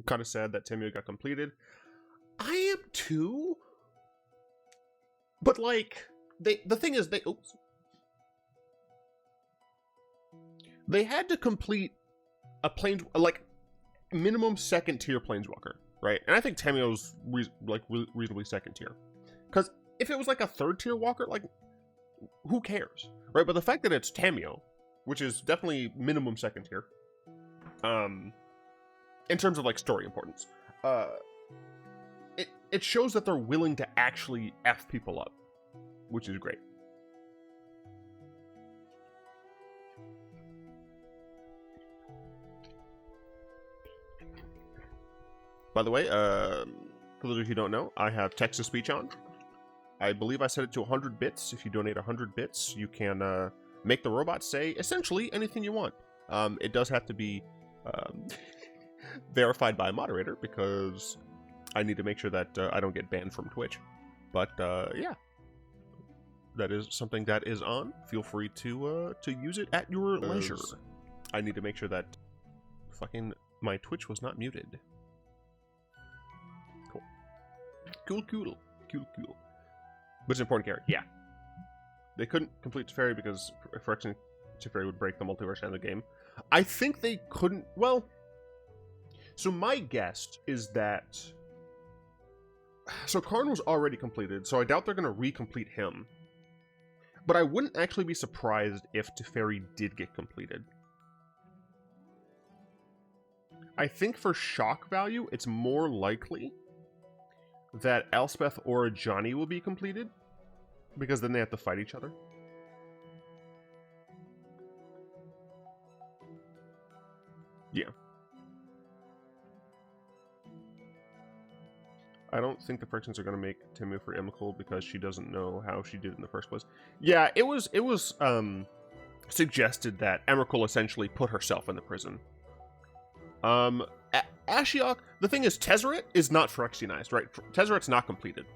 I'm kind of sad that Tamio got completed. I am too. But like, the thing is, they had to complete a minimum second tier planeswalker, right? And I think Tamio's reasonably second tier. Because if it was like a third tier walker, like, who cares, right? But the fact that it's Tamio, which is definitely minimum second tier, in terms of like story importance, it shows that they're willing to actually F people up, which is great. By the way, for those of you who don't know, I have text-to-speech on. I believe I set it to 100 bits. If you donate 100 bits, you can make the robot say essentially anything you want. It does have to be verified by a moderator because I need to make sure that I don't get banned from Twitch. But yeah, that is something that is on. Feel free to use it at your leisure. I need to make sure that fucking my Twitch was not muted. Cool. But it's an important character. Yeah. They couldn't complete Teferi because Phyrexian Teferi would break the multiverse end of the game. I think they couldn't... Well... So my guess is that... So Karn was already completed, so I doubt they're going to recomplete him. But I wouldn't actually be surprised if Teferi did get completed. I think for shock value, it's more likely that Elspeth or Johnny will be completed, because then they have to fight each other. Yeah. I don't think the Phyrexians are going to make Timu for Emrakul because she doesn't know how she did it in the first place. Yeah, it was suggested that Emrakul essentially put herself in the prison. Ashiok, the thing is, Tezzeret is not Phyrexianized, right? Tezzeret's not completed.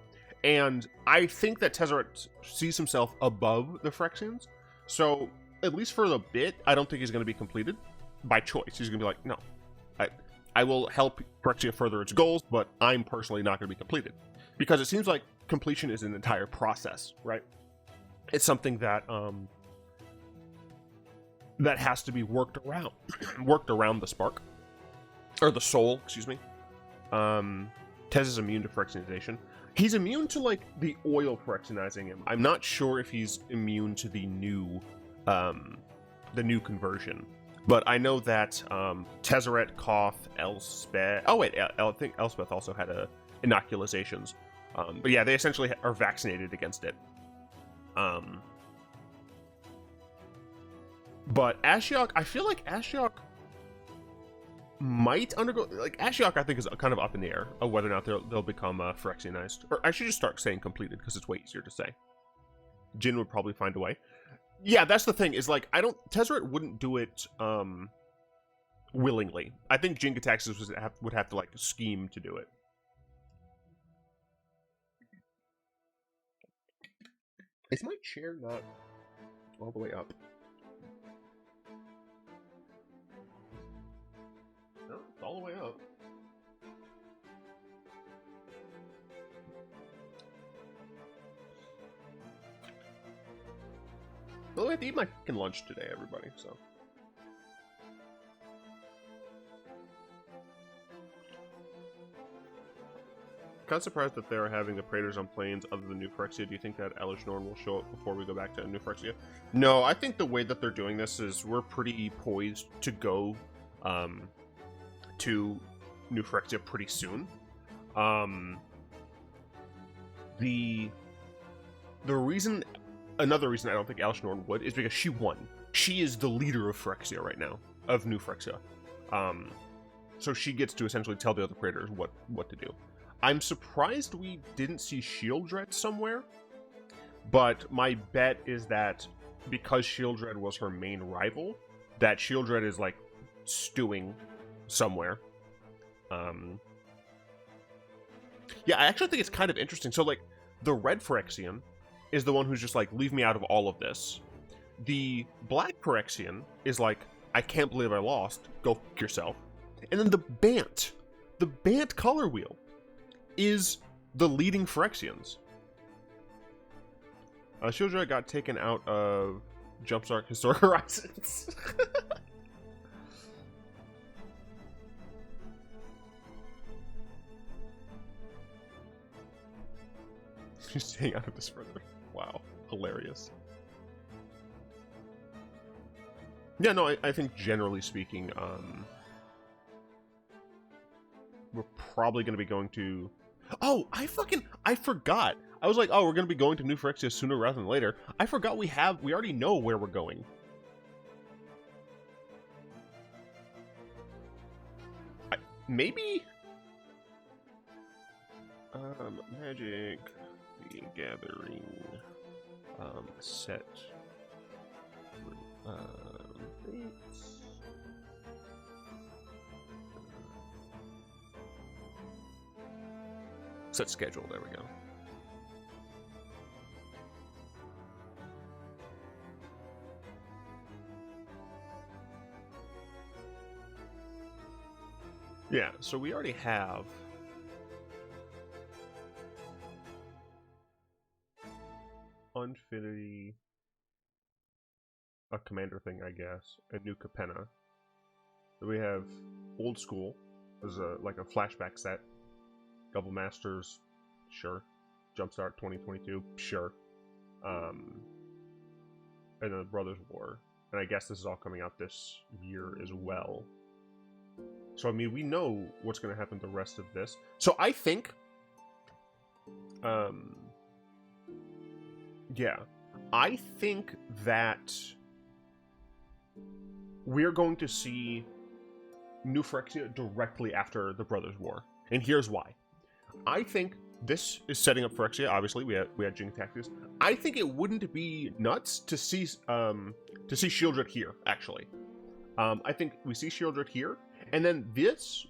And I think that Tezzeret sees himself above the Phyrexians. So, at least for the bit, I don't think he's going to be completed by choice. He's going to be like, no, I will help Phyrexia further its goals, but I'm personally not going to be completed. Because it seems like completion is an entire process, right? It's something that that has to be worked around the spark. Or the soul, excuse me. Tez is immune to Phyrexianization. He's immune to, like, the oil Phyrexianizing him. I'm not sure if he's immune to the new conversion. But I know that Tezzeret, Koth, Elspeth... Oh, wait, I think Elspeth also had inoculations. But yeah, they essentially are vaccinated against it. But Ashiok, I feel like Ashiok might undergo... Like, Ashiok, I think, is kind of up in the air of whether or not they'll become Phyrexianized. Or I should just start saying completed, because it's way easier to say. Jin would probably find a way. Yeah, that's the thing, is, like, Tezzeret wouldn't do it, willingly. I think Jin Gitaxis would have to, like, scheme to do it. Is my chair not all the way up? No, it's all the way up. Well, I have to eat my fucking lunch today, everybody, so. Kind of surprised that they're having the Praetors on planes other than New Phyrexia. Do you think that Elish Norn will show up before we go back to New Phyrexia? No, I think the way that they're doing this is we're pretty poised to go to New Phyrexia pretty soon. Another reason I don't think Elish Norn would is because she won. She is the leader of Phyrexia right now, of New Phyrexia. So she gets to essentially tell the other Praetors what to do. I'm surprised we didn't see Shieldred somewhere, but my bet is that because Shieldred was her main rival, that Shieldred is, like, stewing somewhere. Yeah, I actually think it's kind of interesting. So, like, the red Phyrexian is the one who's just like, leave me out of all of this. The black Phyrexian is like, I can't believe I lost. Go f*** yourself. And then the Bant the banned color wheel is the leading Phyrexians. Shieldred got taken out of Jumpstart Historic Horizons. She's staying out of this further. Wow, hilarious. Yeah, no, I think generally speaking, we're probably going to be going to... Oh, I forgot. I was like, oh, we're going to be going to New Phyrexia sooner rather than later. I forgot we already know where we're going. Maybe? Magic, the Gathering, set, set schedule, there we go. Yeah, so we already have Unfinity, a commander thing, I guess, a new Capenna. Then we have Old School, as like a flashback set. Double Masters, sure. Jumpstart 2022, sure. And then Brothers War. And I guess this is all coming out this year as well. So, I mean, we know what's going to happen the rest of this. So, I think... yeah. I think that we're going to see New Phyrexia directly after the Brothers War. And here's why. I think this is setting up Phyrexia. Obviously, we had Jing Tactics. I think it wouldn't be nuts to see Shieldred here, actually. I think we see Shieldred here. And then this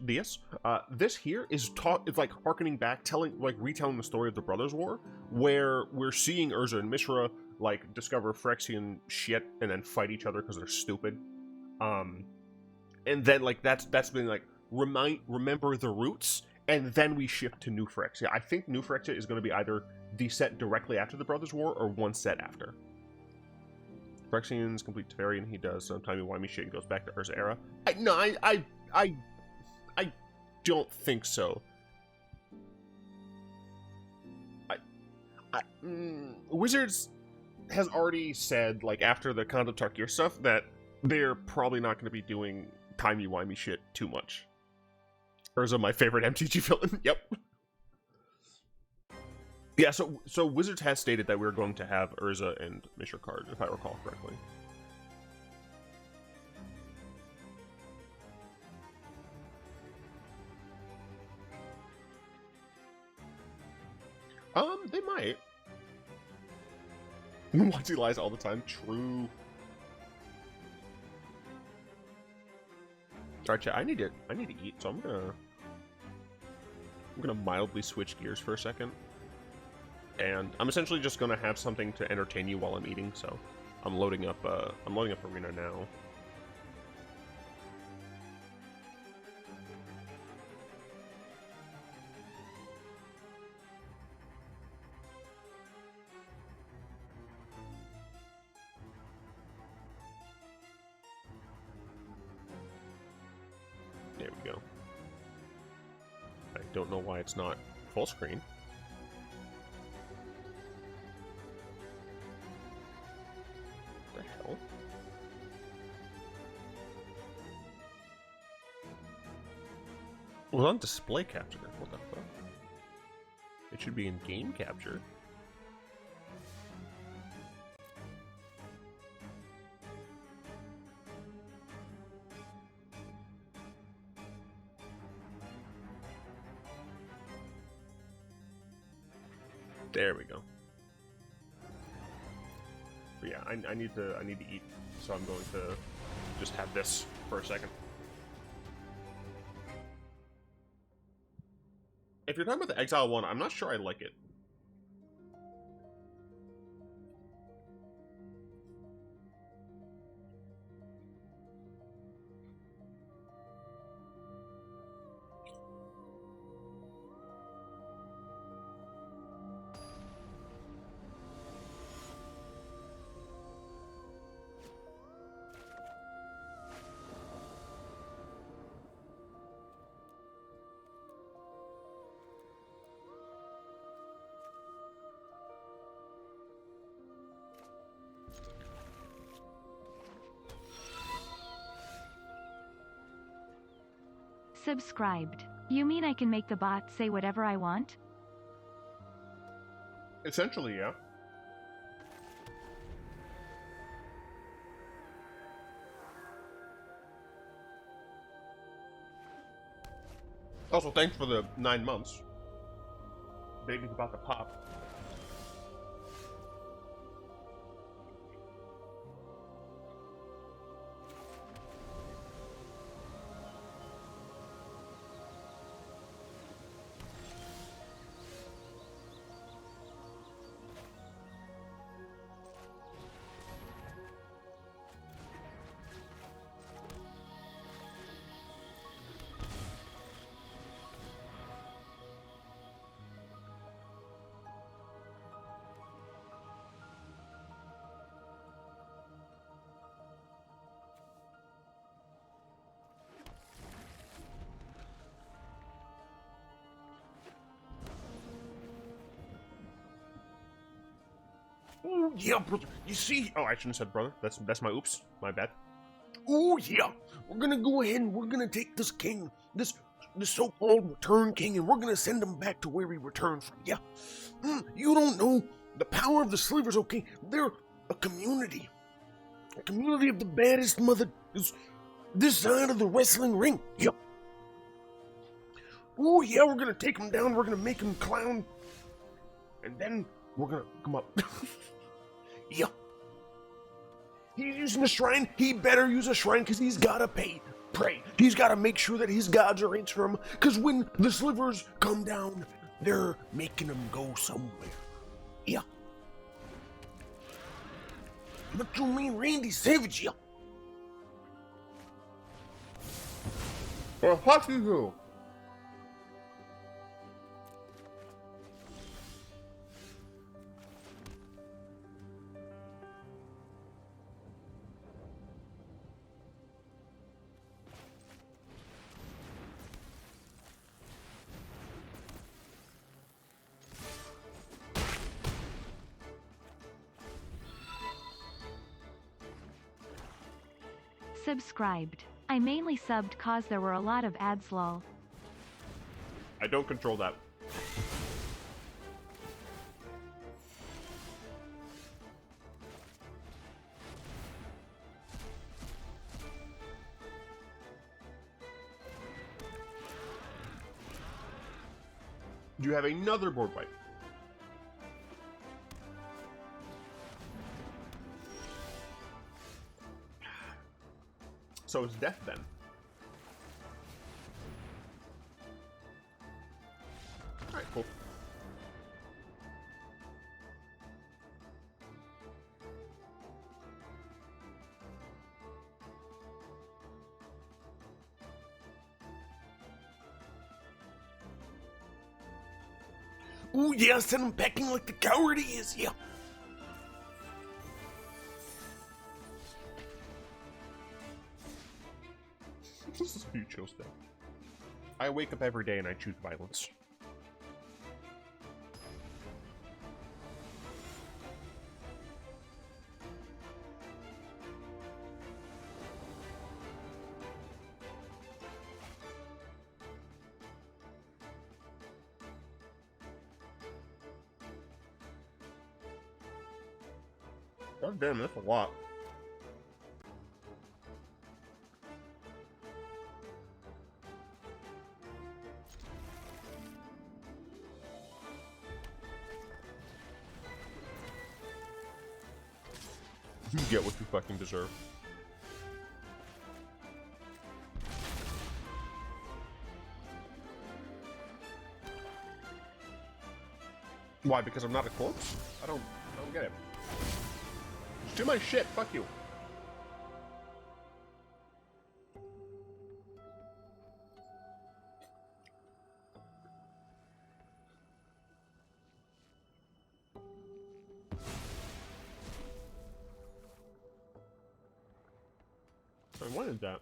here is like harkening back, retelling the story of the Brothers War, where we're seeing Urza and Mishra like discover Phyrexian shit and then fight each other because they're stupid. And then like that's been like remember the roots, and then we shift to New Phyrexia. I think New Phyrexia is going to be either the set directly after the Brothers War or one set after. Phyrexians complete Teferian. He does some timey-wimey shit and goes back to Urza era. I don't think so. Wizards has already said, like, after the Khand of Tarkir stuff, that they're probably not going to be doing timey-wimey shit too much. Urza, my favorite MTG villain. Yep. Yeah, so Wizards has stated that we're going to have Urza and Mishra card, if I recall correctly. They might. Watch he lies all the time. True. Alright, chat, I need to eat, so I'm gonna mildly switch gears for a second. And I'm essentially just gonna have something to entertain you while I'm eating, so I'm loading up Arena now. There we go. I don't know why it's not full screen. What the hell? It was on display capture. What the fuck? It should be in game capture. There we go. But yeah, I need to eat, so I'm going to just have this for a second. If you're talking about the Exile one, I'm not sure I like it. Subscribed. You mean I can make the bot say whatever I want? Essentially, yeah. Also, thanks for the 9 months. Baby's about to pop. Oh, yeah, brother. You see? Oh, I shouldn't have said brother. That's my oops. My bad. Oh, yeah. We're gonna go ahead and we're gonna take this king, this so-called return king, and we're gonna send him back to where he returned from, yeah? You don't know the power of the Slivers, okay? They're a community. A community of the baddest mother is this side of the wrestling ring, yeah. Oh, yeah, we're gonna take him down, we're gonna make him clown, and then we're gonna come up. Yeah. He's using a shrine. He better use a shrine because he's gotta pray. He's gotta make sure that his gods are answering him. Because when the Slivers come down, they're making him go somewhere. Yeah. What you mean, Randy Savage? Yeah. Well, fuck you. Subscribed. I mainly subbed cause there were a lot of ads lol. I don't control that. You have another board wipe. So it's death then. Alright, cool. Oh, yeah, send him pecking like the coward he is, yeah. This is how you chose that. I wake up every day and I choose violence. God damn, that's a lot. You get what you fucking deserve. Why? Because I'm not a corpse? I don't get it. Just do my shit. Fuck you. I wanted that.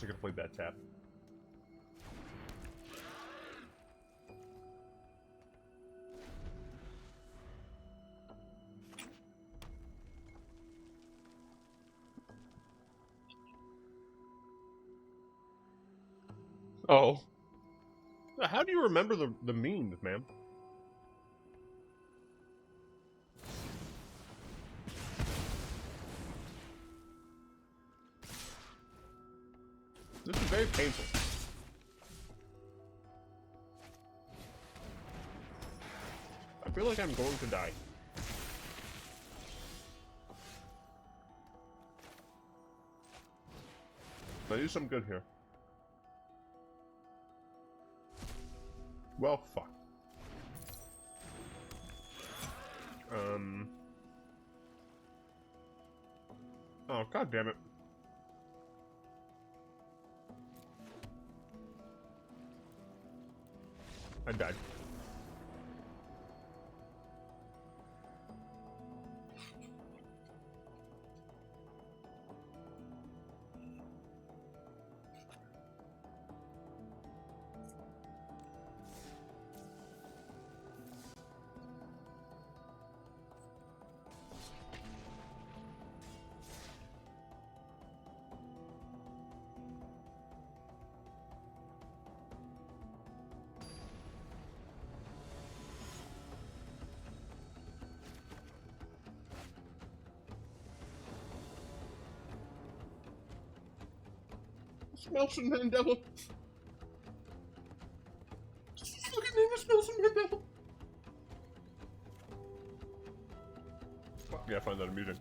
guess I could have played that tap. Oh. How do you remember the memes, ma'am? This is very painful. I feel like I'm going to die. I do some good here. Well, fuck. Oh, god damn it. I died. Smells some Mandela. Fucking name smells some Mandela. Fuck yeah, I find that amusing.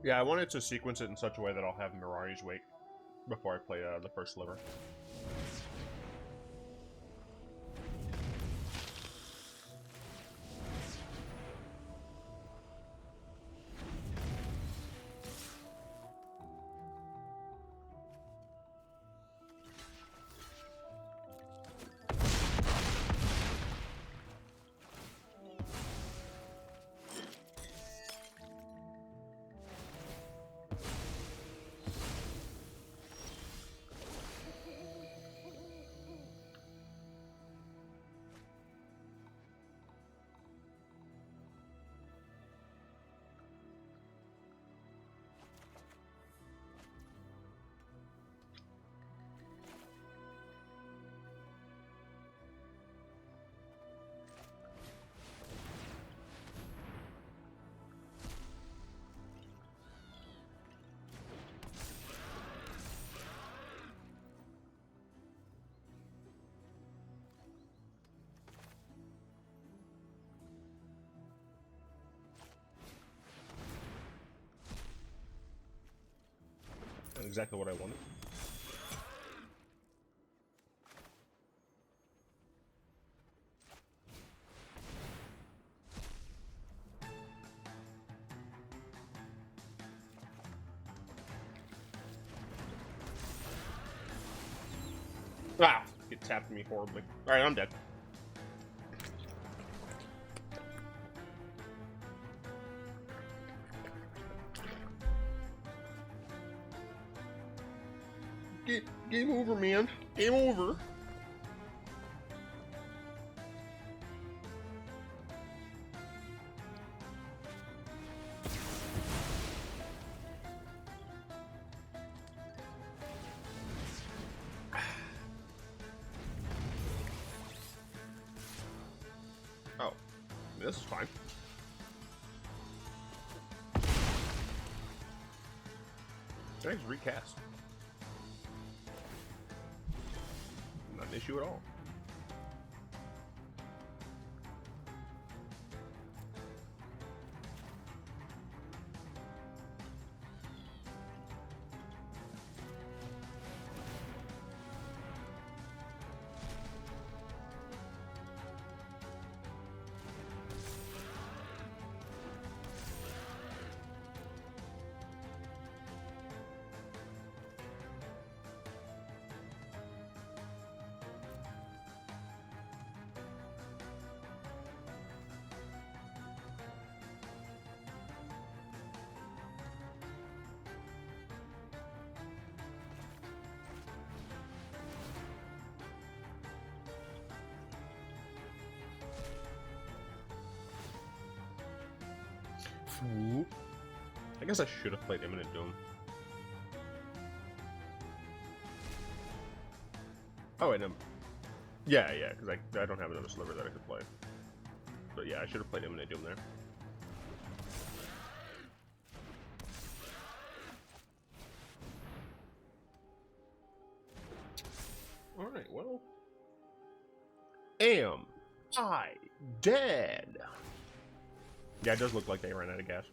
Yeah, I wanted to sequence it in such a way that I'll have Mirari's wait before I play the first sliver. Exactly what I wanted. Ah! It tapped me horribly. Alright, I'm dead. Game over, man. Game over. Oh, this is fine. Can I just recast? Not an issue at all. I guess I should have played Imminent Doom. Oh, wait, no. Yeah, because I don't have another sliver that I could play. But yeah, I should have played Imminent Doom there. Alright, well. Am I dead? Yeah, it does look like they ran out of gas.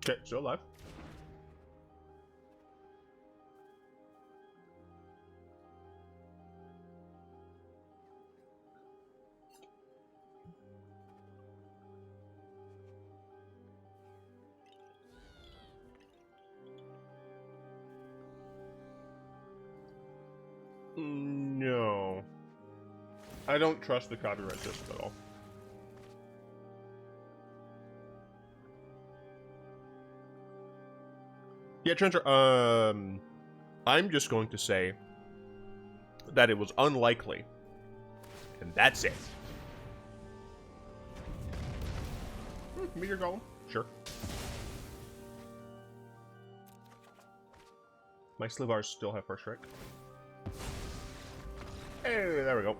Okay, still alive. No. I don't trust the copyright system at all. Yeah, Trencher, I'm just going to say that it was unlikely. And that's it. Meteor Golem? Sure. My Slivars still have first strike. Hey, there we go.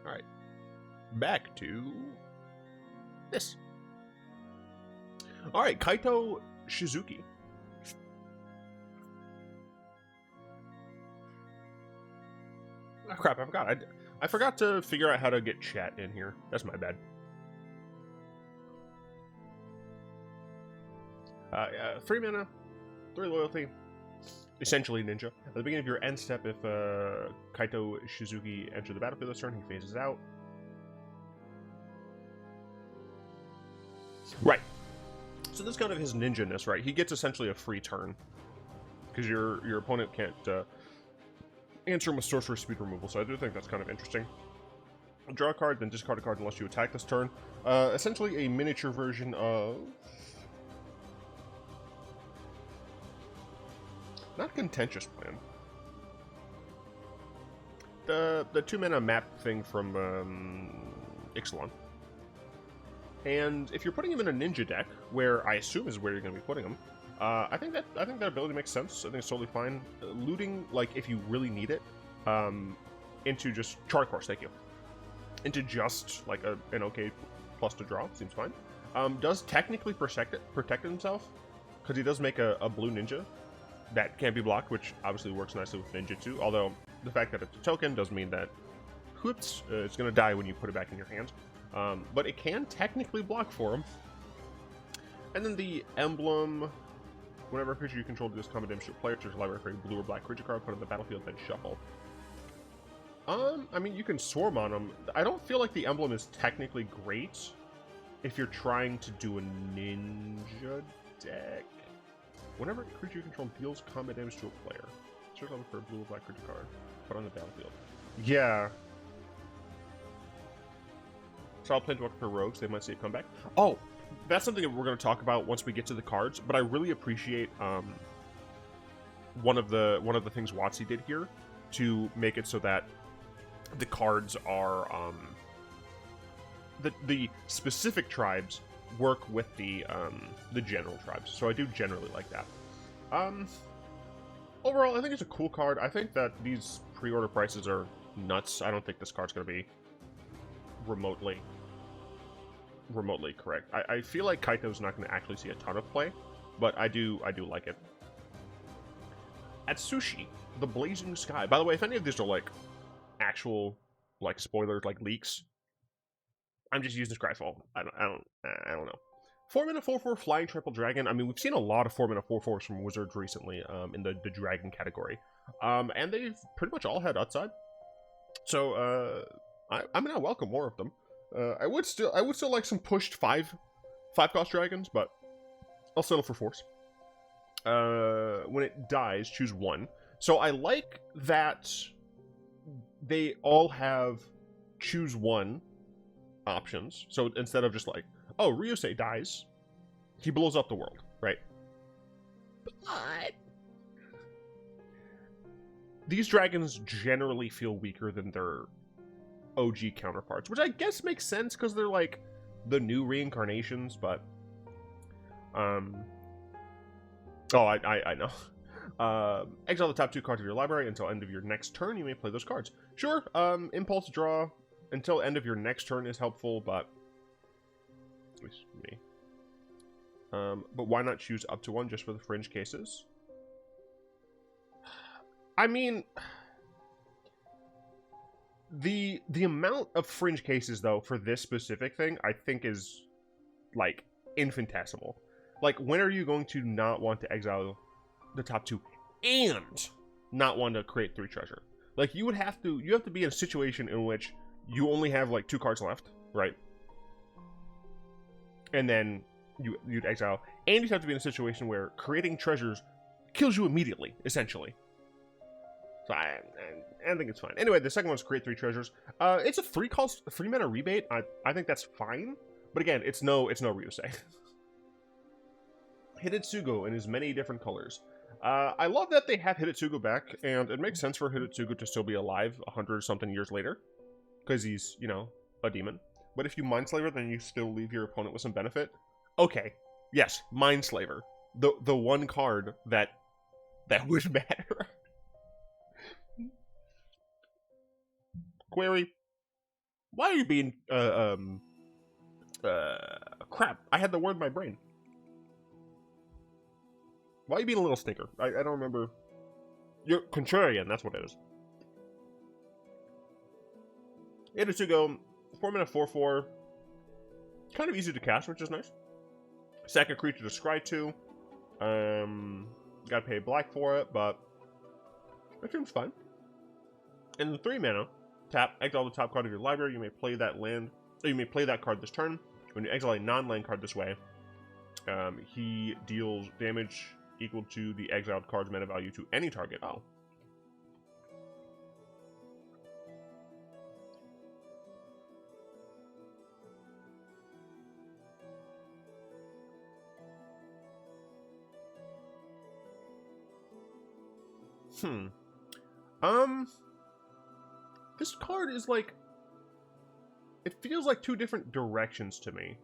Alright. Back to this. Alright, Kaito Shizuki. Oh crap, I forgot. I forgot to figure out how to get chat in here. That's my bad. 3 mana, 3 loyalty, essentially ninja. At the beginning of your end step, if Kaito Shizuki enters the battlefield this turn, he phases out. Right. So this is kind of his ninja-ness, right? He gets essentially a free turn. Because your opponent can't answer him with sorcerer speed removal, so I do think that's kind of interesting. Draw a card, then discard a card unless you attack this turn. Essentially a miniature version of... Not Contentious Plan. The 2 mana map thing from Ixalan. And if you're putting him in a ninja deck, where I assume is where you're going to be putting him, I think that ability makes sense. I think it's totally fine. Looting, like, if you really need it, into just chart course, thank you. Into just like an okay plus to draw, seems fine. Does technically protect himself, because he does make a blue ninja that can't be blocked, which obviously works nicely with ninja too. Although the fact that it's a token does mean that whoops, it's going to die when you put it back in your hands. But it can technically block for him. And then the emblem, whenever a creature you control deals combat damage to a player, choose a library for a blue or black creature card, put it on the battlefield, then shuffle. I mean, you can swarm on them. I don't feel like the emblem is technically great if you're trying to do a ninja deck. Whenever a creature you control deals combat damage to a player, choose a library for a blue or black creature card, put it on the battlefield. Yeah. So I'll play to for rogues, they might see it come back. Oh, that's something that we're going to talk about once we get to the cards, but I really appreciate one of the things WotC did here to make it so that the cards are the specific tribes work with the general tribes. So I do generally like that. Overall, I think it's a cool card. I think that these pre-order prices are nuts. I don't think this card's going to be remotely correct. I feel like Kaito's not going to actually see a ton of play, but I do like it. Atsushi, the Blazing Sky. By the way, if any of these are like actual like spoilers, like leaks, I'm just using Scryfall. I don't know. 4-mana 4/4 flying triple dragon. I mean, we've seen a lot of 4-mana 4/4s from Wizards recently in the dragon category, and they've pretty much all had outside. So I mean, I welcome more of them. I would still like some pushed 5-cost dragons, but I'll settle for 4s. When it dies, choose 1. So I like that they all have choose 1 options. So instead of just like, oh, Ryusei dies, he blows up the world, right? But these dragons generally feel weaker than their OG counterparts, which I guess makes sense because they're like the new reincarnations, but oh, I know. Exile the top 2 cards of your library until end of your next turn. You may play those cards. Sure, impulse draw until end of your next turn is helpful, but at least me. But why not choose up to 1 just for the fringe cases? I mean, the amount of fringe cases though for this specific thing, I think is like infinitesimal. Like, when are you going to not want to exile the top 2 and not want to create 3 treasure? Like, you have to be in a situation in which you only have like 2 cards left, right? And then you'd exile, and you'd have to be in a situation where creating treasures kills you immediately, essentially. So I think it's fine. Anyway, the second one's create 3 treasures. It's a 3-mana rebate. I think that's fine, but again, it's no Ryusei. Hidetsugu in his many different colors. I love that they have Hidetsugu back, and it makes sense for Hidetsugu to still be alive 100-something years later, because he's, you know, a demon. But if you Mindslaver, then you still leave your opponent with some benefit. Okay, yes, Mindslaver, the one card that would matter. Query: why are you being crap? I had the word in my brain. Why are you being a little stinker? I don't remember. You're contrarian, that's what it is. Hidetsugu, 4-mana 4/4. Kind of easy to cast, which is nice. Second creature to scry 2. Gotta pay black for it, but that seems fine. And the 3-mana, tap, exile the top card of your library. You may play that card this turn. When you exile a non-land card this way, he deals damage equal to the exiled card's mana value to any target. Oh. This card is like, it feels like 2 different directions to me.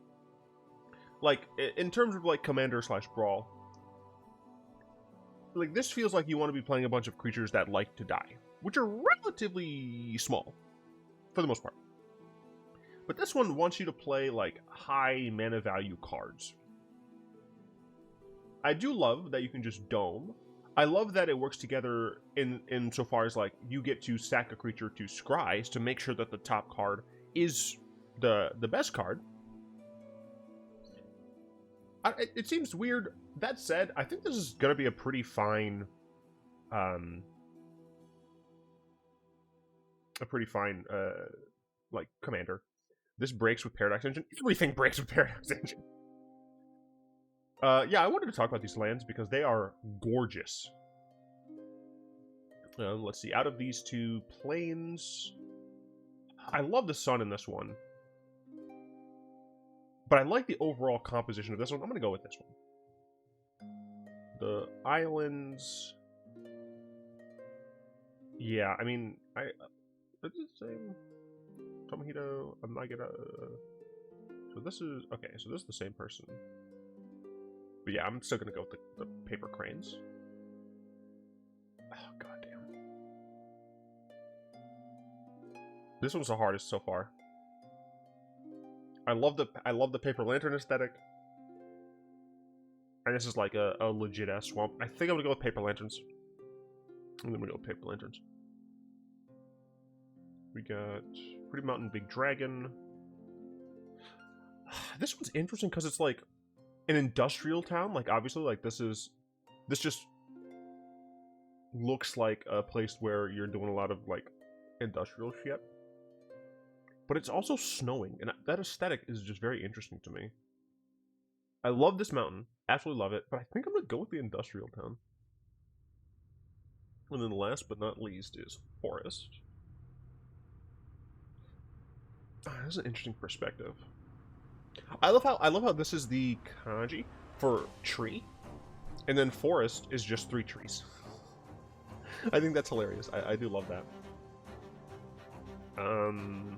like, in terms of, like, Commander / Brawl, like, this feels like you want to be playing a bunch of creatures that like to die, which are relatively small, for the most part. But this one wants you to play, like, high mana value cards. I do love that you can just dome. I love that it works together in so far as, like, you get to sack a creature to scries to make sure that the top card is the best card. It seems weird. That said, I think this is going to be a pretty fine, like, commander. This breaks with Paradox Engine. Everything breaks with Paradox Engine. Yeah, I wanted to talk about these lands because they are gorgeous. Let's see. Out of these two planes, I love the sun in this one. But I like the overall composition of this one. I'm going to go with this one. The islands... Yeah, I mean, is it the same? Tomohito, I'm not gonna... So this is... Okay, so this is the same person. But yeah, I'm still gonna go with the paper cranes. Oh, goddamn. This one's the hardest so far. I love the paper lantern aesthetic. And this is like a legit ass swamp. I think I'm gonna go with paper lanterns. I'm gonna go with paper lanterns. We got Pretty Mountain Big Dragon. This one's interesting because it's like an industrial town. Like, obviously, like, this just looks like a place where you're doing a lot of, like, industrial shit. But it's also snowing, and that aesthetic is just very interesting to me. I love this mountain. Absolutely love it. But I think I'm going to go with the industrial town. And then last but not least is Forrest. This is an interesting perspective. I love how this is the kanji for tree, and then forest is just 3 trees. I think that's hilarious. I do love that. I'm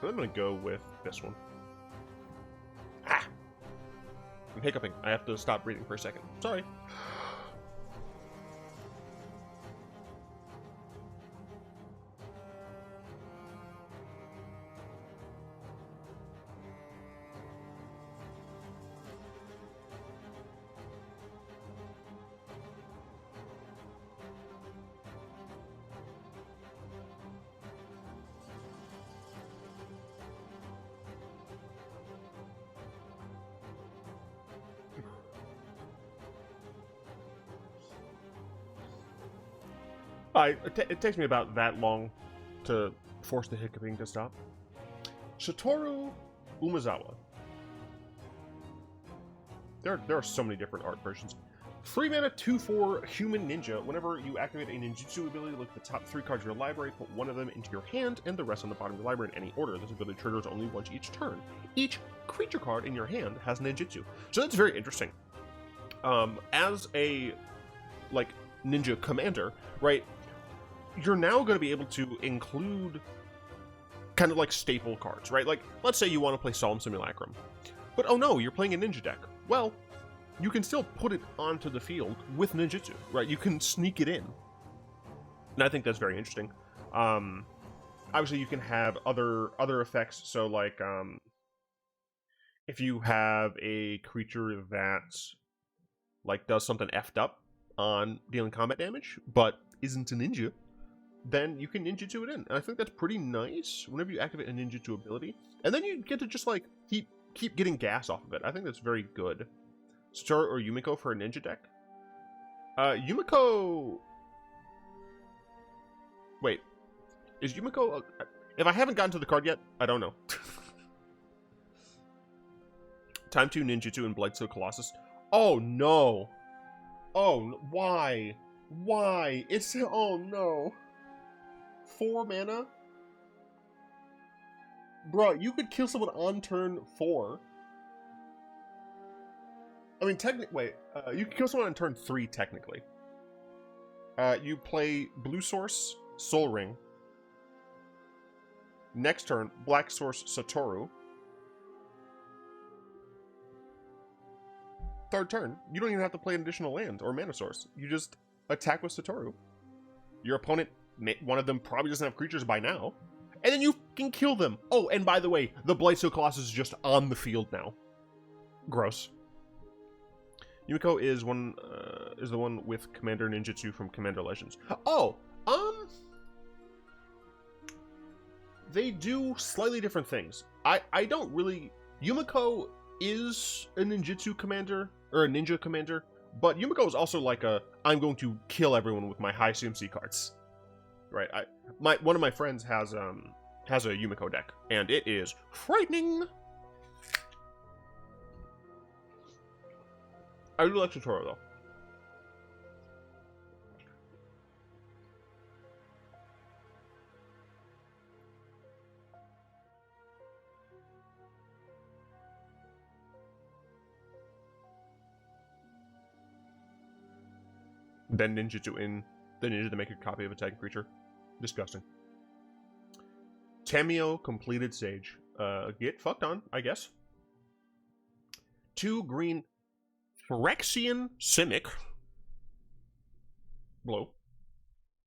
gonna go with this one. Ah! I'm hiccuping. I have to stop breathing for a second. Sorry. It takes me about that long to force the hiccuping to stop. Satoru Umezawa. There are so many different art versions. 3 mana, 2/4 human ninja. Whenever you activate a ninjutsu ability, look at the top 3 cards of your library, put one of them into your hand, and the rest on the bottom of your library in any order. This ability triggers only once each turn. Each creature card in your hand has ninjutsu. So that's very interesting. As a, like, ninja commander, right, you're now going to be able to include kind of like staple cards, right? Like, let's say you want to play Solemn Simulacrum, but oh no, you're playing a ninja deck. Well, you can still put it onto the field with ninjutsu, right? You can sneak it in. And I think that's very interesting. Obviously, you can have other effects. So, like, if you have a creature that, like, does something effed up on dealing combat damage, but isn't a ninja, then you can ninjutsu it in. And I think that's pretty nice whenever you activate a ninjutsu ability. And then you get to just, like, keep getting gas off of it. I think that's very good. Satoru or Yumiko for a ninja deck? Yumiko... Wait. Is Yumiko... If I haven't gotten to the card yet, I don't know. Time 2 ninjutsu and Blightsteel Colossus. Oh, no. Oh, why? Why? It's... Oh, no. 4 mana? Bro, you could kill someone on turn 4. I mean, technically, wait. You could kill someone on turn 3, technically. You play Blue Source, Soul Ring. Next turn, Black Source, Satoru. third turn, you don't even have to play an additional land or mana source. You just attack with Satoru. Your opponent, one of them probably doesn't have creatures by now, and then you can kill them. Oh, and by the way, the Blightsteel Colossus is just on the field now. Gross. Yumiko is the one with Commander Ninjutsu from Commander Legends. Oh, they do slightly different things. I don't really... Yumiko is a ninjutsu commander, or a ninja commander, but Yumiko is also like a, I'm going to kill everyone with my high CMC cards. Right? One of my friends has a Yumiko deck, and it is frightening. I do like Satoru, though. Then ninjutsu in the ninja to make a copy of a tagged creature. Disgusting. Tamio completed Sage. Get fucked on, I guess. 2 green Phyrexian Simic. Blow.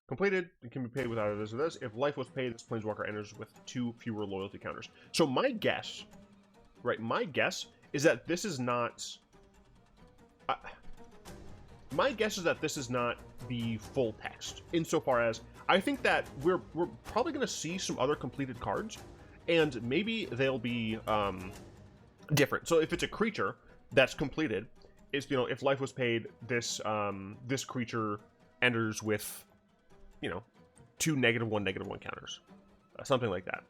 Completed. It can be paid with either this or this. If life was paid, this Planeswalker enters with 2 fewer loyalty counters. So my guess, right, my guess is that this is not... my guess is that this is not the full text, insofar as I think that we're probably going to see some other completed cards, and maybe they'll be different. So if it's a creature that's completed, it's, you know, if life was paid, this this creature enters with, you know, 2 -1/-1 counters, something like that.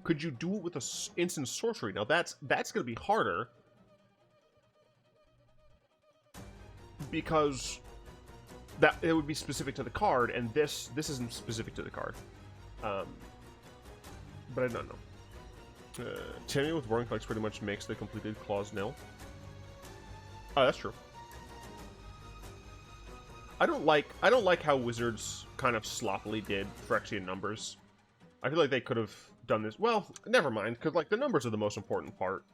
Could you do it with a instant sorcery? Now that's going to be harder, because that it would be specific to the card, and this isn't specific to the card. But I don't know. Tamio with Roaring Flex pretty much makes the completed clause nil. Oh, that's true. I don't like how Wizards kind of sloppily did Phyrexian numbers. I feel like they could have done this. Well, never mind, because like the numbers are the most important part.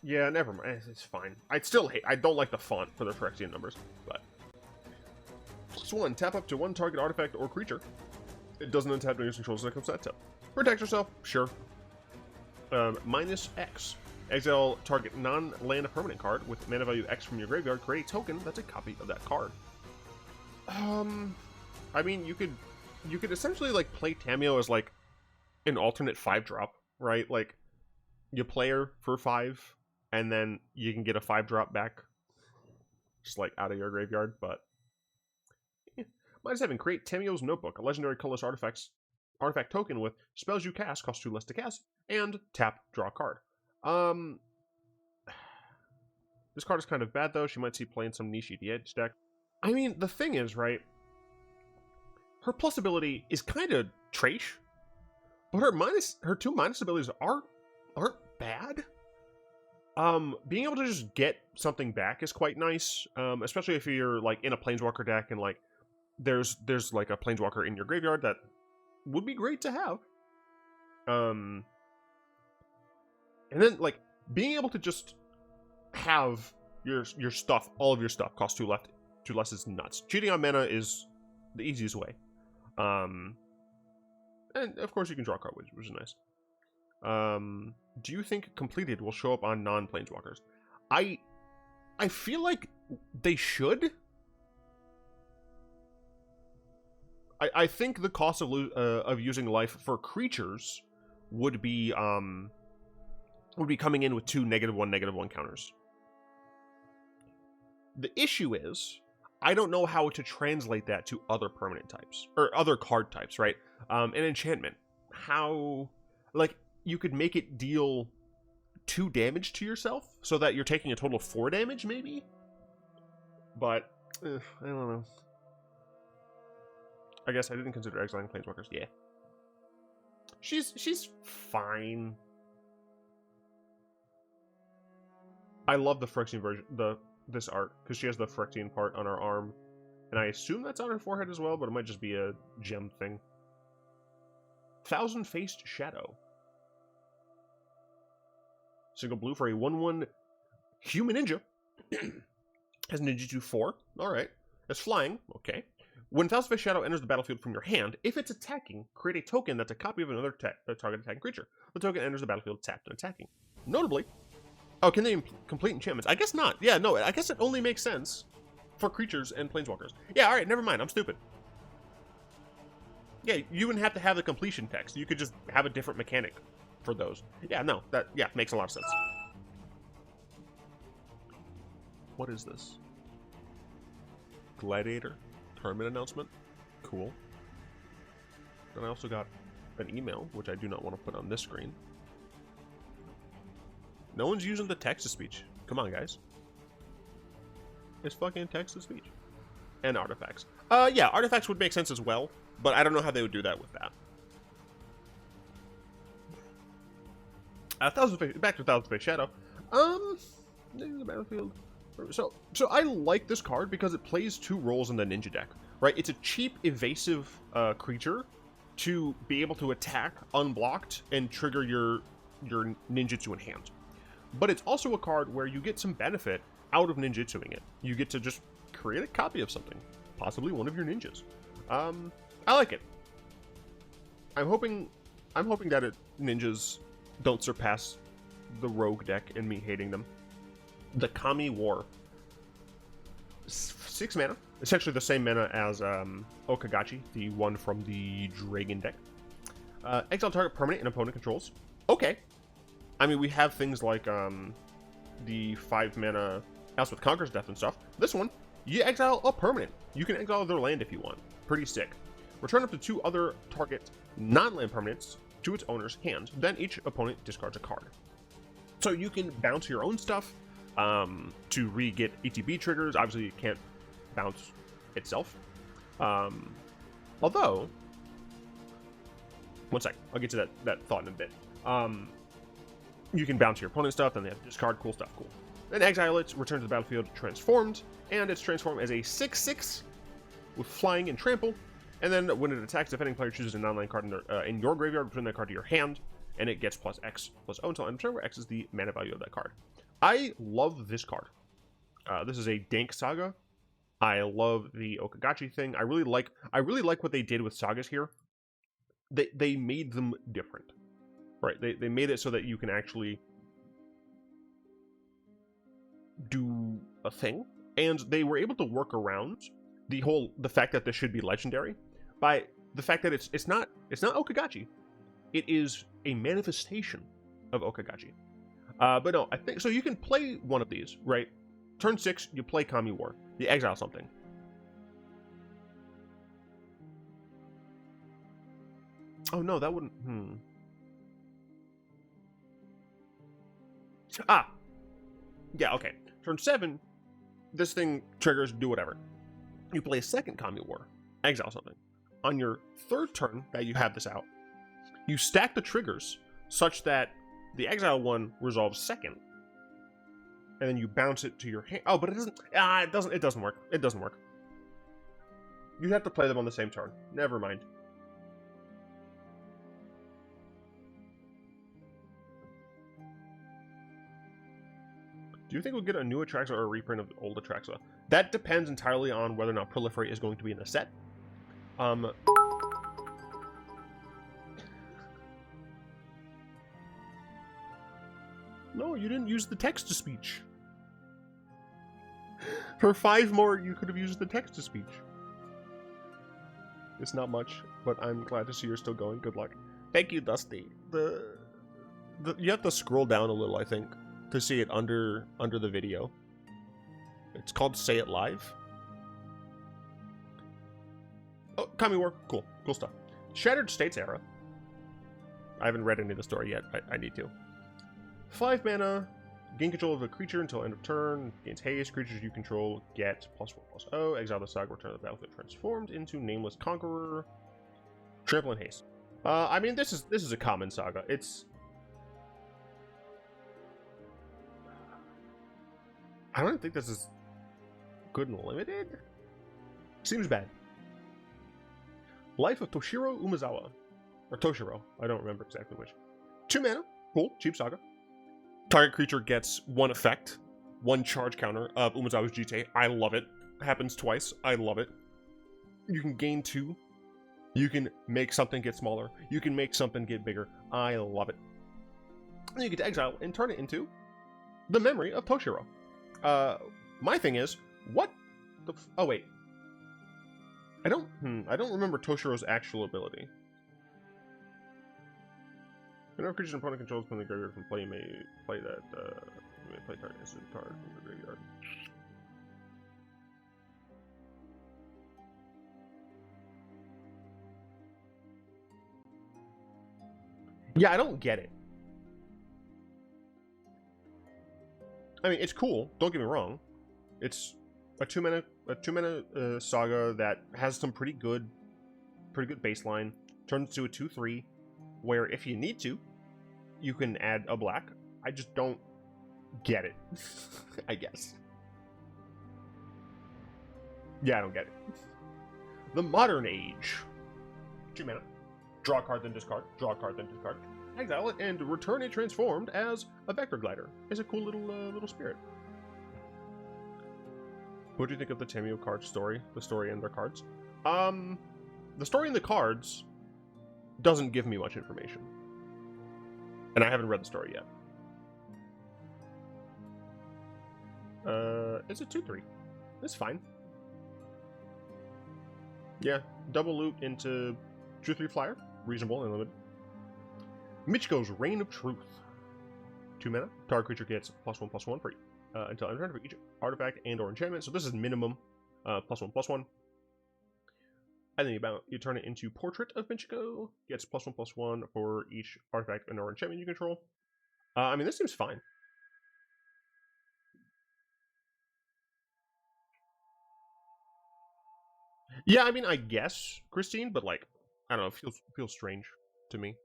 Yeah, never mind. It's fine. I don't like the font for the Phyrexian numbers, but... +1, tap up to 1 target artifact or creature. It doesn't untap when it controls that comes that tap. Protect yourself, sure. -X. Exile target non-land permanent card with mana value X from your graveyard. Create a token that's a copy of that card. I mean, you could essentially like play Tamio as like an alternate 5-drop, right? Like you play her for 5, and then you can get a 5-drop back, just like out of your graveyard. But -7, create Tamio's Notebook, a legendary colorless artifact token with spells you cast cost 2 less to cast, and tap, draw a card. This card is kind of bad though. She might see play in some niche EDH deck. I mean, the thing is, right? Her plus ability is kind of trash, but her 2 minus abilities aren't bad. Being able to just get something back is quite nice, especially if you're like in a Planeswalker deck and like there's like a Planeswalker in your graveyard that would be great to have. And then like being able to just have your stuff, all of your stuff cost 2 less is nuts. Cheating on mana is the easiest way. And of course you can draw a card, which is nice. Do you think completed will show up on non-Planeswalkers? I feel like they should. I think the cost of using life for creatures would be coming in with 2 -1/-1 counters. The issue is, I don't know how to translate that to other permanent types or other card types, right? An enchantment. How, like, you could make it deal 2 damage to yourself so that you're taking a total of 4 damage, maybe? But, I don't know. I guess I didn't consider exiling Planeswalkers. Yeah. She's fine. I love the Phyrexian version, this art, because she has the Phyrexian part on her arm. And I assume that's on her forehead as well, but it might just be a gem thing. Thousand-Faced Shadow. Single blue for a 1/1 human ninja. Has ninjutsu 4. Alright. It's flying. Okay. When Thousand Face Shadow enters the battlefield from your hand, if it's attacking, create a token that's a copy of another target attacking creature. The token enters the battlefield tapped and attacking. Notably, oh, can they complete enchantments? I guess not. Yeah, no, I guess it only makes sense for creatures and planeswalkers. Yeah, alright, never mind. I'm stupid. Yeah, you wouldn't have to have the completion text. You could just have a different mechanic for those. Yeah, no, that, yeah, makes a lot of sense. What is this? Gladiator tournament announcement. Cool. Then I also got an email, which I do not want to put on this screen. No one's using the text-to-speech. Come on, guys. It's fucking text-to-speech. And artifacts. Yeah, artifacts would make sense as well, but I don't know how they would do that with that. Back to Thousand Face Shadow. The battlefield. So I like this card because it plays 2 roles in the ninja deck, right? It's a cheap, evasive creature to be able to attack unblocked and trigger your ninjutsu in hand. But it's also a card where you get some benefit out of ninjutsuing it. You get to just create a copy of something, possibly one of your ninjas. I like it. I'm hoping that ninjas don't surpass the rogue deck and me hating them. The Kami War. 6 mana. It's actually the same mana as Okagachi, the one from the Dragon deck. Exile target permanent and opponent controls. Okay. I mean, we have things like the 5 mana Elspeth Conquers Death and stuff. This one, you exile a permanent. You can exile their land if you want. Pretty sick. Return up to 2 other target non-land permanents to its owner's hand. Then each opponent discards a card. So you can bounce your own stuff to re-get ETB triggers. Obviously, it can't bounce itself. Although, one sec, I'll get to that thought in a bit. You can bounce your opponent's stuff, then they have to discard. Cool stuff, cool. Then exile it, return to the battlefield transformed, and it's transformed as a 6/6 with flying and trample. And then when it attacks, defending player chooses a non-land card in your graveyard, return that card to your hand, and it gets +X/+O until end of turn, where X is the mana value of that card. I love this card. This is a dank saga. I love the Okagachi thing. I really like what they did with sagas here. They made them different, right? They made it so that you can actually do a thing, and they were able to work around the fact that this should be legendary by the fact that it's not Okagachi. It is a manifestation of Okagachi. But no, I think so. You can play one of these, right? Turn 6, you play Kami War. You exile something. Oh no, that wouldn't. Yeah, okay. Turn 7, this thing triggers, do whatever. You play a second Kami War, exile something. On your 3rd turn that you have this out, you stack the triggers such that the exile one resolves 2nd, and then you bounce it to your hand. Oh, but it doesn't. It doesn't work. It doesn't work. You have to play them on the same turn. Never mind. Do you think we'll get a new Atraxa or a reprint of the old Atraxa? That depends entirely on whether or not Proliferate is going to be in the set. No, you didn't use the text-to-speech. For 5 more, you could have used the text-to-speech. It's not much, but I'm glad to see you're still going. Good luck. Thank you, Dusty. You have to scroll down a little, I think, to see it under the video. It's called Say It Live. Oh, Kami War. Cool. Cool stuff. Shattered States Era. I haven't read any of the story yet. I need to. 5 mana. Gain control of a creature until end of turn. Gains haste. Creatures you control get +4/+0. Exile the saga. Return to the battlefield transformed into Nameless Conqueror. Trample and haste. I mean, this is a common saga. I don't think this is good and limited. Seems bad. Life of Toshiro Umezawa. Or Toshiro. I don't remember exactly which. 2 mana. Cool. Cheap saga. Target creature gets one effect, one charge counter of Umezawa's Jite. I love it. Happens twice. I love it. You can gain 2. You can make something get smaller. You can make something get bigger. I love it. And you get to exile and turn it into the memory of Toshiro. My thing is, what the oh wait. I don't remember Toshiro's actual ability. Whenever creature an opponent controls from the graveyard from play, you may play that you may play target instant card from the graveyard. Yeah, I don't get it. I mean, it's cool. Don't get me wrong. It's a two mana saga that has some pretty good baseline. Turns into a 2/3, where if you need to, you can add a black. I just don't get it. I guess. Yeah, I don't get it. The Modern Age. 2 mana. Draw a card, then discard. Draw a card, then discard. Exile it and return it transformed as a Vector Glider. It's a cool little spirit. What do you think of the Tamio card story? The story and their cards? The story and the cards doesn't give me much information. And I haven't read the story yet. It's a 2/3. It's fine. Yeah, double loot into 2/3 flyer. Reasonable and limited. Michiko's Reign of Truth. 2 mana. Target creature gets +1/+1 for until end of turn for each artifact and or enchantment. So this is minimum +1/+1. And then you turn it into Portrait of Michiko. Gets +1/+1 for each artifact and or enchantment you control. I mean, this seems fine. Yeah, I mean, I guess, Christine, but like, I don't know, it feels strange to me.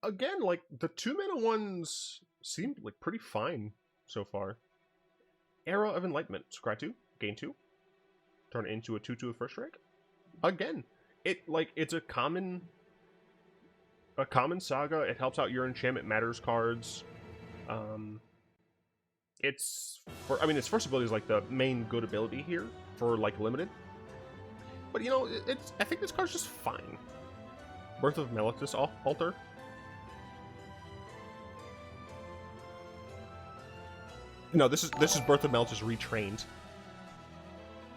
Again, like, the 2 mana ones seem like pretty fine so far. Era of Enlightenment. Scry 2, gain 2. Turn it into a 2/2 with first strike. Again, it's a common saga. It helps out your Enchantment Matters cards. Its first ability is like the main good ability here for like limited. But you know, I think this card's just fine. Birth of Malicious Altar. No, this is Birth of Malicious retrained.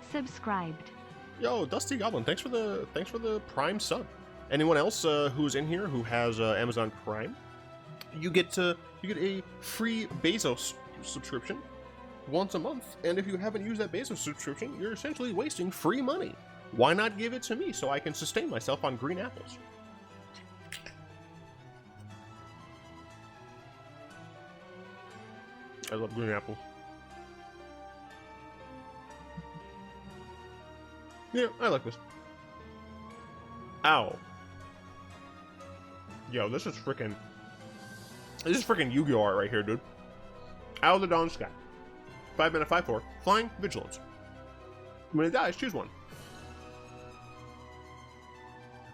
Subscribed. Yo, Dusty Goblin, thanks for the Prime sub. Anyone else who's in here who has Amazon Prime, you get a free Bezos subscription once a month. And if you haven't used that Bezos subscription, you're essentially wasting free money. Why not give it to me so I can sustain myself on green apples? I love green apples. Yeah, I like this. Ow. Yo, this is freaking Yu-Gi-Oh! Art right here, dude. Owl of the Dawn Sky. 5 mana, 5/4. Flying, Vigilance. When it dies, choose one.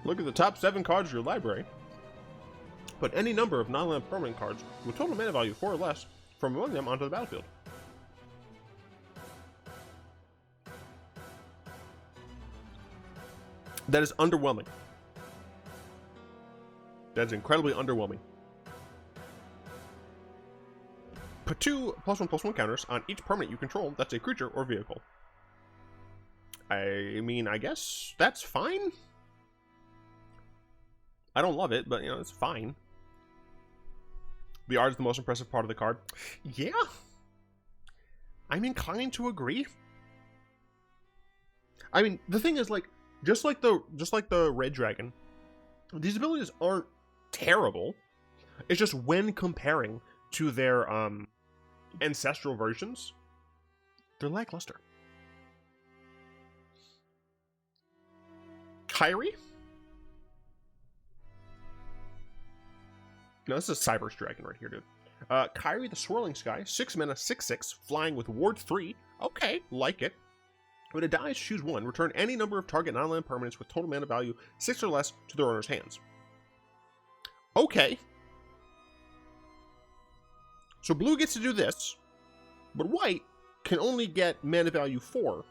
Look at the top 7 cards of your library. Put any number of non-land permanent cards with total mana value 4 or less from among them onto the battlefield. That is underwhelming. That is incredibly underwhelming. Put 2 +1/+1 counters on each permanent you control that's a creature or vehicle. I mean, I guess that's fine. I don't love it, but you know, it's fine. The art is the most impressive part of the card. Yeah. I'm inclined to agree. I mean, the thing is, like, just like the Red Dragon, these abilities aren't terrible. It's just when comparing to their ancestral versions, they're lackluster. Kyrie? No, this is a Cyber's Dragon right here, dude. Kyrie the Swirling Sky, 6 mana, 6/6, flying with Ward 3. Okay, like it. When it dies, choose one. Return any number of target non-land permanents with total mana value 6 or less to their owner's hands. Okay. So blue gets to do this, but white can only get mana value 4.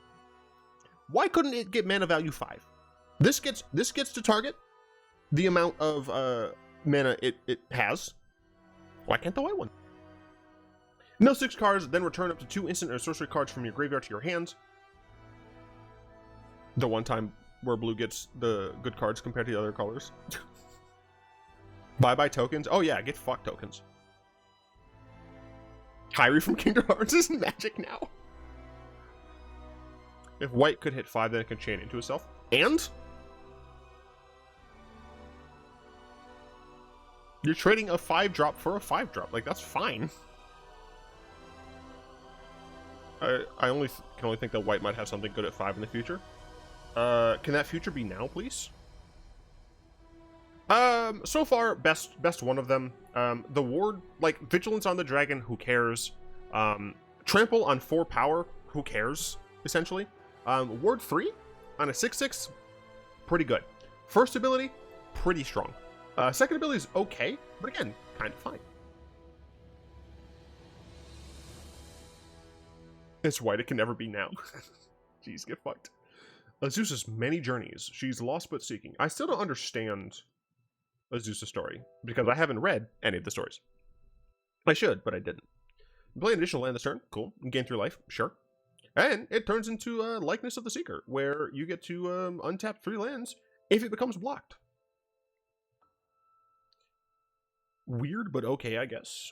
Why couldn't it get mana value 5? This gets to target the amount of mana it has. Why can't the white one? No 6 cards, then return up to 2 instant or sorcery cards from your graveyard to your hands. The one time where blue gets the good cards compared to the other colors. Bye-bye tokens. Oh yeah, get fucked tokens. Kyrie from Kingdom Hearts is Magic now. If white could hit 5, then it can chain into itself. And? You're trading a 5-drop for a 5-drop. Like, that's fine. I can only think that white might have something good at 5 in the future. Can that future be now, please? So far, best one of them. The ward, like, Vigilance on the Dragon, who cares? Trample on 4 power, who cares, essentially? Ward 3 on a 6/6, pretty good. First ability, pretty strong. Second ability is okay, but again, kind of fine. It's white, it can never be now. Jeez, get fucked. Azusa's many journeys. She's lost but seeking. I still don't understand Azusa's story, because I haven't read any of the stories. I should, but I didn't. Play an additional land this turn. Cool. Gain 3 life. Sure. And it turns into Likeness of the Seeker, where you get to untap 3 lands if it becomes blocked. Weird, but okay, I guess.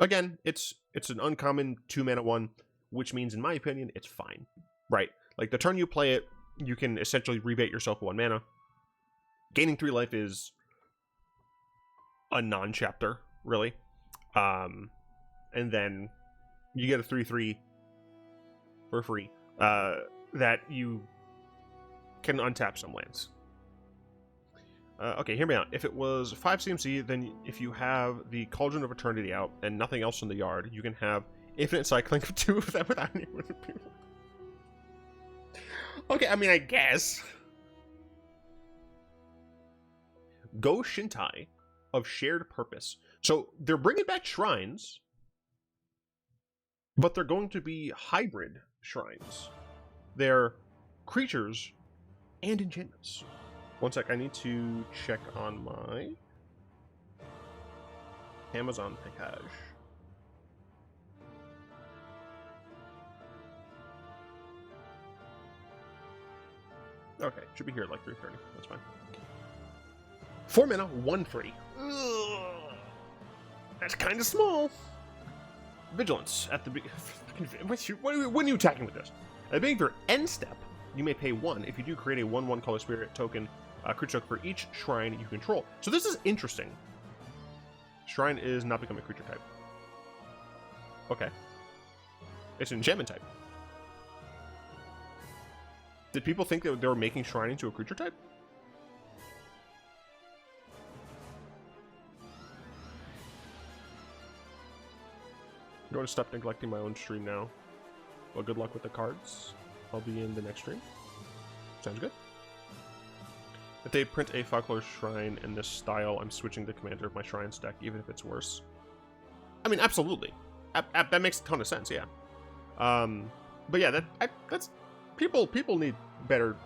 Again, it's an uncommon 2-mana one, which means, in my opinion, it's fine. Right? Like, the turn you play it, you can essentially rebate yourself 1 mana. Gaining 3 life is a non-chapter, really. And then you get a 3/3 for free that you can untap some lands. Okay, hear me out. If it was 5 CMC, then if you have the Cauldron of Eternity out and nothing else in the yard, you can have infinite cycling of 2 of them without any people. Okay, I mean, I guess. Go Shintai of Shared Purpose. So they're bringing back shrines, but they're going to be hybrid shrines. They're creatures and enchantments. One sec, I need to check on my Amazon package. Okay, should be here at like 3:30. That's fine. 4 mana, 1/3. Ugh, that's kind of small. Vigilance at the when are you attacking with this? At the beginning of your end step, you may pay 1 if you do create a 1/1 color spirit token, creature token for each shrine you control. So this is interesting. Shrine is not becoming a creature type. Okay. It's an enchantment type. Did people think that they were making Shrine into a creature type? I'm going to stop neglecting my own stream now. Well, good luck with the cards. I'll be in the next stream. Sounds good. If they print a folklore shrine in this style, I'm switching the commander of my shrines deck, even if it's worse. I mean, absolutely. That makes a ton of sense, yeah. But yeah, that's people need better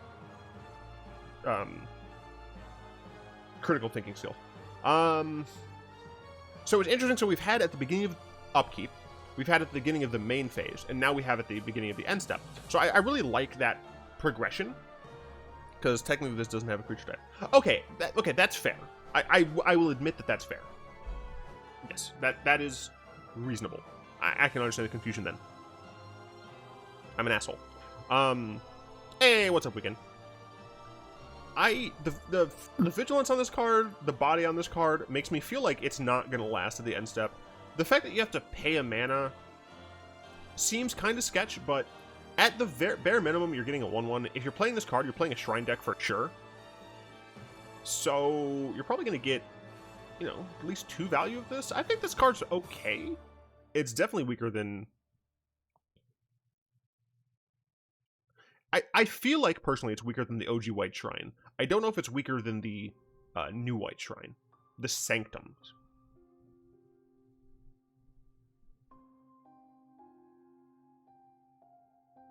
critical thinking skill. So it's interesting. So we've had at the beginning of upkeep, we've had at the beginning of the main phase, and now we have at the beginning of the end step. So I really like that progression, because technically this doesn't have a creature type. Okay, that's fair. I will admit that that's fair. Yes, that is reasonable. I can understand the confusion then. I'm an asshole. Hey, what's up, weekend? The vigilance on this card, the body on this card, makes me feel like it's not gonna last at the end step. The fact that you have to pay a mana seems kind of sketch, but at the bare minimum, you're getting a 1/1. If you're playing this card, you're playing a shrine deck for sure. So you're probably gonna get, you know, at least 2 value of this. I think this card's okay. It's definitely weaker than... I feel like, personally, it's weaker than the OG White Shrine. I don't know if it's weaker than the new White Shrine. The Sanctums.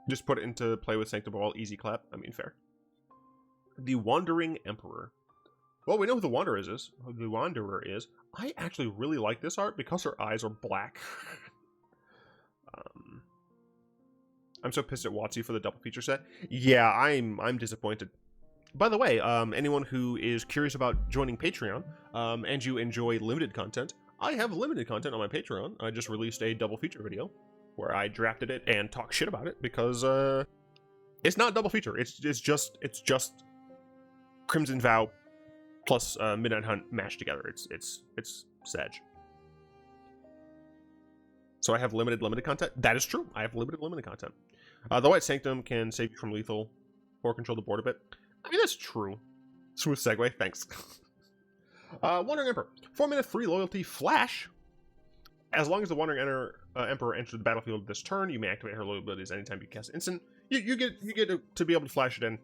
Just put it into play with Sanctum Ball, easy clap. I mean, fair. The Wandering Emperor. Well, we know who the Wanderer is. The Wanderer is. I actually really like this art because her eyes are black. I'm so pissed at WotC for the double feature set. Yeah, I'm disappointed. By the way, anyone who is curious about joining Patreon, and you enjoy limited content, I have limited content on my Patreon. I just released a double feature video where I drafted it and talk shit about it because it's not double feature. It's just Crimson Vow plus Midnight Hunt mashed together. It's Sedge. So I have limited content. That is true. I have limited content. The White Sanctum can save you from lethal or control the board a bit. I mean, that's true. Smooth segue. Thanks. Wandering Emperor. 4-minute free loyalty flash. As long as the Wandering Emperor enters the battlefield this turn, you may activate her loyal abilities anytime you cast instant. You get to be able to flash it in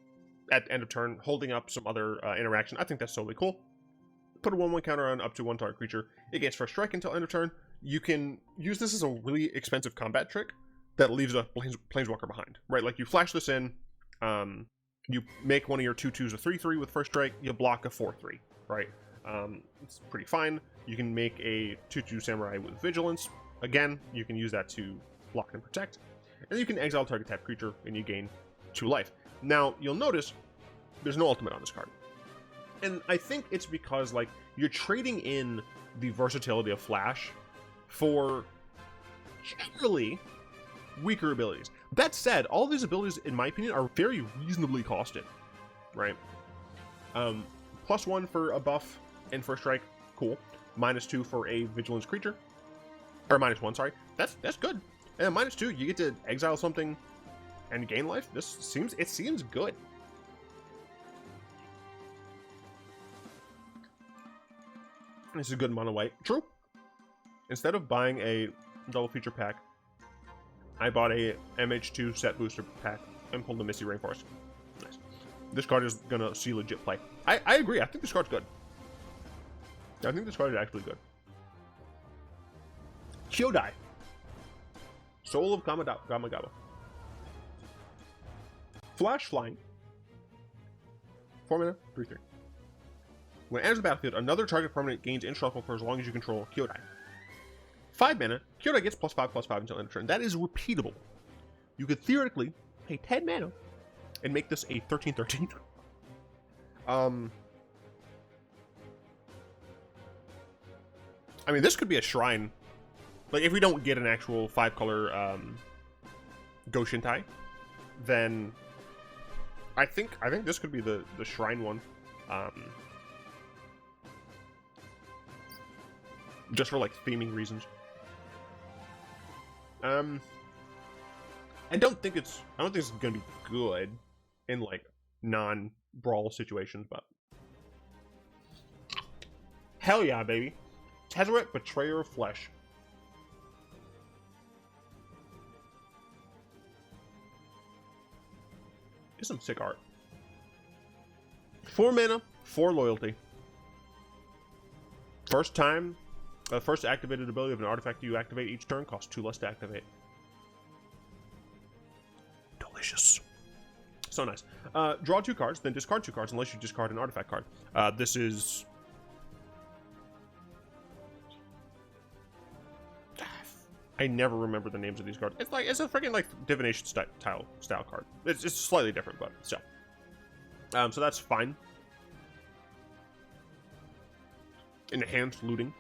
at end of turn, holding up some other interaction. I think that's totally cool. Put a 1/1 counter on up to one target creature. It gains first strike until end of turn. You can use this as a really expensive combat trick that leaves a planeswalker behind, right? Like you flash this in, you make one of your 2/2s a 3/3 with first strike, you block a 4/3, right? It's pretty fine. You can make a 2/2 samurai with vigilance. Again, you can use that to block and protect. And you can exile target tap creature and you gain 2 life. Now, you'll notice there's no ultimate on this card. And I think it's because, like, you're trading in the versatility of Flash for generally weaker abilities. That said, all these abilities, in my opinion, are very reasonably costed, right? +1 for a buff and first strike, cool. -2 for a vigilance creature, or -1, sorry. That's good. And -2, you get to exile something and gain life. It seems good. This is a good mono white. True. Instead of buying a double feature pack, I bought a MH2 set booster pack and pulled the Misty Rainforest. Nice. This card is gonna see legit play. I agree. I think this card's good. I think this card is actually good. Kyodai. Soul of Kamigawa. Flash flying. 4 mana, 3/3. When it enters the battlefield, another target permanent gains inshuffle for as long as you control Kyodai. 5 mana, Kyodai gets +5/+5 until end of turn. That is repeatable. You could theoretically pay 10 mana and make this a 13/13. I mean, this could be a shrine. Like, if we don't get an actual 5-color Go Shintai, then I think this could be the shrine one. Just for, like, theming reasons. I don't think it's gonna be good in, like, non-brawl situations, but hell yeah, baby. Tezzeret, Betrayer of Flesh. It's some sick art. 4 mana, 4 loyalty. First activated ability of an artifact you activate each turn costs 2 less to activate. Delicious. So nice. Draw 2 cards, then discard 2 cards unless you discard an artifact card. This is... I never remember the names of these cards. It's a freaking, like, divination style card. It's slightly different, but still. So that's fine. Enhanced looting.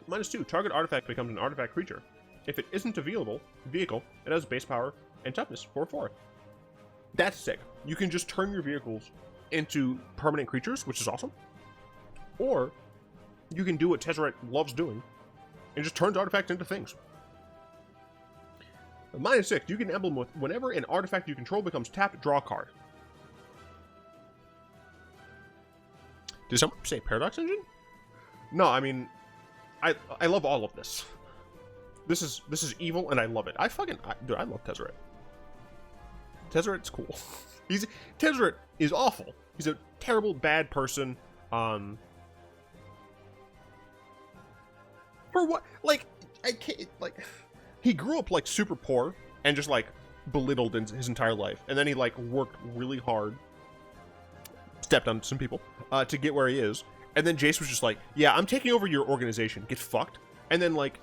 -2. Target artifact becomes an artifact creature. If it isn't a vehicle, it has base power and toughness 4/4. That's sick. You can just turn your vehicles into permanent creatures, which is awesome. Or you can do what Tezzeret loves doing and just turns artifacts into things. -6. You can emblem with whenever an artifact you control becomes tapped, draw a card. Did someone say Paradox Engine? No, I mean, I love all of this. This is evil, and I love it. Dude, I love Tezzeret. Tezzeret's cool. Tezzeret is awful. He's a terrible, bad person. For what? Like, I can't, like, he grew up, like, super poor and just, like, belittled in his entire life. And then he, like, worked really hard, stepped on some people, to get where he is. And then Jace was just like, yeah, I'm taking over your organization. Get fucked. And then, like,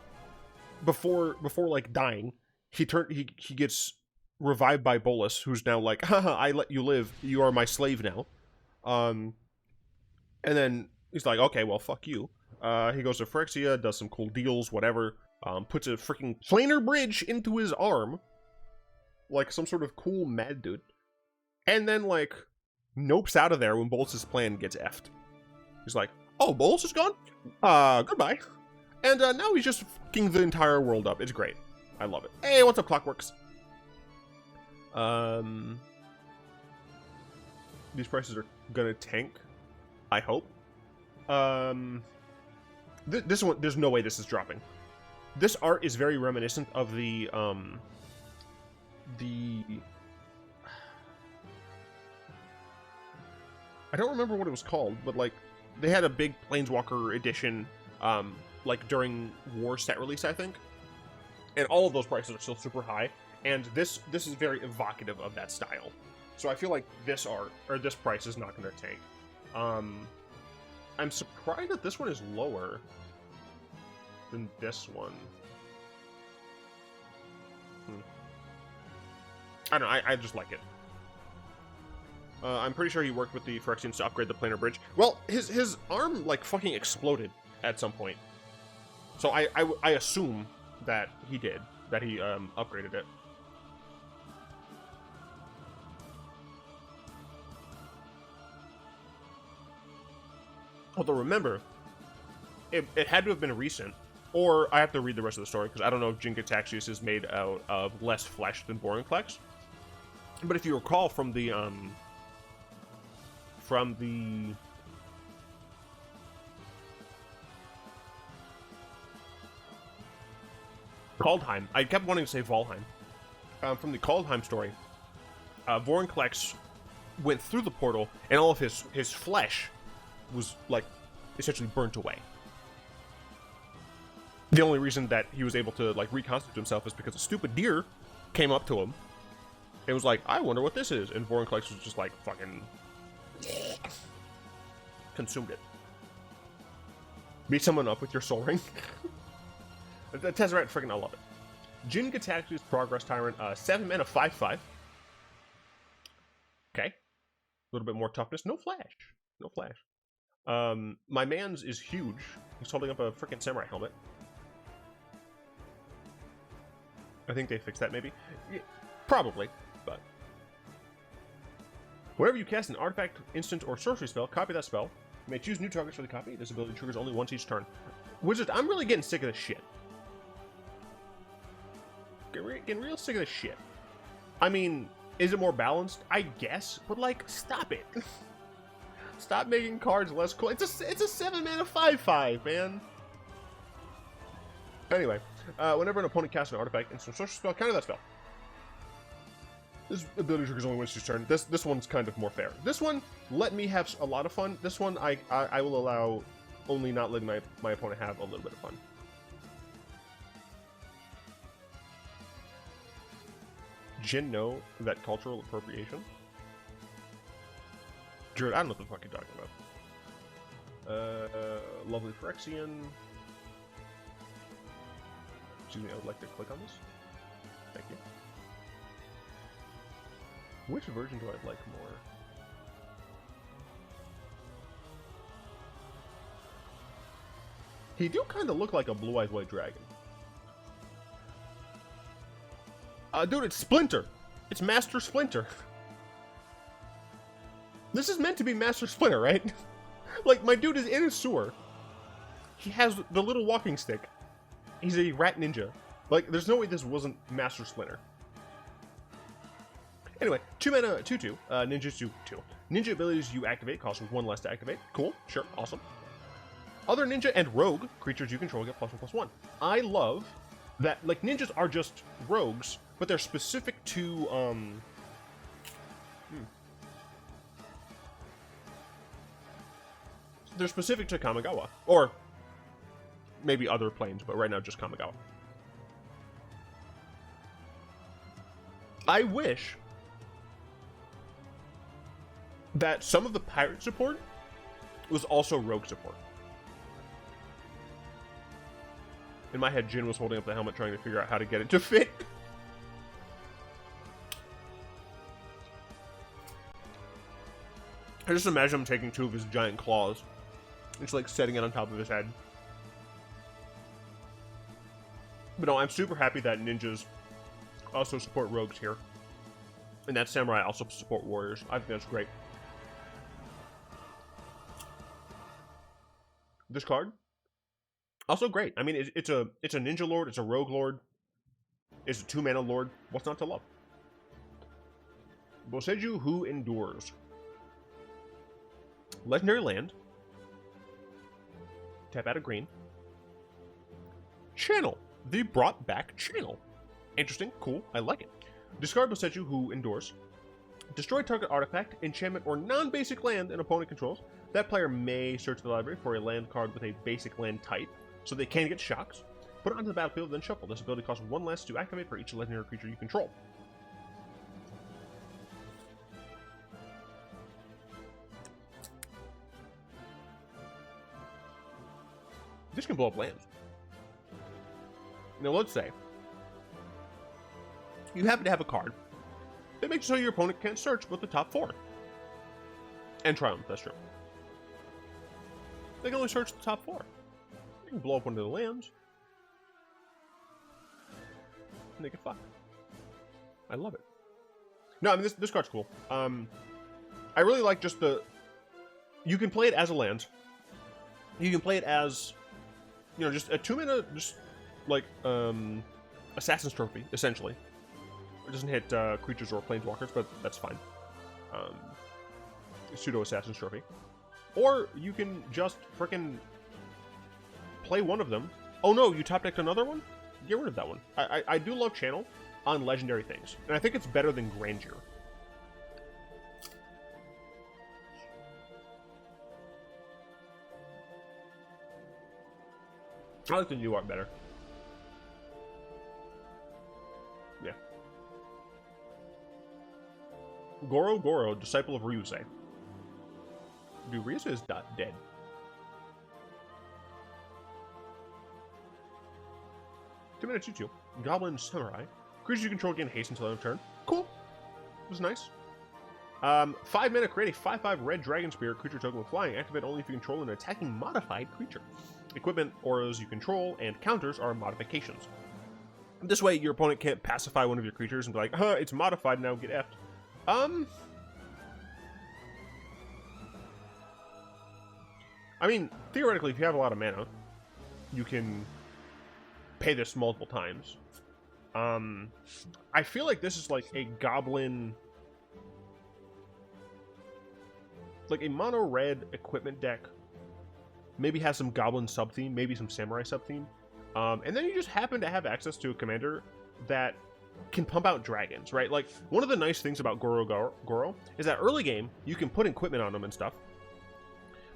before like, dying, he gets revived by Bolus, who's now like, haha, I let you live. You are my slave now. And then he's like, okay, well, fuck you. He goes to Phyrexia, does some cool deals, whatever. Puts a freaking planar bridge into his arm. Like some sort of cool mad dude. And then, like, nopes out of there when Bolus's plan gets effed. He's like, oh, Bolus is gone? Goodbye. And now he's just fucking the entire world up. It's great. I love it. Hey, what's up, Clockworks? These prices are gonna tank. I hope. This one, there's no way this is dropping. This art is very reminiscent of the I don't remember what it was called, but, like, they had a big Planeswalker edition, like, during War set release, I think. And all of those prices are still super high, and this is very evocative of that style. So I feel like this art, or this price, is not going to tank. I'm surprised that this one is lower than this one. I don't know, I just like it. I'm pretty sure he worked with the Phyrexians to upgrade the planar bridge. Well, his arm, like, fucking exploded at some point. So I assume that he did. That he, upgraded it. Although, remember, it had to have been recent. Or I have to read the rest of the story, because I don't know if Jin-Gitaxias is made out of less flesh than Vorinclex. But if you recall from the Kaldheim. I kept wanting to say Valheim. From the Kaldheim story, Vorinclex went through the portal, and all of his flesh was, like, essentially burnt away. The only reason that he was able to, like, reconstitute himself is because a stupid deer came up to him and was like, I wonder what this is. And Vorinclex was just like, fucking consumed it. Beat someone up with your soul ring. The Tezzeret, freaking, I love it. Jin-Gitaxias Progress Tyrant, 7 mana, 5/5. Okay. A little bit more toughness. No flash. No flash. My man's is huge. He's holding up a freaking samurai helmet. I think they fixed that, maybe. Yeah, probably, but... Whenever you cast an artifact, instant, or sorcery spell, copy that spell. You may choose new targets for the copy. This ability triggers only once each turn. Wizards, I'm really getting sick of this shit. Getting real sick of this shit. I mean, is it more balanced? I guess, but, like, stop it. Stop making cards less cool. It's a 7 mana 5/5, man. Anyway, whenever an opponent casts an artifact, instant sorcery spell, counter that spell. This ability triggers only once each turn. This one's kind of more fair. This one, let me have a lot of fun. This one, I will allow only not letting my opponent have a little bit of fun. Jin know that cultural appropriation? Druid, I don't know what the fuck you're talking about. Lovely Phyrexian. Excuse me, I would like to click on this. Thank you. Which version do I like more? He do kind of look like a blue-eyed white dragon. Dude, it's Splinter! It's Master Splinter! This is meant to be Master Splinter, right? Like, my dude is in a sewer. He has the little walking stick. He's a rat ninja. Like, there's no way this wasn't Master Splinter. Anyway, 2 mana, 2/2. Ninjas do 2. Ninja abilities you activate cost 1 less to activate. Cool, sure, awesome. Other ninja and rogue creatures you control get +1/+1. I love that, like, ninjas are just rogues, but they're specific to They're specific to Kamigawa. Or maybe other planes, but right now just Kamigawa. I wish that some of the pirate support was also rogue support. In my head, Jin was holding up the helmet trying to figure out how to get it to fit. I just imagine him taking two of his giant claws. Just like setting it on top of his head. But no, I'm super happy that ninjas also support rogues here. And that samurai also support warriors. I think that's great. This card, also great. I mean, it's a ninja lord, it's a rogue lord, it's a 2-mana lord. What's not to love? Boseiju, Who Endures. Legendary land. Tap out a green. Channel. They brought back channel. Interesting, cool, I like it. Discard Boseiju, Who Endures. Destroy target artifact, enchantment, or non-basic land an opponent controls. That player may search the library for a land card with a basic land type, so they can get shocks. Put it onto the battlefield, then shuffle. This ability costs 1 less to activate for each legendary creature you control. This can blow up lands. Now let's say you happen to have a card that makes it so your opponent can't search but the top 4. And Triumph, that's true. They can only search the top 4. You can blow up one of the lands. And they get fucked. I love it. No, I mean, this card's cool. I really like just the... You can play it as a land. You can play it as, you know, just a 2-mana, just like, Assassin's Trophy, essentially. It doesn't hit creatures or planeswalkers, but that's fine. Pseudo-Assassin's Trophy. Or you can just frickin' play one of them. Oh no, you top decked another one? Get rid of that one. I do love Channel on legendary things. And I think it's better than Grandeur. I like the new art better. Yeah. Goro, disciple of Ryusei. Dude, Ryusei is not dead. Two-mana 2/2. Goblin Samurai. Creatures you control gain haste until end of turn. Cool. It was nice. 5-mana, create a 5/5 red dragon spear creature token with flying. Activate only if you control an attacking modified creature. Equipment, auras you control, and counters are modifications. This way, your opponent can't pacify one of your creatures and be like, huh, it's modified now, get effed. I mean, theoretically, if you have a lot of mana, you can pay this multiple times. I feel like this is like a goblin... Like a mono red equipment deck. Maybe has some goblin sub-theme, maybe some samurai sub-theme. And then you just happen to have access to a commander that can pump out dragons, right? Like, one of the nice things about Goro is that early game, you can put equipment on them and stuff.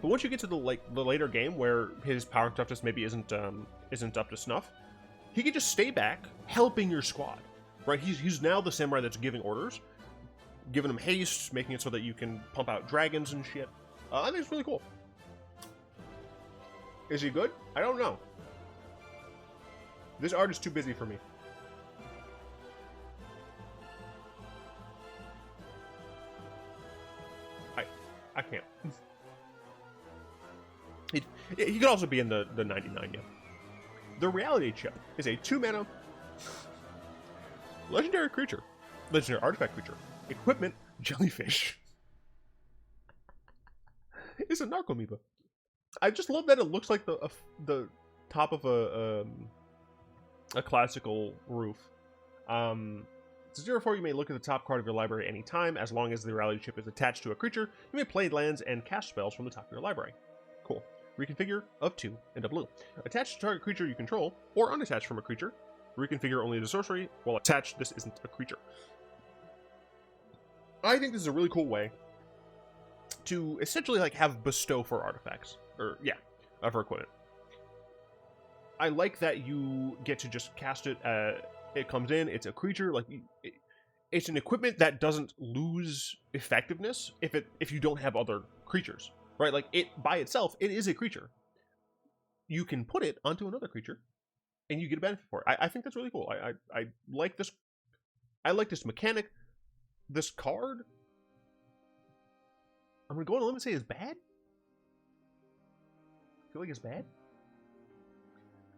But once you get to the later game where his power and toughness maybe isn't up to snuff, he can just stay back, helping your squad, right? He's now the samurai that's giving orders, giving him haste, making it so that you can pump out dragons and shit. I think it's really cool. Is he good? I don't know. This art is too busy for me. I can't. He could also be in the 99, yeah. The Reality Chip is a 2-mana legendary creature. Legendary artifact creature. Equipment, jellyfish. It's a Narcomoeba. I just love that it looks like the top of a classical roof. It's 0/4, you may look at the top card of your library anytime. As long as the Reality Chip is attached to a creature, you may play lands and cast spells from the top of your library. Cool. Reconfigure of 2 and a blue. Attached to target creature you control, or unattached from a creature. Reconfigure only as a sorcery. While attached, this isn't a creature. I think this is a really cool way to essentially like have bestow for artifacts. for equipment. I like that you get to just cast it. It comes in. It's a creature. Like it's an equipment that doesn't lose effectiveness if you don't have other creatures, right? Like it by itself, it is a creature. You can put it onto another creature, and you get a benefit for it. I think that's really cool. I like this. I like this mechanic. This card, I'm gonna go on a limb and say is bad. I feel like it's bad.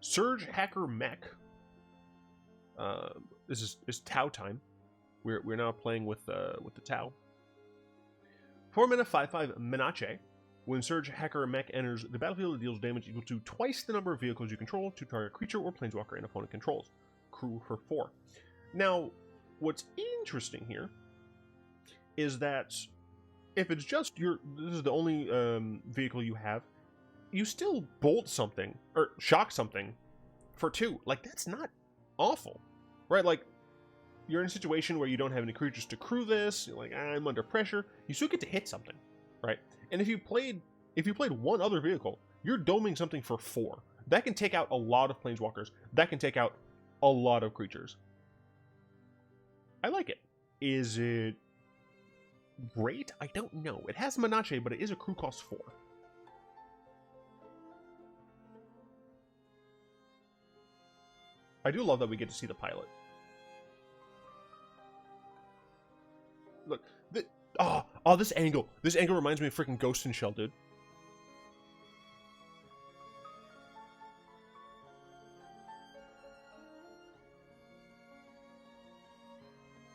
Surge Hacker Mech. This is Tau time. We're now playing with the Tau. 4 mana 5/5 Menace. When Surge Hacker Mech enters the battlefield, it deals damage equal to twice the number of vehicles you control to target creature or planeswalker an opponent controls. Crew for 4. Now, what's interesting here is that if it's just this is the only vehicle you have, you still bolt something or shock something for 2. Like that's not awful, right? Like you're in a situation where you don't have any creatures to crew this. You're like, I'm under pressure. You still get to hit something, right? And if you played one other vehicle, you're doming something for 4. That can take out a lot of planeswalkers. That can take out a lot of creatures. I like it. Is it great? I don't know. It has Menace, but it is a crew cost 4. I do love that we get to see the pilot. Look, this angle. This angle reminds me of freaking Ghost in Shell, dude.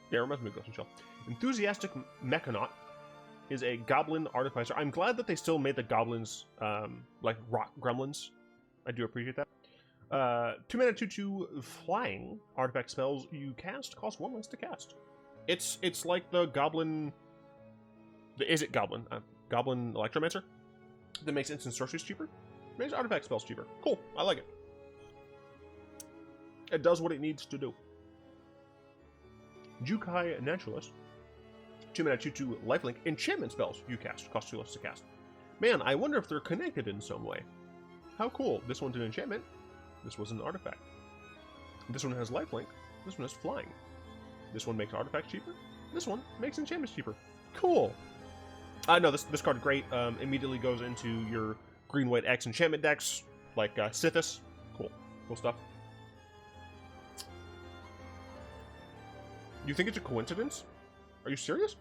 Yeah, it reminds me of Ghost in Shell. Enthusiastic Mechanaut is a goblin artificer. I'm glad that they still made the goblins like rock gremlins. I do appreciate that. 2 mana 2/2 flying artifact spells you cast cost 1 less to cast. It's like the goblin. Is it goblin? Goblin Electromancer that makes instant sorceries cheaper. Makes artifact spells cheaper. Cool. I like it. It does what it needs to do. Jukai Naturalist. 2 mana 2/2 lifelink enchantment spells you cast cost 2 less to cast. Man, I wonder if they're connected in some way. How cool. This one's an enchantment. This was an artifact. This one has lifelink. This one has flying. This one makes artifacts cheaper. This one makes enchantments cheaper. Cool. No, this card great. Immediately goes into your green-white X enchantment decks, like Sithis. Cool. Cool stuff. You think it's a coincidence? Are you serious?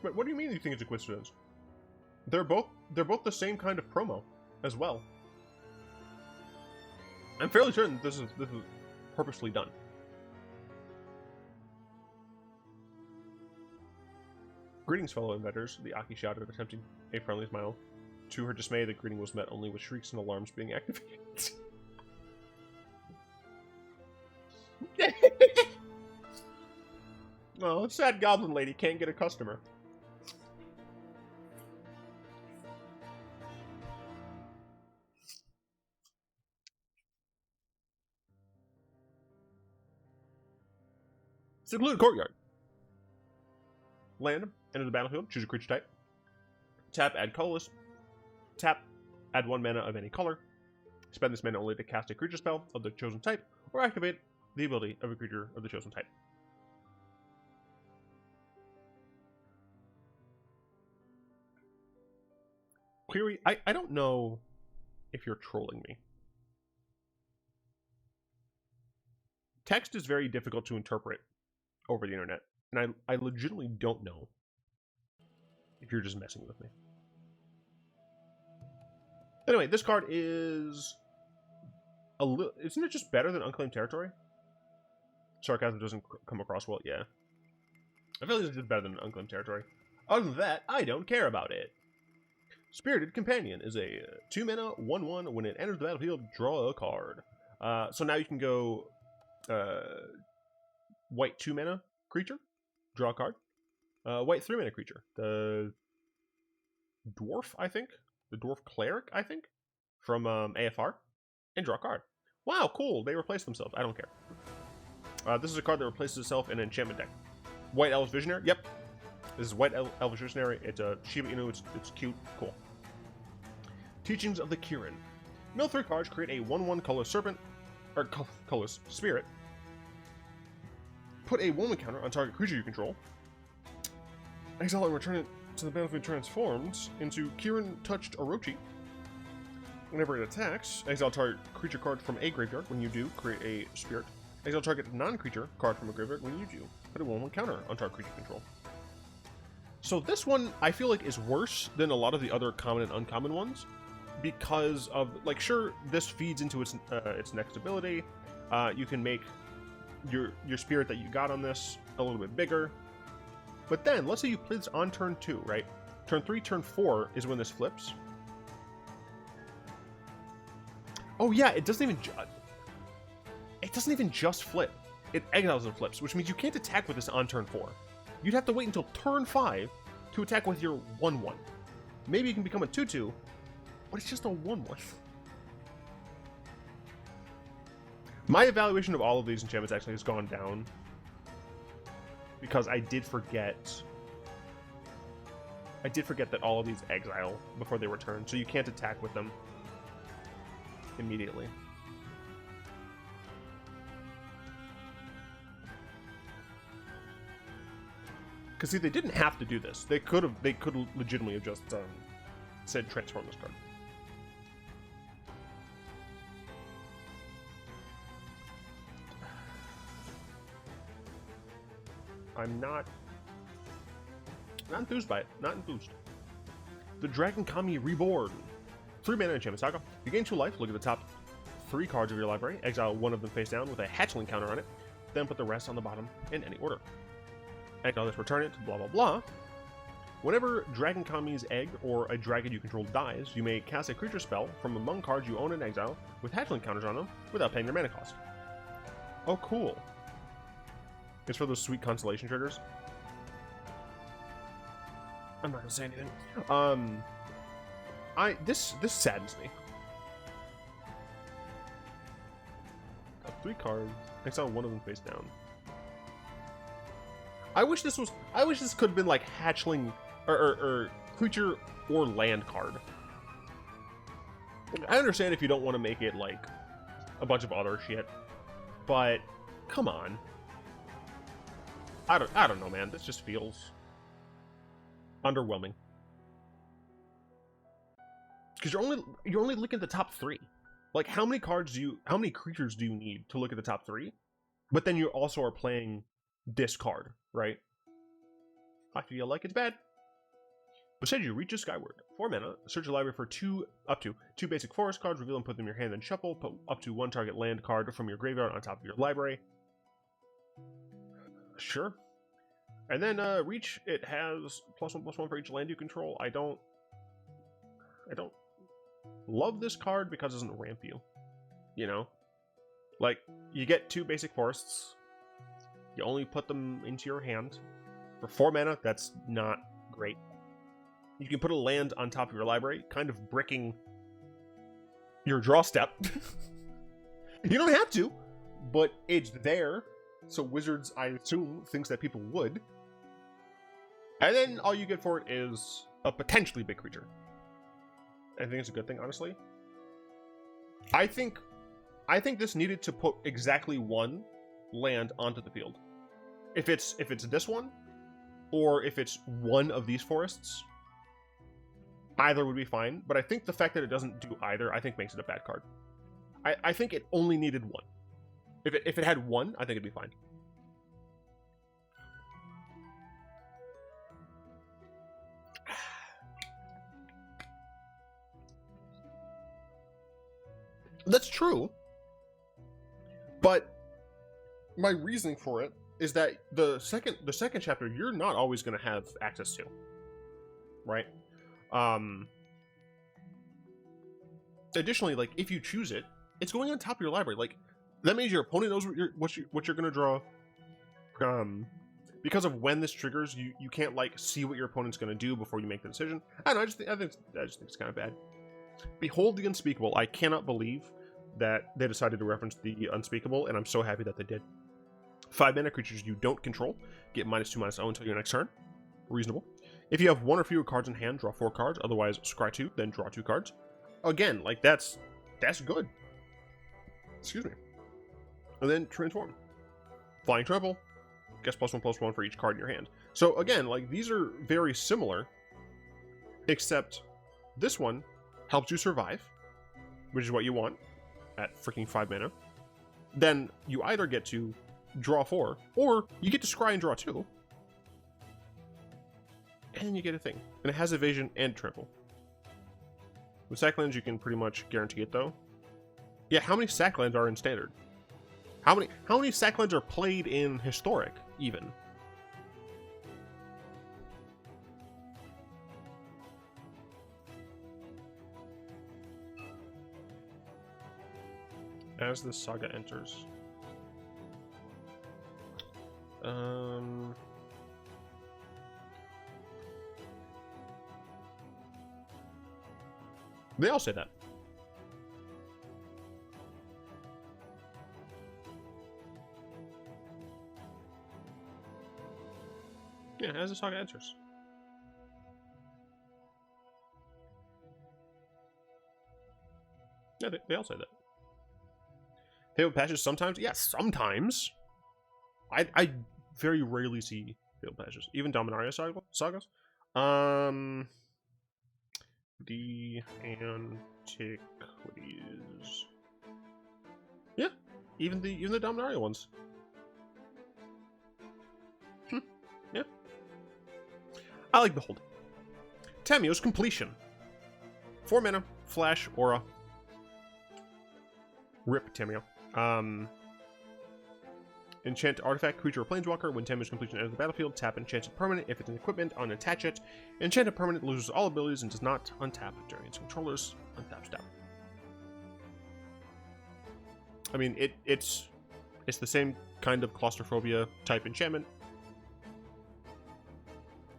Wait, what do you mean you think it's a coincidence? They're both the same kind of promo as well. I'm fairly certain this is purposely done. Greetings, fellow inventors, the Aki shouted, attempting a friendly smile. To her dismay, the greeting was met only with shrieks and alarms being activated. Oh, sad goblin lady can't get a customer. Secluded Courtyard. Land, enter the battlefield, choose a creature type. Tap, add colorless. Tap, add 1 mana of any color. Spend this mana only to cast a creature spell of the chosen type, or activate the ability of a creature of the chosen type. Query, I don't know if you're trolling me. Text is very difficult to interpret over the internet, and I legitimately don't know if you're just messing with me. Anyway, this card is a little... Isn't it just better than Unclaimed Territory? Sarcasm doesn't come across well, yeah. I feel like it's just better than Unclaimed Territory. Other than that, I don't care about it. Spirited Companion is a 2 mana 1/1. When it enters the battlefield, draw a card. So now you can go white 2 mana creature, draw a card. White 3 mana creature, the dwarf, I think, the dwarf cleric, I think, from AFR, and draw a card. Wow, cool! They replaced themselves. I don't care. This is a card that replaces itself in an enchantment deck. White Elves Visionary. Yep. This is White Elvish Visionary. It's a Shiba Inu. It's cute. Cool. Teachings of the Ćeran. Mill 3 cards, create a 1/1 color serpent, or colorless spirit. Put a 1/1 counter on target creature you control. Exile and return it to the battlefield transformed into Ćeran Touched Orochi. Whenever it attacks, exile target creature card from a graveyard. When you do, create a spirit. Exile target non-creature card from a graveyard. When you do, put a 1/1 counter on target creature control. So this one, I feel like, is worse than a lot of the other common and uncommon ones. Because of, like, sure, this feeds into its next ability. You can make your spirit that you got on this a little bit bigger. But then, let's say you play this on turn 2, right? Turn 3, turn 4 is when this flips. Oh yeah, it doesn't even just flip. It exiles and flips, which means you can't attack with this on turn 4. You'd have to wait until turn 5 to attack with your 1/1. Maybe you can become a 2/2. But it's just a 1/1. My evaluation of all of these enchantments actually has gone down. Because I did forget that all of these exile before they return, so you can't attack with them immediately. Because see, they didn't have to do this. They could legitimately have just said transform this card. I'm not enthused by it. Not enthused. The Dragon Kami Reborn. 3 mana enchantment saga. You gain 2 life. Look at the top 3 cards of your library. Exile 1 of them face down with a hatchling counter on it. Then put the rest on the bottom in any order. Exile this, return it, blah blah blah. Whenever Dragon Kami's egg or a dragon you control dies, you may cast a creature spell from among cards you own in exile with hatchling counters on them without paying your mana cost. Oh, cool. It's for those sweet constellation triggers. I'm not gonna say anything. This saddens me. Got 3 cards. Exile 1 of them face down. I wish this could have been like hatchling or creature or land card. I understand if you don't want to make it like a bunch of other shit, but come on. I don't know, man. This just feels underwhelming. Because you're only looking at the top 3. Like, how many creatures do you need to look at the top 3? But then you also are playing this card, right? I feel like it's bad. Boseiju reaches skyward. 4 mana. Search your library for up to 2 basic forest cards. Reveal and put them in your hand, then shuffle. Put up to 1 target land card from your graveyard on top of your library. Sure. And then reach, it has +1/+1 for each land you control. I don't love this card because it doesn't ramp you. You know? Like, you get 2 basic forests. You only put them into your hand. For 4 mana, that's not great. You can put a land on top of your library, kind of bricking your draw step. You don't have to, but it's there. So Wizards, I assume, thinks that people would. And then all you get for it is a potentially big creature. I think it's a good thing, honestly. I think this needed to put exactly 1 land onto the field. If it's this one, or if it's one of these forests, either would be fine. But I think the fact that it doesn't do either, I think makes it a bad card. I think it only needed 1. If it had 1, I think it'd be fine. That's true. But my reasoning for it is that the second chapter you're not always going to have access to, right? Additionally, like, if you choose it, it's going on top of your library. Like, that means your opponent knows what you're going to draw. Because of when this triggers, you can't like see what your opponent's going to do before you make the decision. I don't know. I just think it's kind of bad. Behold the Unspeakable. I cannot believe that they decided to reference the Unspeakable, and I'm so happy that they did. 5 mana creatures you don't control get -2/-0 until your next turn. Reasonable. If you have 1 or fewer cards in hand, draw 4 cards. Otherwise, scry 2, then draw 2 cards. Again, like, that's good. Excuse me. And then Transform. Flying Trample. Gets +1/+1 for each card in your hand. So, again, like, these are very similar. Except, this one helps you survive, which is what you want at freaking 5 mana. Then, you either get to draw 4, or you get to scry and draw 2. And you get a thing. And it has evasion and trample. With sacklands, you can pretty much guarantee it, though. Yeah, how many sacklands are in standard? How many sacklands are played in historic, even? As the saga enters. They all say that. Yeah, as the saga enters. Yeah, they all say that. Failed patches sometimes? Yes, sometimes. I very rarely see failed patches. Even Dominaria sagas. The Antiquities. Yeah, even the Dominaria ones. Yeah. I like Behold. Tamiyo's Completion. 4 mana, Flash, Aura. Rip Tamiyo. Enchant artifact, creature, or planeswalker. When Tamiyo's Completion enters the battlefield, tap enchanted permanent. If it's an equipment, unattach it. Enchanted permanent loses all abilities and does not untap during its controller's untap step. I mean, it's the same kind of claustrophobia type enchantment.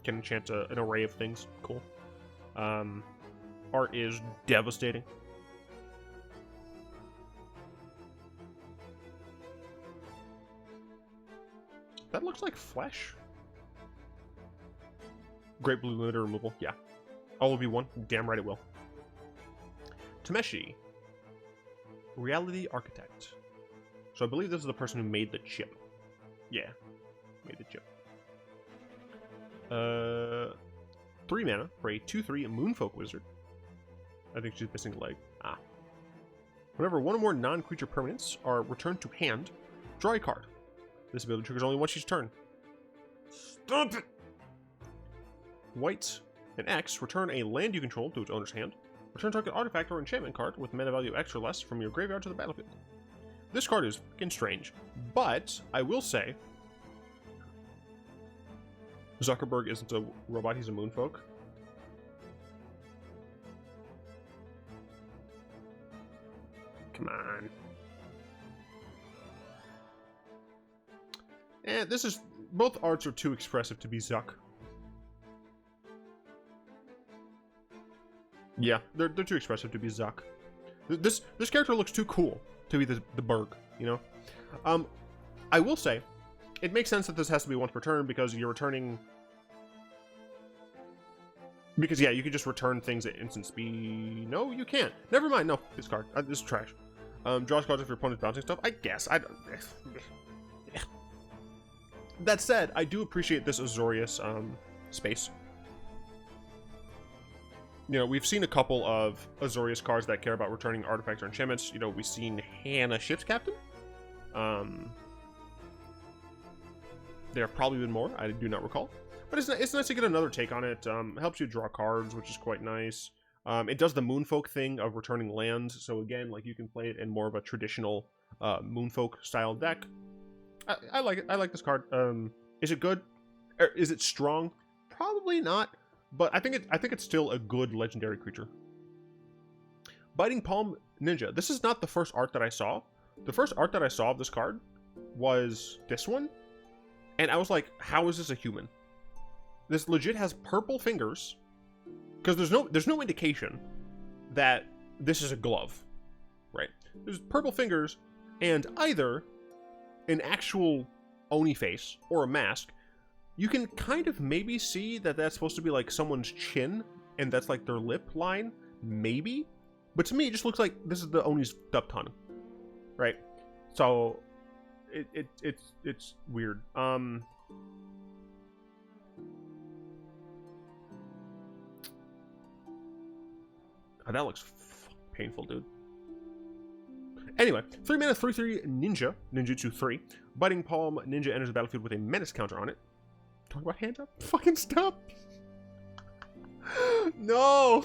Can enchant an array of things. Cool. Art is devastating. That looks like flesh. Great blue limiter removal. Yeah. All will be one. Damn right it will. Tameshi. Reality Architect. So I believe this is the person who made the chip. Yeah. Made the chip. 3 mana for a 2/3 Moonfolk Wizard. I think she's missing a leg. Ah. Whenever 1 or more non-creature permanents are returned to hand, draw a card. This ability triggers only once each turn. Stop it! White and X, return a land you control to its owner's hand. Return target artifact or enchantment card with mana value X or less from your graveyard to the battlefield. This card is fucking strange, but I will say Zuckerberg isn't a robot, he's a moonfolk. Come on. And this is... both arts are too expressive to be Zuck. Yeah, they're too expressive to be Zuck. This character looks too cool to be the Berg, you know? I will say, it makes sense that this has to be once per turn because you're returning... because, yeah, you can just return things at instant speed. No, you can't. Never mind. No, this card. This is trash. Draws cards if your opponent's bouncing stuff. I guess. I don't... That said, I do appreciate this Azorius space. You know, we've seen a couple of Azorius cards that care about returning artifacts or enchantments. You know, we've seen Hannah Ship's Captain. There have probably been more. I do not recall. But it's nice to get another take on it. Helps you draw cards, which is quite nice. It does the Moonfolk thing of returning land. So again, like, you can play it in more of a traditional Moonfolk style deck. I like it. I like this card. Is it good? Or is it strong? Probably not. But I think it's still a good legendary creature. Biting Palm Ninja. This is not the first art that I saw. The first art that I saw of this card was this one. And I was like, how is this a human? This legit has purple fingers. Because there's no indication that this is a glove. Right? There's purple fingers and either an actual Oni face or a mask You can kind of maybe see that that's supposed to be like someone's chin, and that's like their lip line, maybe. But to me, it just looks like this is the Oni's Dupton, right? So it's weird. Oh, that looks painful, dude. Anyway, 3 mana, 3/3 ninja, ninjutsu 3. Biting Palm ninja enters the battlefield with a menace counter on it. Talk about hand up? Fucking stop! No!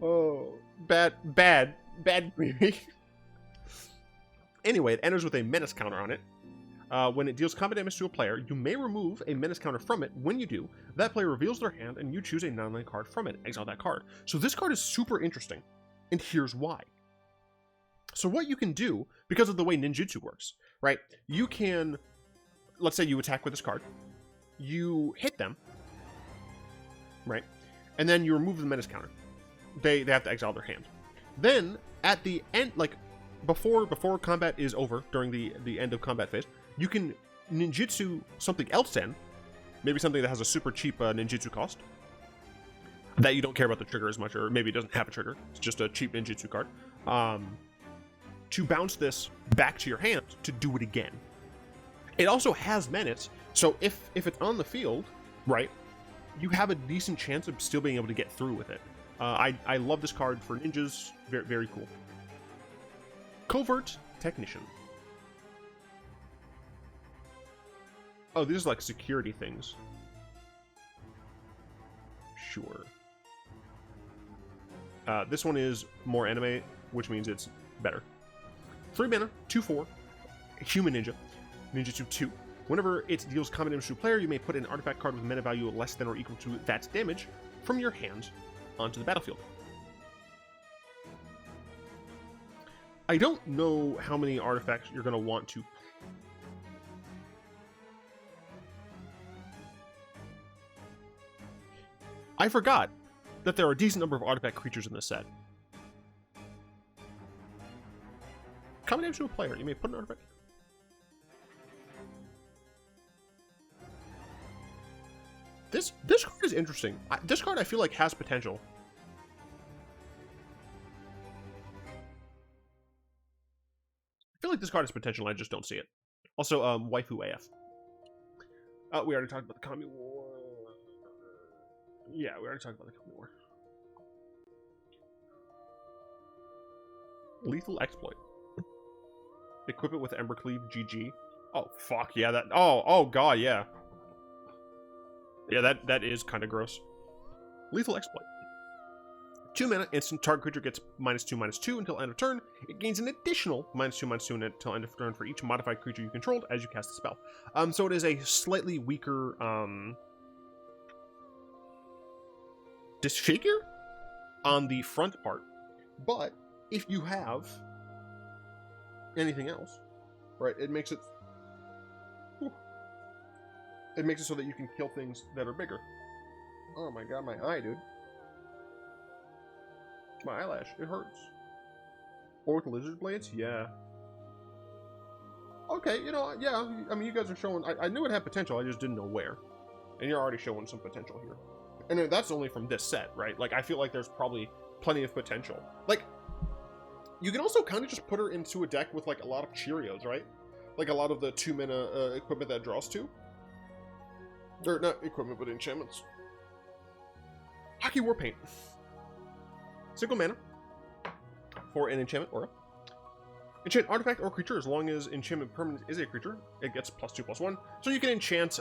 Oh, bad query. Anyway, it enters with a menace counter on it. When it deals combat damage to a player, you may remove a menace counter from it. When you do, that player reveals their hand and you choose a non-land card from it. Exile that card. So this card is super interesting, and here's why. So what you can do, because of the way ninjutsu works, right? You can, let's say you attack with this card, you hit them, right? And then you remove the menace counter. They have to exile their hand. Then, at the end, like, before combat is over, during the end of combat phase, you can ninjutsu something else in, maybe something that has a super cheap ninjutsu cost, that you don't care about the trigger as much, or maybe it doesn't have a trigger, it's just a cheap ninjutsu card, to bounce this back to your hand to do it again. It also has menace, so if it's on the field, right, you have a decent chance of still being able to get through with it. I love this card for ninjas, very, very cool. Covert Technician. Oh, these are like security things. Sure. This one is more anime, which means it's better. 3 mana, 2/4, Human Ninja, Ninjutsu 2. Whenever it deals combat damage to a player, you may put an artifact card with mana value less than or equal to that damage from your hand onto the battlefield. I don't know how many artifacts you're going to want to. I forgot that there are a decent number of artifact creatures in this set. Combat damage to a player, you may put an artifact. This card is interesting. This card I feel like has potential. I feel like this card has potential, I just don't see it. Also, Waifu AF. We already talked about the Kami War. Yeah, we already talked about the Kami War. Lethal Exploit. Equip it with Embercleave GG. Oh, fuck, yeah, that... Oh, god, yeah. Yeah, that is kind of gross. Lethal Exploit. 2 mana, instant target creature gets -2/-2 until end of turn. It gains an additional -2/-2 until end of turn for each modified creature you controlled as you cast the spell. So it is a slightly weaker disfigure on the front part. But if you have anything else, right, it makes it... It makes it so that you can kill things that are bigger. Oh my god, my eye, dude. My eyelash, it hurts. Or with lizard blades? Yeah. Okay, you know, yeah, I mean, you guys are showing... I knew it had potential, I just didn't know where. And you're already showing some potential here. And that's only from this set, right? Like, I feel like there's probably plenty of potential. Like, you can also kind of just put her into a deck with, like, a lot of Cheerios, right? Like, a lot of the 2 mana equipment that draws 2. Or, not equipment, but enchantments. Hockey War Paint. Single mana for an enchantment aura. Enchant artifact or creature as long as enchantment permanent is a creature. It gets +2/+1. So you can enchant,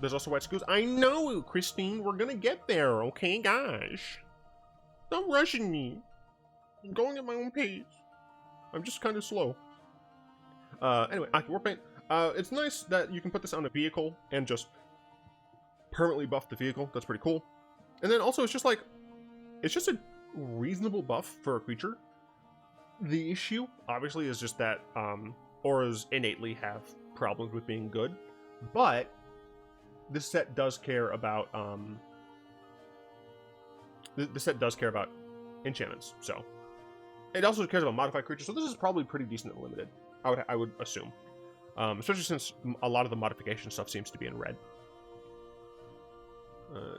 there's also white scooze. I know, Christine, we're gonna get there, okay, gosh. Stop rushing me. I'm going at my own pace. I'm just kind of slow. Anyway, Hockey War Paint. It's nice that you can put this on a vehicle and just permanently buff the vehicle. That's pretty cool. And then also, it's just like, it's just a reasonable buff for a creature. The issue, obviously, is just that auras innately have problems with being good, but this set does care about this set does care about enchantments. So it also cares about modified creatures. So this is probably pretty decent and limited. I would assume. Especially since a lot of the modification stuff seems to be in red.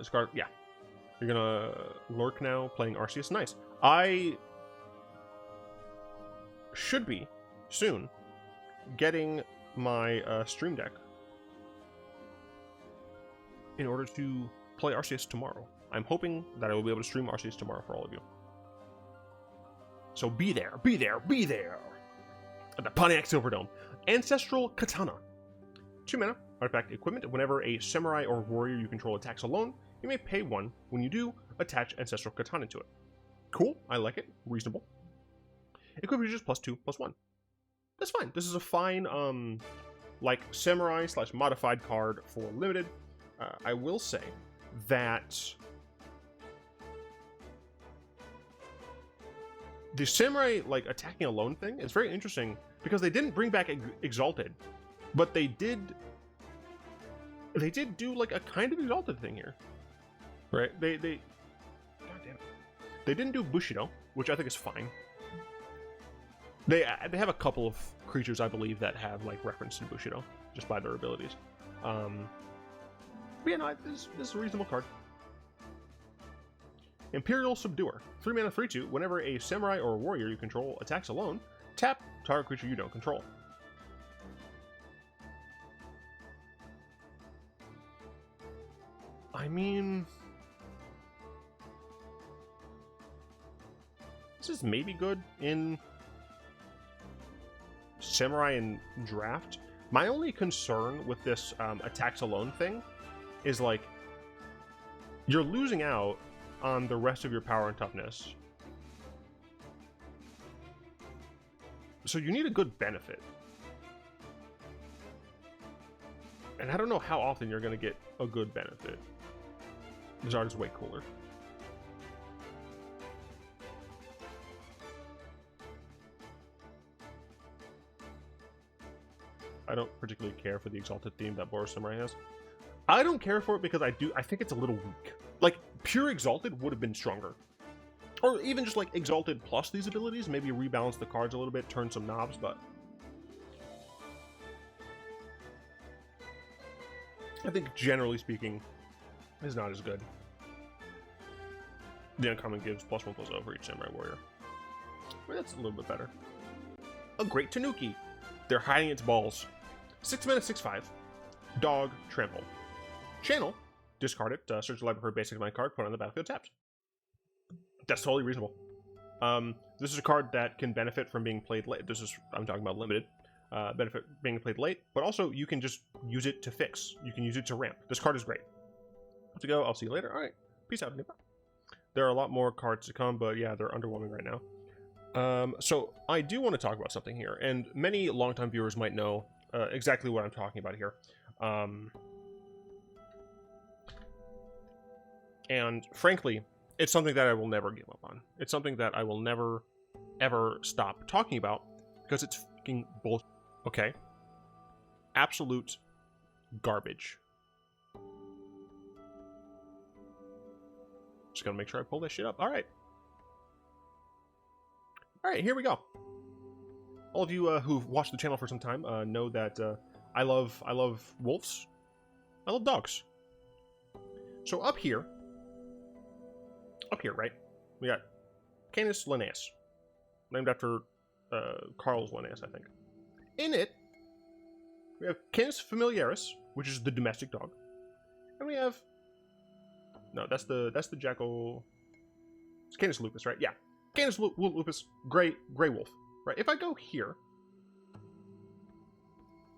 Scar, yeah. You're gonna lurk now, playing Arceus. Nice. I should be, soon, getting my stream deck in order to play Arceus tomorrow. I'm hoping that I will be able to stream Arceus tomorrow for all of you. So be there, be there, be there! At the Pontiac Silverdome. Ancestral Katana. 2 mana, artifact equipment. Whenever a samurai or warrior you control attacks alone, you may pay 1. When you do, attach Ancestral Katana to it. Cool, I like it. Reasonable. Equip features +2/+1. That's fine. This is a fine, like, samurai/modified card for limited. I will say that the samurai, like, attacking alone thing is very interesting because they didn't bring back Exalted, but they did do, like, a kind of Exalted thing here. Right? God damn it. They didn't do Bushido, which I think is fine. They have a couple of creatures, I believe, that have, like, reference to Bushido, just by their abilities. But yeah, no, this is a reasonable card. Imperial Subduer. 3 mana, 3/2. Whenever a samurai or a warrior you control attacks alone, tap target creature you don't control. I mean, this is maybe good in Samurai and Draft. My only concern with this attacks alone thing is, like, you're losing out on the rest of your power and toughness. So you need a good benefit. And I don't know how often you're going to get a good benefit. This art is way cooler. I don't particularly care for the Exalted theme that Boros Samurai has. I don't care for it because I think it's a little weak. Like, pure Exalted would have been stronger. Or even just, like, Exalted plus these abilities, maybe rebalance the cards a little bit, turn some knobs, but I think, generally speaking, is not as good. The uncommon gives +1/+0 for each Samurai Warrior. Well, that's a little bit better. A Great Tanuki. They're hiding its balls. 6 mana, 6/5. Dog, Trample. Channel. Discard it. Search the library for a basic mind card. Put it on the battlefield tapped. That's totally reasonable. This is a card that can benefit from being played late. I'm talking about limited. Benefit being played late, but also you can just use it to fix. You can use it to ramp. This card is great. Have to go. I'll see you later. All right. Peace out. There are a lot more cards to come, but yeah, they're underwhelming right now. So I do want to talk about something here, and many longtime viewers might know exactly what I'm talking about here. And frankly, it's something that I will never give up on. It's something that I will never, ever stop talking about because it's fucking bullshit. Okay? Absolute garbage. Just gotta make sure I pull this shit up. Alright. Alright, here we go. All of you who've watched the channel for some time know that I love wolves. I love dogs. So up here, right, we got Canis Linnaeus, named after Carlos Linnaeus, I think. In it, we have Canis Familiaris, which is the domestic dog, and we have that's the jackal. It's Canis Lupus, right? Yeah, Canis Lupus, gray wolf, right? If I go here,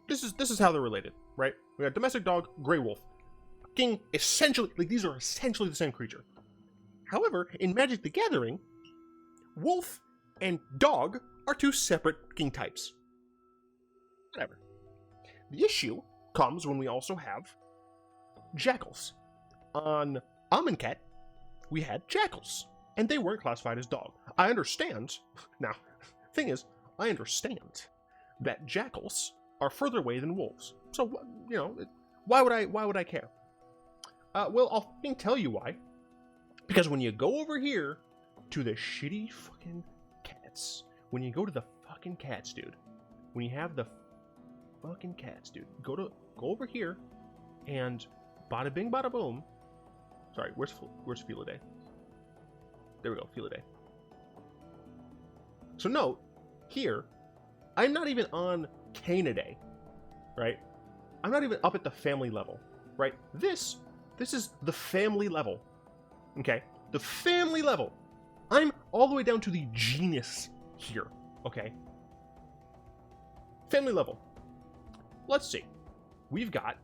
this is how they're related, right? We got domestic dog, gray wolf. Essentially, like, these are essentially the same creature. However, in Magic the Gathering, wolf and dog are 2 separate king types. Whatever. The issue comes when we also have jackals. On Amonkhet, we had jackals, and they weren't classified as dog. I understand. Now, thing is, I understand that jackals are further away than wolves. So, you know, why would I care? Well, I'll fucking tell you why. Because when you go over here to the shitty fucking cats, when you go to the fucking cats, dude, when you have the fucking cats, dude, go over here and bada bing bada boom. Sorry, where's Feel a Day? There we go, Feel a Day. So note, here, I'm not even on Cane a Day, right? I'm not even up at the family level, right? This is the family level, okay? The family level. I'm all the way down to the genus here, okay? Family level. Let's see. We've got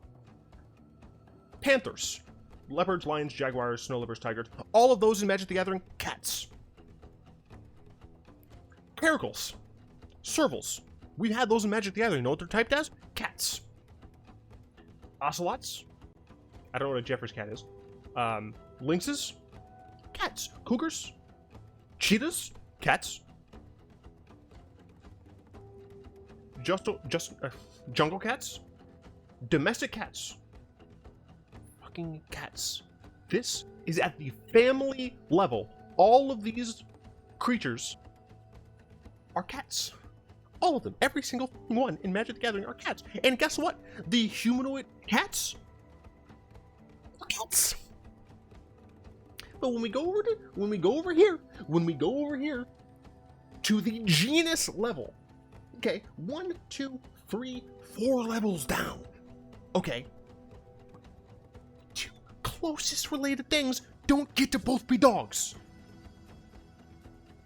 panthers, leopards, lions, jaguars, snow leopards, tigers. All of those in Magic the Gathering, cats. Caracals, servals. We've had those in Magic the Gathering. You know what they're typed as? Cats. Ocelots. I don't know what a Jeffers cat is. Lynxes. Cats. Cougars. Cheetahs. Cats. Jungle cats. Domestic cats. Fucking cats. This is at the family level. All of these creatures are cats. All of them. Every single one in Magic the Gathering are cats. And guess what? The humanoid cats are cats. But when we go over here to the genus level, okay, 1, 2, 3, 4 levels down, okay, two closest related things don't get to both be dogs.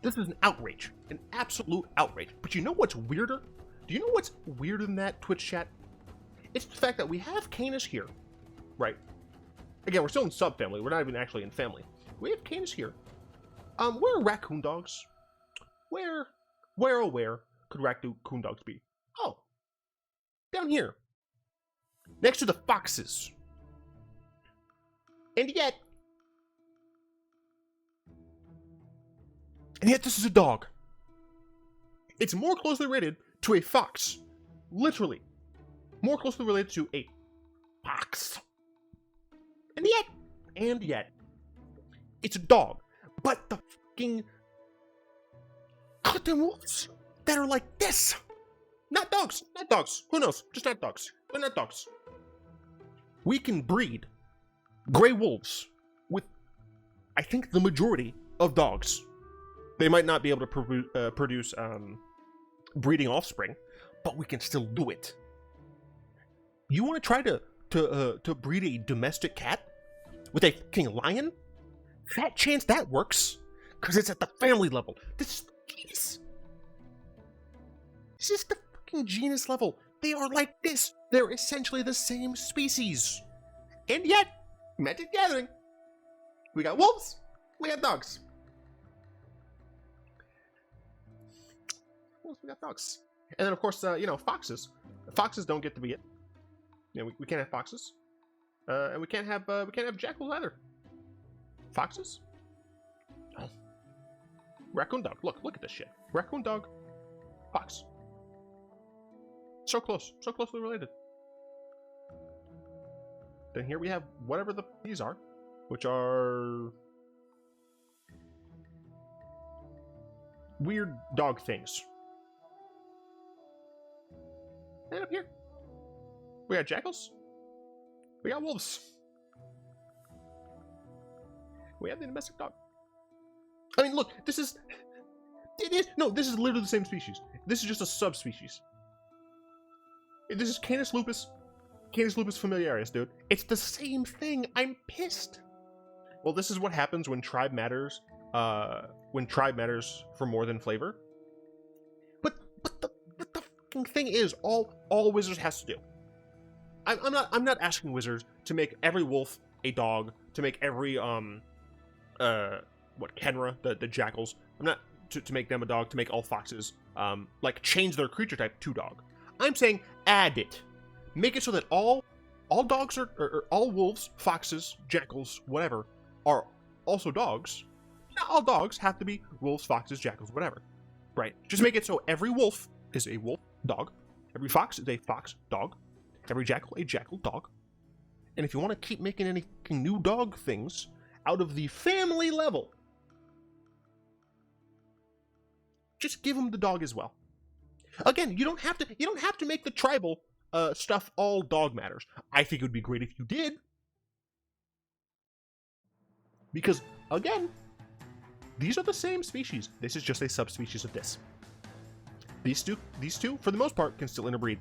This is an outrage. An absolute outrage. But you know what's weirder? Do you know what's weirder than that, Twitch chat? It's the fact that we have Canis here, right? Again, we're still in subfamily. We're not even actually in family. We have Canis here. Where are raccoon dogs? Where could raccoon dogs be? Oh, down here. Next to the foxes. And yet this is a dog. It's more closely related to a fox. Literally. More closely related to a fox. And yet, it's a dog. But the fucking goddamn wolves that are like this. Not dogs. Who knows? Just not dogs. They're not dogs. We can breed gray wolves with, I think, the majority of dogs. They might not be able to produce breeding offspring, but we can still do it. You want to try to breed a domestic cat with a king lion? Fat chance that works, because it's at the family level. This is the genus. This is the fucking genus level. They are like this. They're essentially the same species. And yet, Magic Gathering, we got wolves, we got dogs. We got dogs. And then, of course, foxes. Foxes don't get to be it. We can't have foxes. And we can't have jackals either. Foxes? Oh. Raccoon dog. Look at this shit. Raccoon dog, fox. So closely related. Then here we have whatever these are, which are weird dog things. And up here, we got jackals. We got wolves. We have the domestic dog. I mean, look, this is literally the same species. This is just a subspecies. This is Canis lupus familiaris, dude. It's the same thing. I'm pissed. Well, this is what happens when tribe matters. When tribe matters for more than flavor. But the fucking thing is, all Wizards has to do. I'm not asking Wizards to make every wolf a dog, to make every Kenra, the jackals. I'm not to make them a dog, to make all foxes change their creature type to dog. I'm saying add it. Make it so that all dogs or all wolves, foxes, jackals, whatever, are also dogs. Not all dogs have to be wolves, foxes, jackals, whatever. Right? Just make it so every wolf is a wolf, dog. Every fox is a fox, dog. Every jackal, a jackal, dog. And if you want to keep making any new dog things out of the family level, just give them the dog as well. Again, you don't have to make the tribal stuff all dog matters. I think it would be great if you did. Because, again, these are the same species. This is just a subspecies of this. These two, for the most part, can still interbreed.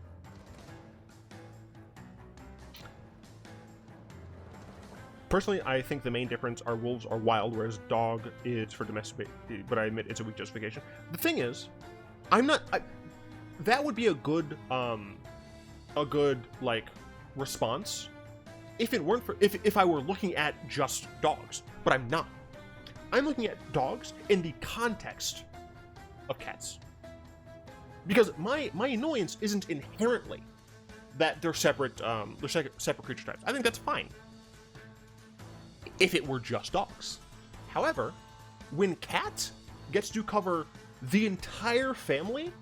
Personally, I think the main difference are wolves are wild, whereas dog is for domestic, but I admit it's a weak justification. The thing is, that would be a good, like, response if it weren't for, if I were looking at just dogs, but I'm not. I'm looking at dogs in the context of cats. Because my annoyance isn't inherently that they're separate creature types. I think that's fine if it were just dogs. However, when cat gets to cover the entire family,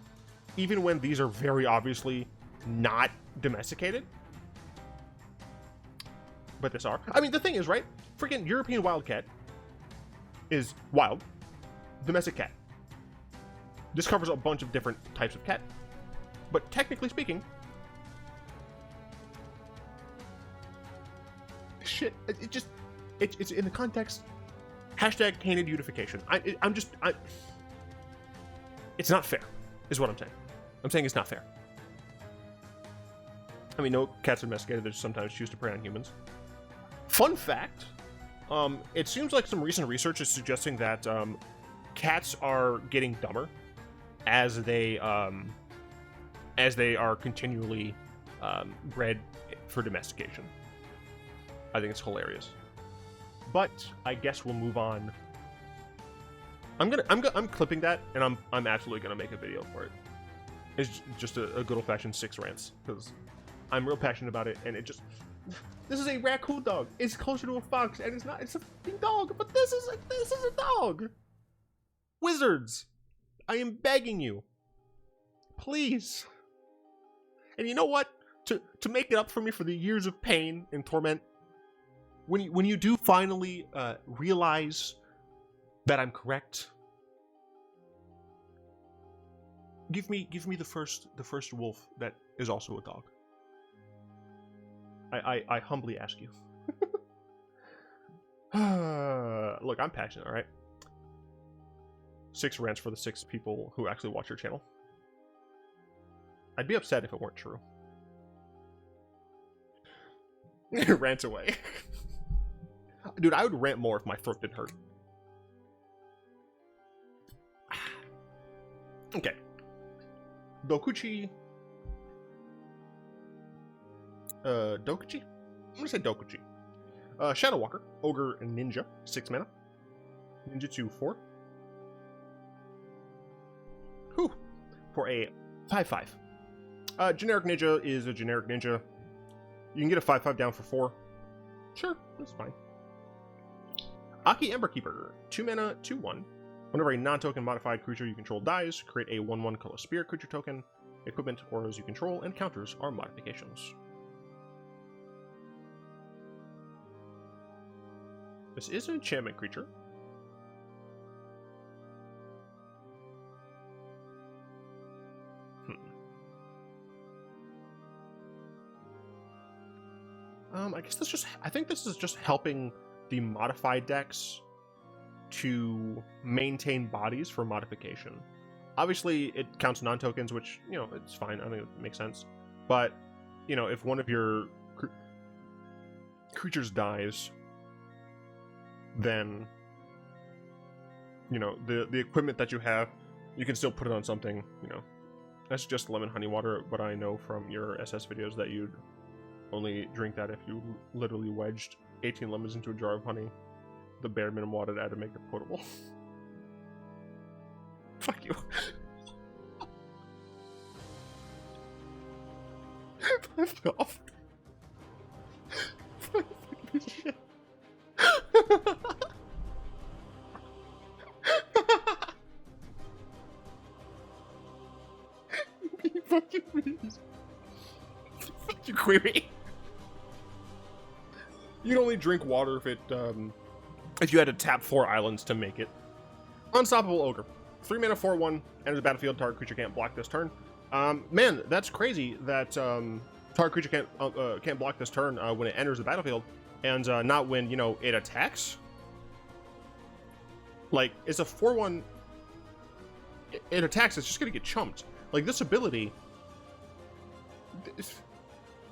even when these are very obviously not domesticated, but this are. I mean, the thing is, right? Freaking European wildcat is wild, domestic cat. This covers a bunch of different types of cat, but technically speaking, shit, it's in the context. Hashtag painted unification. It's not fair, is what I'm saying. I'm saying it's not fair. I mean, no cats are domesticated, they sometimes choose to prey on humans. Fun fact, it seems like some recent research is suggesting that cats are getting dumber as they are continually bred for domestication. I think it's hilarious. But I guess we'll move on. I'm clipping that, and I'm absolutely gonna make a video for it. It's just a good old-fashioned 6 rants, because I'm real passionate about it, and it just, this is a raccoon dog. It's closer to a fox, and it's a fucking dog, but this is a dog. Wizards, I am begging you, please. And you know what? To make it up for me for the years of pain and torment, when you do finally realize that I'm correct, give me the first wolf that is also a dog. I humbly ask you. Look, I'm passionate, all right? 6 rants for the 6 people who actually watch your channel. I'd be upset if it weren't true. Rant away. Dude, I would rant more if my throat didn't hurt. Okay. Dokuchi. Dokuchi? I'm gonna say Dokuchi. Shadow Walker, Ogre, and Ninja, 6 mana. Ninjutsu 4. Whew. For a 5/5. Generic Ninja is a generic ninja. You can get a 5/5 down for 4. Sure, that's fine. Aki Emberkeeper, 2 mana, 2/1. Whenever a non-token modified creature you control dies, create a 1/1 color spirit creature token. Equipment, auras you control, and counters are modifications. This is an enchantment creature. I think this is just helping the modified decks to maintain bodies for modification. Obviously, it counts non-tokens, which, you know, it's fine. I think it makes sense. But, you know, if one of your creatures dies, then, you know, the equipment that you have, you can still put it on something, you know. That's just lemon honey water, but I know from your SS videos that you'd only drink that if you literally wedged 18 lemons into a jar of honey, the bare minimum water to add to make it potable. Fuck you. Fuck off. Fuck this shit. Fuck you, please. Fuck you, Query. You'd only drink water if you had to tap 4 islands to make it. Unstoppable Ogre. 3 mana, 4/1. Enters the battlefield. Target creature can't block this turn. Man, that's crazy that target creature can't block this turn when it enters the battlefield, and not when, you know, it attacks. Like, it's a 4/1. It attacks, it's just gonna get chumped. Like, this ability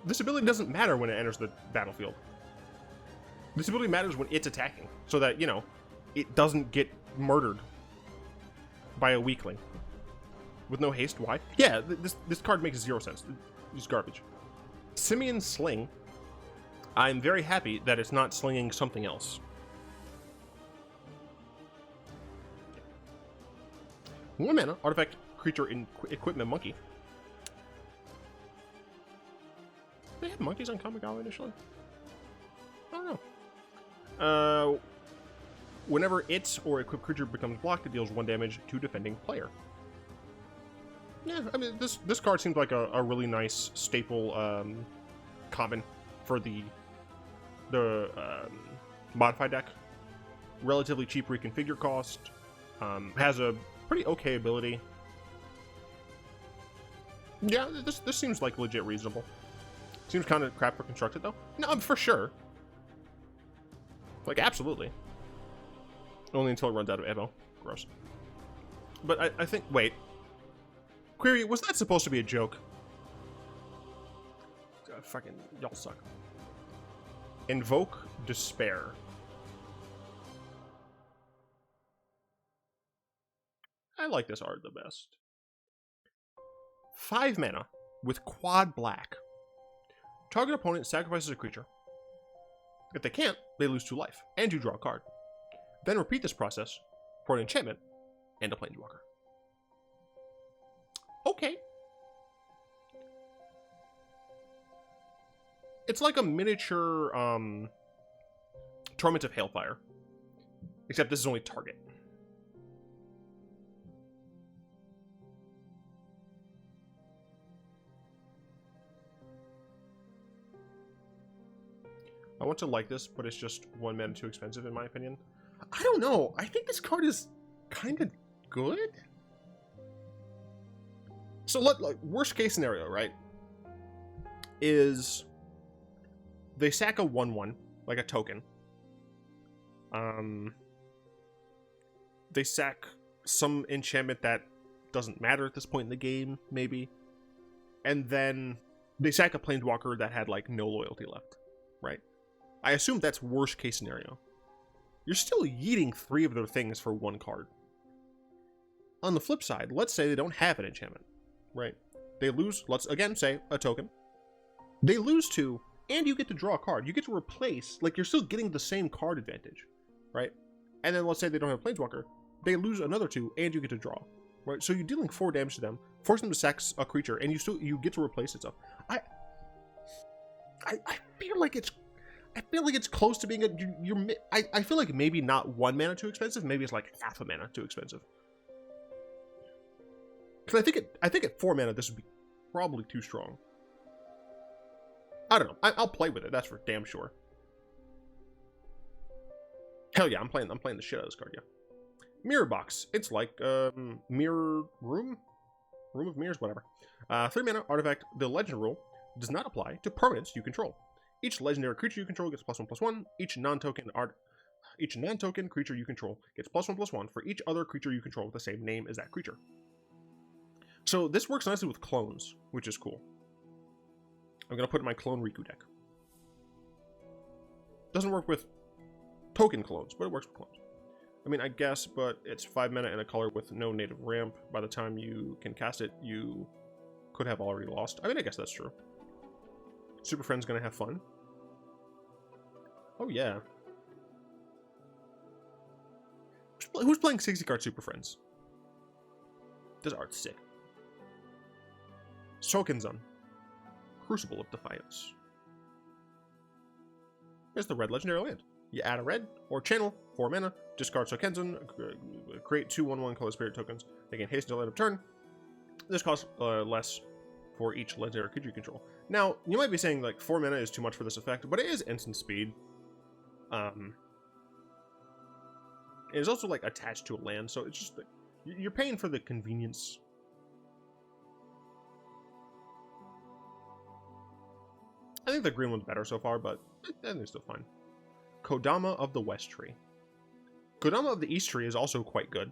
doesn't matter when it enters the battlefield. This ability matters when it's attacking, so that, you know, it doesn't get murdered by a weakling. With no haste, why? Yeah, this card makes 0 sense. It's garbage. Simian Sling. I'm very happy that it's not slinging something else. 1 mana, artifact, creature, in equipment, monkey. They had monkeys on Kamigawa initially? I don't know. Whenever it or equipped creature becomes blocked, it deals 1 damage to defending player. Yeah, I mean, this card seems like a really nice staple common for the modified deck. Relatively cheap reconfigure cost. Has a pretty okay ability. Yeah, this seems like legit reasonable. Seems kind of crap for constructed though. No, for sure. Like, absolutely. Only until it runs out of ammo. Gross. But I think, wait. Query, was that supposed to be a joke? Fucking, y'all suck. Invoke Despair. I like this art the best. 5 mana with quad black. Target opponent sacrifices a creature. If they can't, they lose 2 life, and you draw a card. Then repeat this process for an enchantment and a planeswalker. Okay. It's like a miniature Torment of Hailfire. Except this is only target. I want to like this, but it's just 1 mana too expensive in my opinion. I don't know. I think this card is kind of good. So like, worst case scenario, right, is they sack a 1/1, like a token. They sack some enchantment that doesn't matter at this point in the game, maybe. And then they sack a planeswalker that had, like, no loyalty left, right? I assume that's worst case scenario. You're still yeeting 3 of their things for 1 card. On the flip side, let's say they don't have an enchantment, right? They lose, let's again say, a token. They lose 2, and you get to draw a card. You get to replace, like, you're still getting the same card advantage, right? And then let's say they don't have a planeswalker. They lose another 2, and you get to draw, right? So you're dealing 4 damage to them, force them to sack a creature, and you get to replace itself. I feel like it's close to being I feel like maybe not 1 mana too expensive, maybe it's like half a mana too expensive. Because I think at 4 mana this would be probably too strong. I don't know. I'll play with it. That's for damn sure. Hell yeah, I'm playing the shit out of this card. Yeah. Mirror box. It's like mirror room of mirrors, whatever. 3 mana artifact. The legend rule does not apply to permanents you control. Each legendary creature you control gets +1/+1. Each non-token creature you control gets +1/+1 for each other creature you control with the same name as that creature. So this works nicely with clones, which is cool. I'm gonna put in my clone Riku deck. Doesn't work with token clones, but it works with clones. I mean, I guess, but it's 5 mana and a color with no native ramp. By the time you can cast it, you could have already lost. I mean, I guess that's true. Super Friend's gonna have fun. Oh yeah. Who's playing 60-card Super Friends? This art's sick. Shokenzan. Crucible of Defiance. Here's the red legendary land. You add a red, or channel, 4 mana, discard Shokenzan, create 2 1/1 color spirit tokens. They can hasten until end of turn. This costs less for each legendary creature you control. Now, you might be saying, like, 4 mana is too much for this effect, but it is instant speed. It is also, like, attached to a land, so it's just, you're paying for the convenience. think the green one's better so far, but I think it's still fine. Kodama of the West Tree. Kodama of the East Tree is also quite good.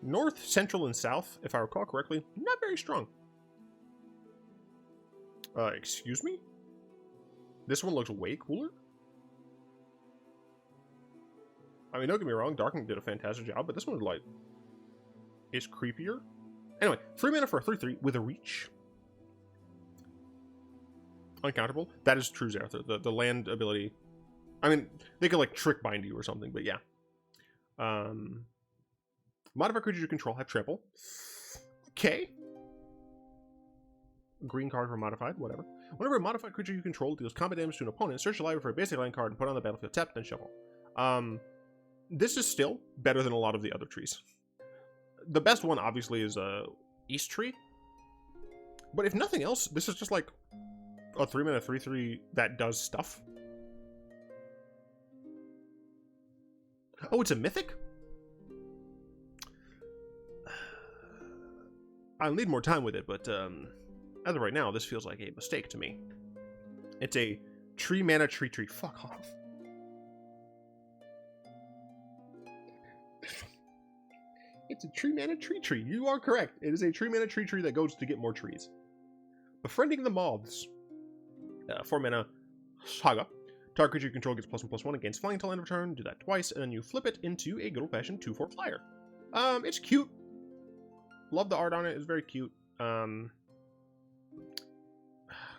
North, Central, and South, if I recall correctly, not very strong. Excuse me? This one looks way cooler? I mean, don't get me wrong, Darkling did a fantastic job, but this one, like, is creepier. Anyway, 3 mana for a 3/3 with a reach. Uncounterable. That is true, Zerath. The land ability. I mean, they could, like, trick bind you or something, but yeah. Modify creatures you control have trample. Okay. Green card for modified, whatever. Whenever a modified creature you control deals combat damage to an opponent, search your library for a basic land card and put it on the battlefield tapped, then shuffle. This is still better than a lot of the other trees. The best one, obviously, is East Tree. But if nothing else, this is just like a 3 mana 3/3 that does stuff. Oh, it's a mythic? I'll need more time with it, but as of right now, this feels like a mistake to me. It's a 3 mana tree. Fuck off. It's a 3 mana tree. You are correct. It is a 3 mana tree that goes to get more trees. Befriending the Moths. 4 mana Saga. Target creature you control gets +1/+1 against flying until end of turn. Do that twice, and then you flip it into a good old-fashioned 2/4 flyer. It's cute. Love the art on it. It's very cute.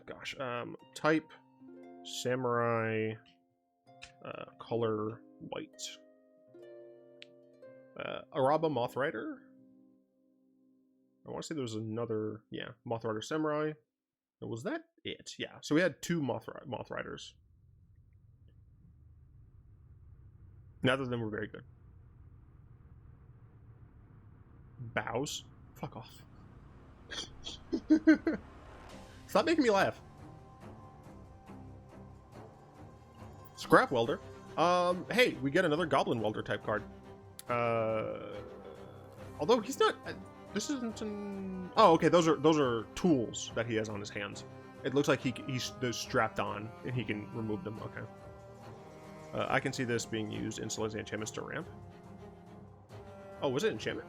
Gosh. Type Samurai. Color white. Araba Mothrider. I want to say there was another, yeah, Mothrider Samurai. Was that it? Yeah. So we had 2 Mothriders. Neither of them were very good. Bows. Fuck off. Stop making me laugh. Scrap Welder. Hey, we get another Goblin Welder type card. Although he's not. This isn't an. Oh, okay. Those are tools that he has on his hands. It looks like he's strapped on and he can remove them. Okay. I can see this being used in Celestia enchantments to ramp. Oh, was it enchantment?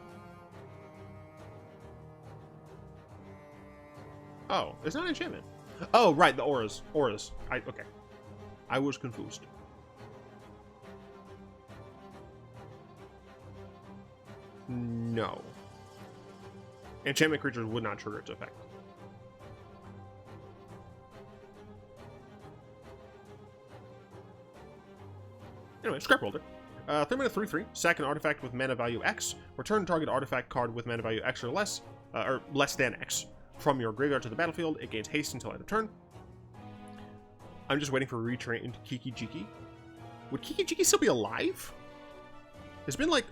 Oh, it's not enchantment. Oh, right, the auras. Okay. I was confused. No. Enchantment creatures would not trigger its effect. Anyway, Scrap Welder. 3 mana 3/3. Sack an artifact with mana value X. Return target artifact card with mana value X or less than X from your graveyard to the battlefield. It gains haste until end of turn. I'm just waiting for Retrain into Kiki Jiki. Would Kiki Jiki still be alive? It's been like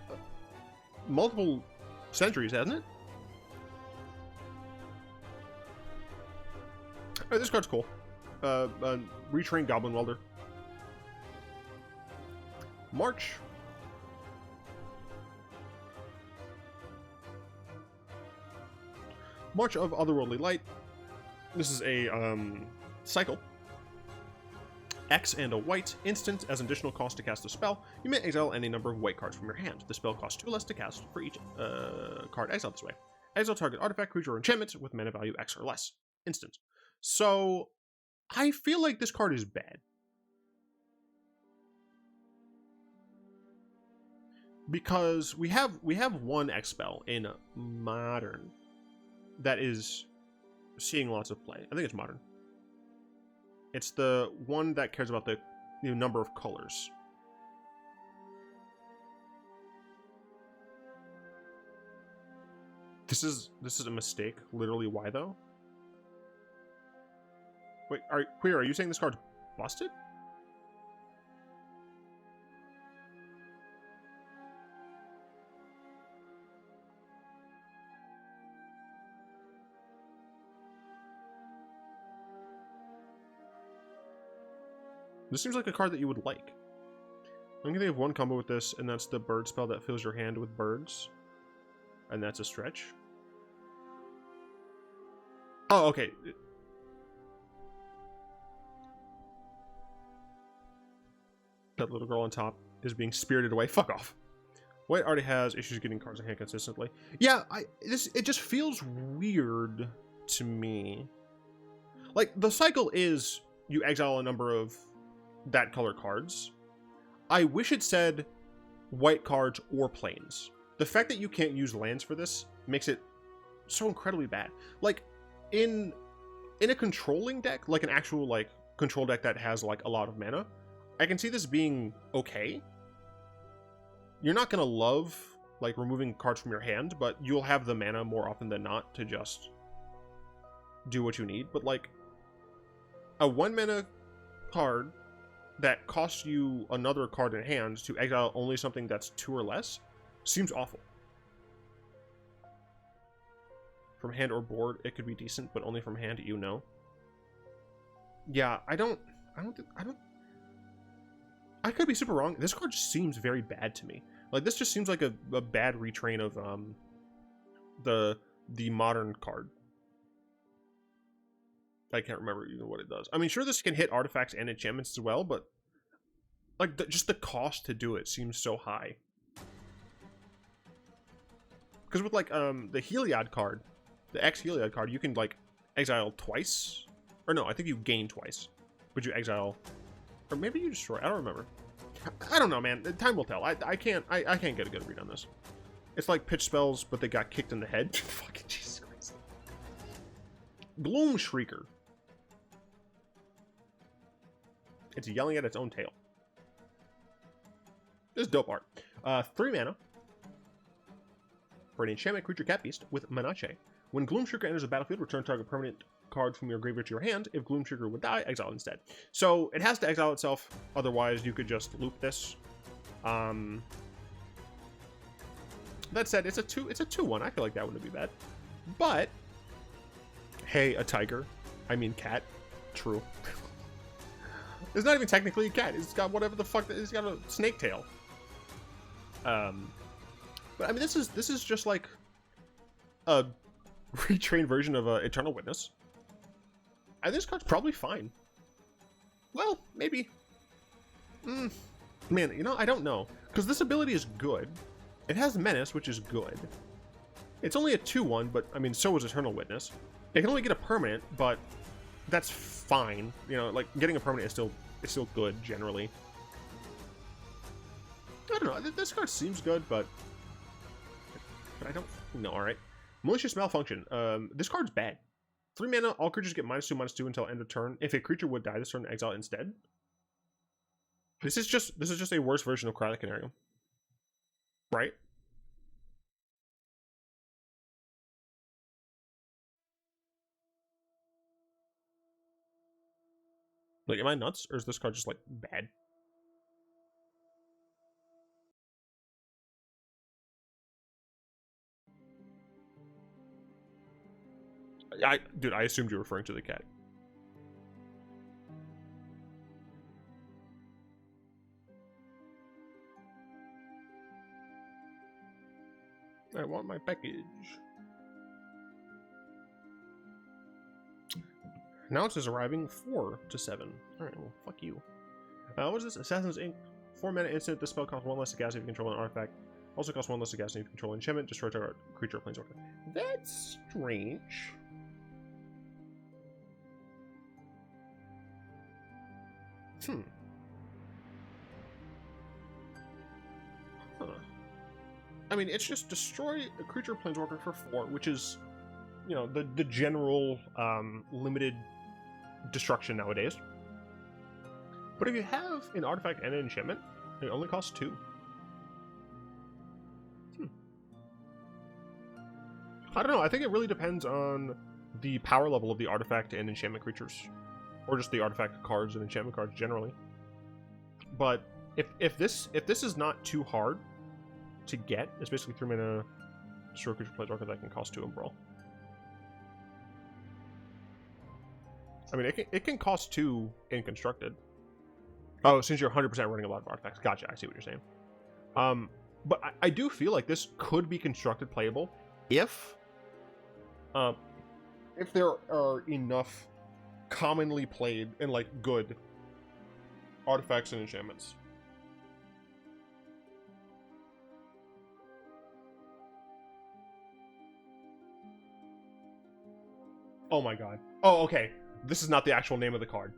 multiple centuries, hasn't it? Alright, this card's cool. Retrain Goblin Welder. March. March of Otherworldly Light. This is a cycle. X and a white. Instant. As an additional cost to cast a spell, you may exile any number of white cards from your hand. The spell costs 2 less to cast for each card exiled this way. Exile target artifact, creature, or enchantment with mana value X or less. Instant. So, I feel like this card is bad. Because we have one X spell in Modern that is seeing lots of play. I think it's Modern. It's the one that cares about the number of colors. This is a mistake. Literally, why though? Wait, Queer, are you saying this card's busted? This seems like a card that you would like. I'm gonna think of one combo with this, and that's the bird spell that fills your hand with birds. And that's a stretch. Oh, okay. That little girl on top is being spirited away. Fuck off. White already has issues getting cards in hand consistently. Yeah, it just feels weird to me. Like, the cycle is you exile a number of that color cards. I wish it said white cards or plains. The fact that you can't use lands for this makes it so incredibly bad. Like, in a controlling deck, like an actual, like, control deck that has, like, a lot of mana, I can see this being okay. You're not gonna love, like, removing cards from your hand, but you'll have the mana more often than not to just do what you need. But, like, a 1 mana card that costs you another card in hand to exile only something that's 2 or less seems awful. From hand or board, it could be decent, but only from hand, you know. Yeah, I could be super wrong. This card just seems very bad to me. Like, this just seems like a bad retrain of the modern card. I can't remember even what it does. I mean, sure, this can hit artifacts and enchantments as well, but like just the cost to do it seems so high. Because with like the Heliod card, the X Heliod card, you can like exile twice, or no, I think you gain twice, but you exile, or maybe you destroy. I don't remember. I don't know, man. Time will tell. I can't get a good read on this. It's like pitch spells, but they got kicked in the head. Fucking Jesus Christ. Gloom Shrieker. It's yelling at its own tail. This is dope art. 3 mana. For an enchantment creature cat beast with Manache. When Gloom Shrieker enters the battlefield, return target permanent card from your graveyard to your hand. If Gloom Shrieker would die, exile instead. So it has to exile itself. Otherwise, you could just loop this. That said, it's a 2/1. I feel like that wouldn't be bad. But hey, a tiger. I mean cat. True. It's not even technically a cat. It's got whatever the fuck. It's got a snake tail. But I mean, this is just like a retrained version of Eternal Witness. And this card's probably fine. Well, maybe. Man, you know, I don't know. Because this ability is good. It has Menace, which is good. It's only a 2/1, but I mean, so is Eternal Witness. It can only get a permanent, but that's fine. You know, like getting a permanent is still good generally. I don't know. This card seems good, but I don't know. All right, Malicious Malfunction. This card's bad. 3 mana. All creatures get -2/-2 until end of turn. If a creature would die this turn, exile instead. This is just a worse version of Cryolic Canarium, right? Like, am I nuts, or is this card just like bad? Dude, I assumed you were referring to the cat. I want my package. Now it says arriving 4 to 7. Alright, well, fuck you. What is this? Assassin's Ink. 4 mana instant. This spell costs 1 less gas if you control an artifact. Also costs 1 less gas if you control an enchantment. Destroy target creature or planeswalker. That's strange. Huh. I mean, it's just destroy a creature or planeswalker for 4, which is, you know, the general limited destruction nowadays. But if you have an artifact and an enchantment, it only costs 2. I don't know. I think it really depends on the power level of the artifact and enchantment creatures, or just the artifact cards and enchantment cards generally. But if this is not too hard to get, it's basically 3 mana destroy creature planeswalker that can cost 2 and brawl. I mean, it can cost 2 in constructed. Oh, since you're 100% running a lot of artifacts. Gotcha, I see what you're saying. But I do feel like this could be constructed playable if there are enough commonly played and like good artifacts and enchantments. Oh my god. Oh, okay. This is not the actual name of the card.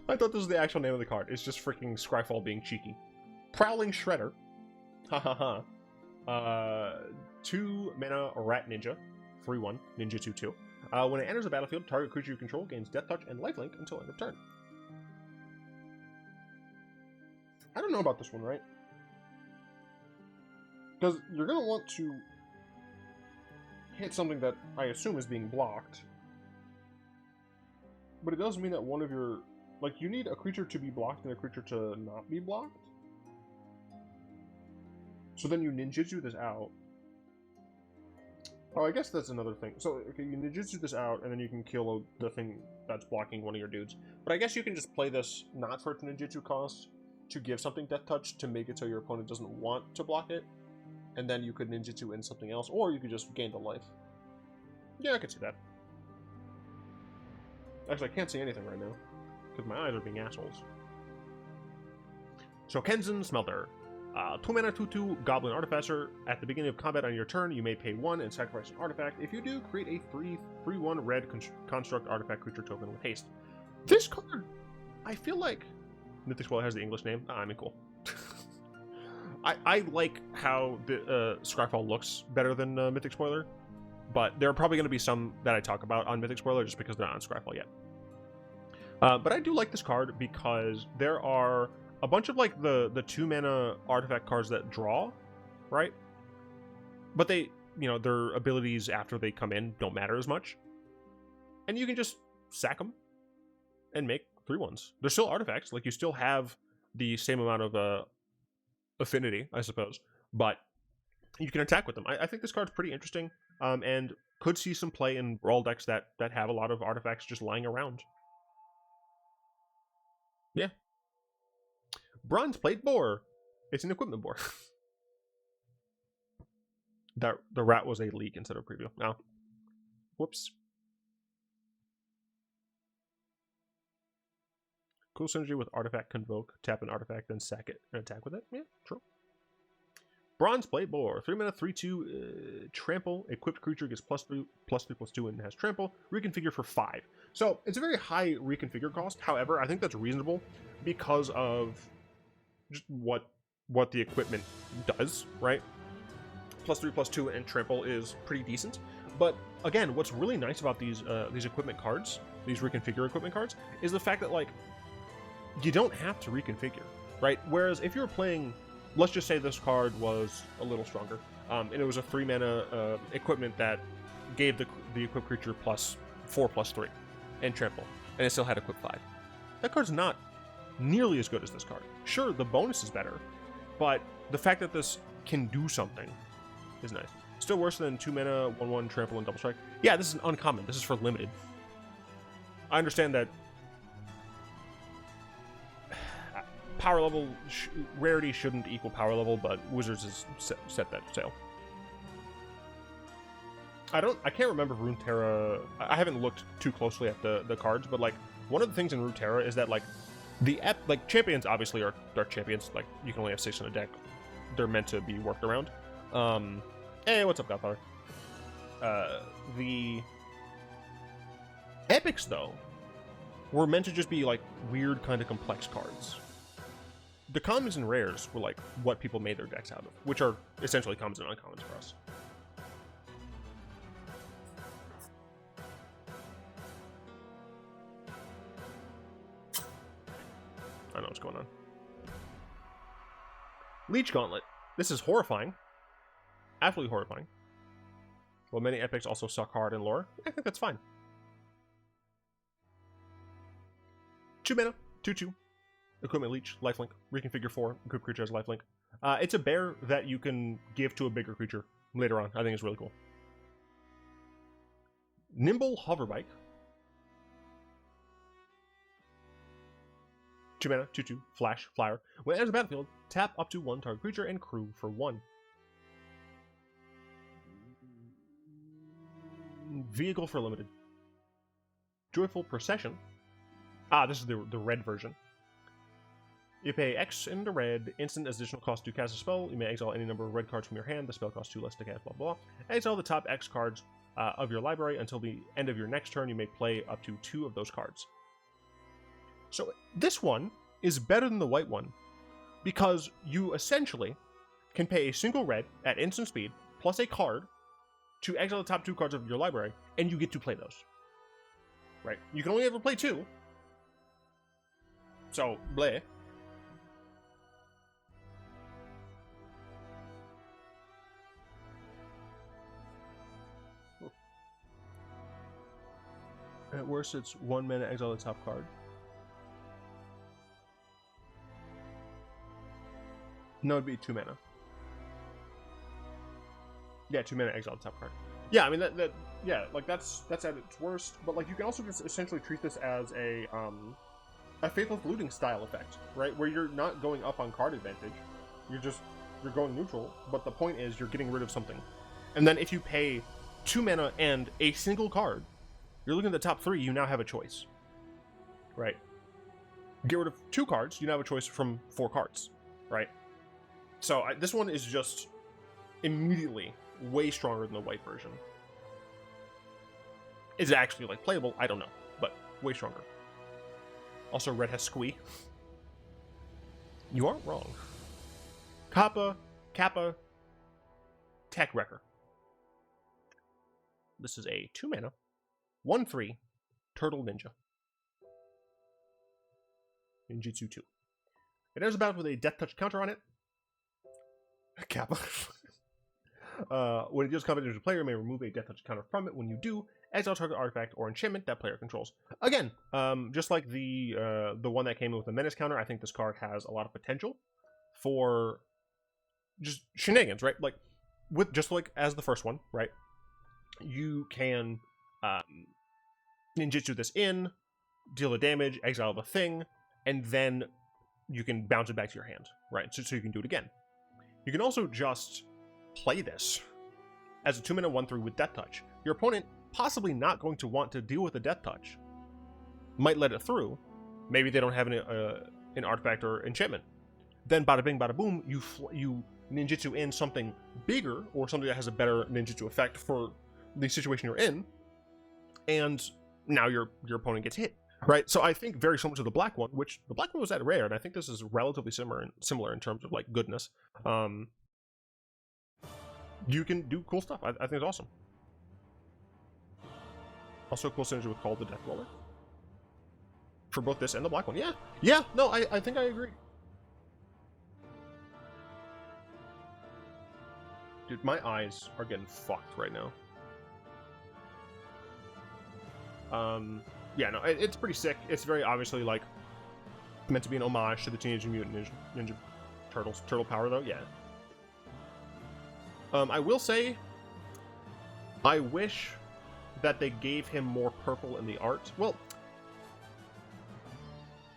I thought this was the actual name of the card. It's just freaking Scryfall being cheeky. Prowling Shredder. Ha ha ha. 2 mana Rat Ninja. 3/1. Ninja 2/2. When it enters the battlefield, target creature you control gains Death Touch and Lifelink until end of turn. I don't know about this one, right? Because you're going to want to hit something that I assume is being blocked. But it does mean that one of your... Like, you need a creature to be blocked and a creature to not be blocked. So then you ninjutsu this out. Oh, I guess that's another thing. So, okay, you ninjutsu this out, and then you can kill the thing that's blocking one of your dudes. But I guess you can just play this not for its ninjutsu cost, to give something Death Touch, to make it so your opponent doesn't want to block it. And then you could ninjutsu in something else, or you could just gain the life. Yeah, I could see that. Actually, I can't see anything right now, because my eyes are being assholes. So, Kenzan Smelter. 2 mana 2/2 Goblin Artificer. At the beginning of combat on your turn, you may pay 1 and sacrifice an artifact. If you do, create a 3/1 red construct artifact creature token with haste. This card, I feel like... Mythic Spoiler has the English name. I mean, cool. I like how the Scryfall looks better than Mythic Spoiler, but there are probably going to be some that I talk about on Mythic Spoiler just because they're not on Scryfall yet. But I do like this card because there are a bunch of like the 2 mana artifact cards that draw, right? But they, you know, their abilities after they come in don't matter as much. And you can just sack them and make 3/1s. They're still artifacts, like you still have the same amount of affinity, I suppose, but you can attack with them. I think this card's pretty interesting, and could see some play in Brawl decks that have a lot of artifacts just lying around. Yeah. Bronze Plate Boar. It's an equipment boar. The rat was a leak instead of preview. Oh. Whoops. Cool synergy with Artifact Convoke. Tap an artifact, then sack it and attack with it. Yeah, true. Bronze Plate Boar. 3 mana, 3/2, trample. Equipped creature gets +3/+2 and has trample. Reconfigure for 5. So it's a very high reconfigure cost. However, I think that's reasonable because of just what the equipment does, right? +3/+2 and trample is pretty decent. But again, what's really nice about these equipment cards, these reconfigure equipment cards, is the fact that like you don't have to reconfigure, right? Whereas if you're playing, let's just say this card was a little stronger, and it was a 3 mana equipment that gave the equipped creature +4/+3 and trample, and it still had equip 5. That card's not nearly as good as this card. Sure, the bonus is better, but the fact that this can do something is nice. Still worse than 2 mana, 1/1 trample and double strike. Yeah, this is an uncommon. This is for limited. I understand that power level rarity shouldn't equal power level, but Wizards has set that sail. I can't remember Runeterra. I haven't looked too closely at the cards, but like one of the things in Runeterra is that like champions obviously are champions. Like you can only have 6 in a deck. They're meant to be worked around. Hey, what's up, Godfather? The epics though were meant to just be like weird kind of complex cards. The commons and rares were like what people made their decks out of, which are essentially commons and uncommons for us. I don't know what's going on. Leech Gauntlet. This is horrifying. Absolutely horrifying. While many epics also suck hard in lore, I think that's fine. 2 mana, 2/2. Equipment Leech, lifelink. Reconfigure 4. Equipped creature has lifelink. It's a bear that you can give to a bigger creature later on. I think it's really cool. Nimble Hoverbike. 2 mana, 2/2, flash, flyer. When it enters the battlefield, tap up to 1 target creature and crew for 1. Vehicle for limited. Joyful Procession. This is the red version. You pay X in the red, instant additional cost to cast a spell. You may exile any number of red cards from your hand. The spell costs 2 less to cast, blah, blah, blah. Exile the top X cards of your library. Until the end of your next turn, you may play up to 2 of those cards. So this one is better than the white one because you essentially can pay a single red at instant speed plus a card to exile the top 2 cards of your library, and you get to play those. Right? You can only ever play 2. So, bleh. At worst, it's 1 mana, exile the top card. No, it'd be 2 mana. Yeah, 2 mana, exile the top card. Yeah, I mean yeah, like that's at its worst. But like you can also just essentially treat this as a faithless looting style effect, right? Where you're not going up on card advantage, you're going neutral. But the point is you're getting rid of something, and then if you pay 2 mana and a single card, you're looking at the top 3. You now have a choice, right? Get rid of 2 cards, you now have a choice from 4 cards, right? So this one is just immediately way stronger than the white version. Is it actually like playable? I don't know, but way stronger. Also, red has squee. You aren't wrong. Kappa, Tech Wrecker. This is a 2 mana, 1/3 Turtle Ninja. Ninjutsu 2. It enters the battle with a Death Touch counter on it. Kappa. When it deals combat damage to a player, you may remove a Death Touch counter from it. When you do, exile target artifact or enchantment that player controls. Again, just like the one that came in with the Menace counter, I think this card has a lot of potential for just shenanigans, right? Like with just like as the first one, right? You can ninjutsu this in, deal the damage, exile the thing, and then you can bounce it back to your hand, right? So you can do it again. You can also just play this as a 2 mana 1/3 with Death Touch. Your opponent, possibly not going to want to deal with the Death Touch, might let it through. Maybe they don't have an artifact or enchantment. Then bada bing, bada boom, you ninjutsu in something bigger or something that has a better ninjutsu effect for the situation you're in, and now your opponent gets hit. Right, so I think very similar to the black one, which the black one was at rare, and I think this is relatively similar in terms of like goodness. You can do cool stuff. I think it's awesome. Also, cool synergy with Call of the Death Dweller for both this and the black one. Yeah. No, I think I agree. Dude, my eyes are getting fucked right now. Yeah, no, it's pretty sick. It's very obviously, like, meant to be an homage to the Teenage Mutant Ninja Turtles. Turtle power, though, yeah. I will say, I wish that they gave him more purple in the art. Well,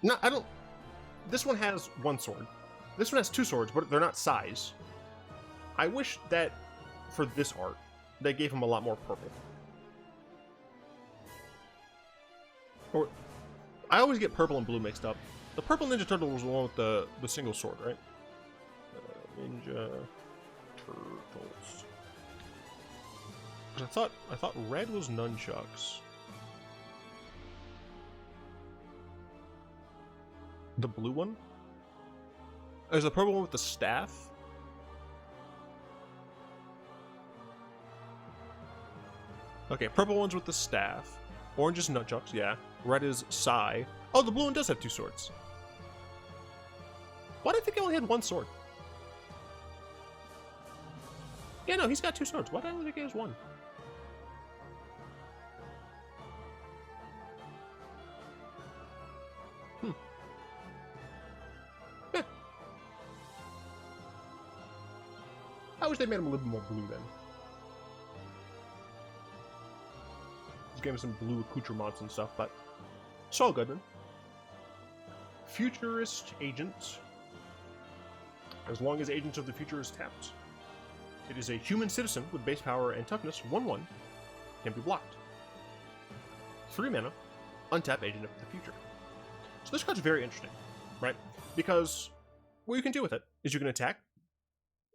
no, I don't... This one has 1 sword. This one has 2 swords, but they're not size. I wish that, for this art, they gave him a lot more purple. Or, I always get purple and blue mixed up. The purple Ninja Turtle was the one with the single sword, right? Ninja Turtles. Because I thought red was nunchucks. The blue one? Is the purple one with the staff? Okay, purple one's with the staff. Orange is nunchucks, yeah. Red is Sai. Oh, the blue one does have 2 swords. Why did I think he only had 1 sword? Yeah, no, he's got 2 swords. Why did I only think he has 1? Yeah. I wish they made him a little bit more blue then. Gave him some blue accoutrements and stuff, but it's all good, man. Futurist Agents. As long as Agents of the Future is tapped. It is a human citizen with base power and toughness, 1/1, can be blocked. 3 mana, untap Agent of the Future. So this card's very interesting, right? Because what you can do with it is you can attack.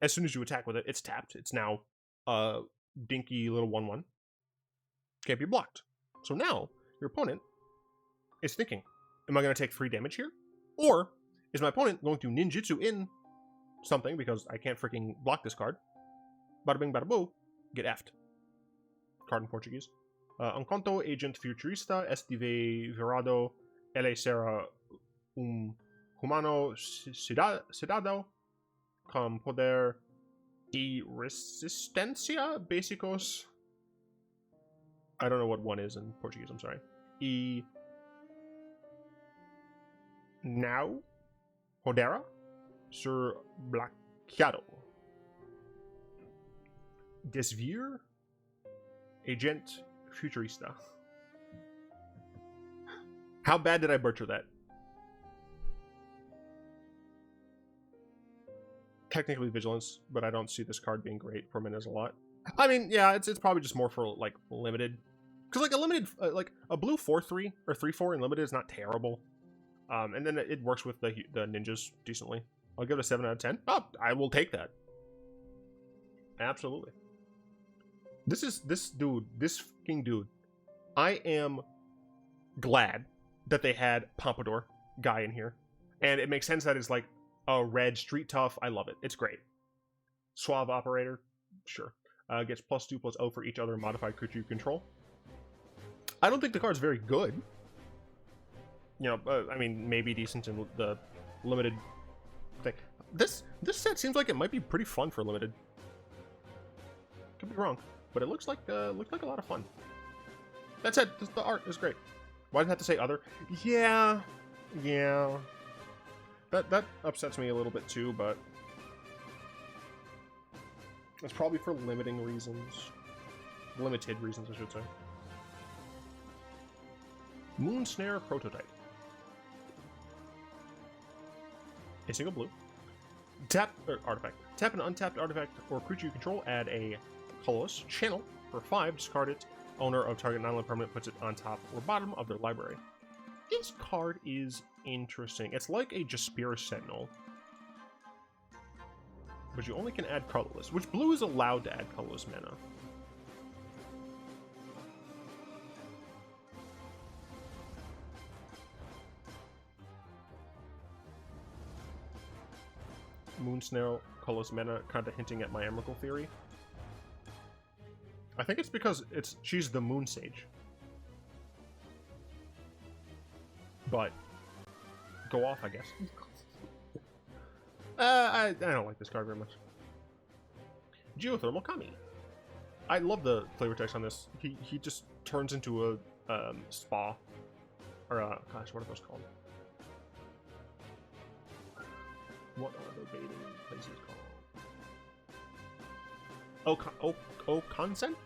As soon as you attack with it, it's tapped. It's now a dinky little 1/1. Can't be blocked. So now, your opponent is thinking, am I going to take 3 damage here? Or is my opponent going to ninjutsu in something because I can't freaking block this card? Bada bing, bada boo, get effed. Card in Portuguese. Enquanto agent futurista estive virado ele será humano cidadão com poder y resistencia básicos. I don't know what 1 is in Portuguese, I'm sorry. E now podera ser bloqueado. Desviar agent futurista. How bad did I butcher that? Technically vigilance, but I don't see this card being great for Menez a lot. I mean, yeah, it's probably just more for like limited, because like a limited, like a blue 4/3 or 3/4 in limited is not terrible, and then it works with the ninjas decently. I'll give it a 7 out of 10. Oh, I will take that. Absolutely. This fucking dude. I am glad that they had Pompadour guy in here, and it makes sense that it's like a red street tough. I love it. It's great. Suave operator, sure. Gets +2/+0 for each other modified creature you control. I don't think the card's very good. You know, I mean, maybe decent in the limited thing. This set seems like it might be pretty fun for limited. Could be wrong, but it looks like a lot of fun. That said, the art is great. Why did I have to say other? Yeah. That upsets me a little bit too, but it's probably for limited reasons, I should say. Moon Snare Prototype. A single blue. Tap artifact. Tap an untapped artifact or creature you control. Add a colorless channel for 5. Discard it. Owner of target non-land permanent puts it on top or bottom of their library. This card is interesting. It's like a Jaspira Sentinel, but you only can add colorless, which blue is allowed to add colorless mana. Moonsnare, colorless mana, kind of hinting at my Emrakul theory. I think it's because she's the Moon Sage. But go off, I guess. I don't like this card very much. Geothermal Kami. I love the flavor text on this. He just turns into a spa, or gosh, what are those called? What are the bathing places called? Consent?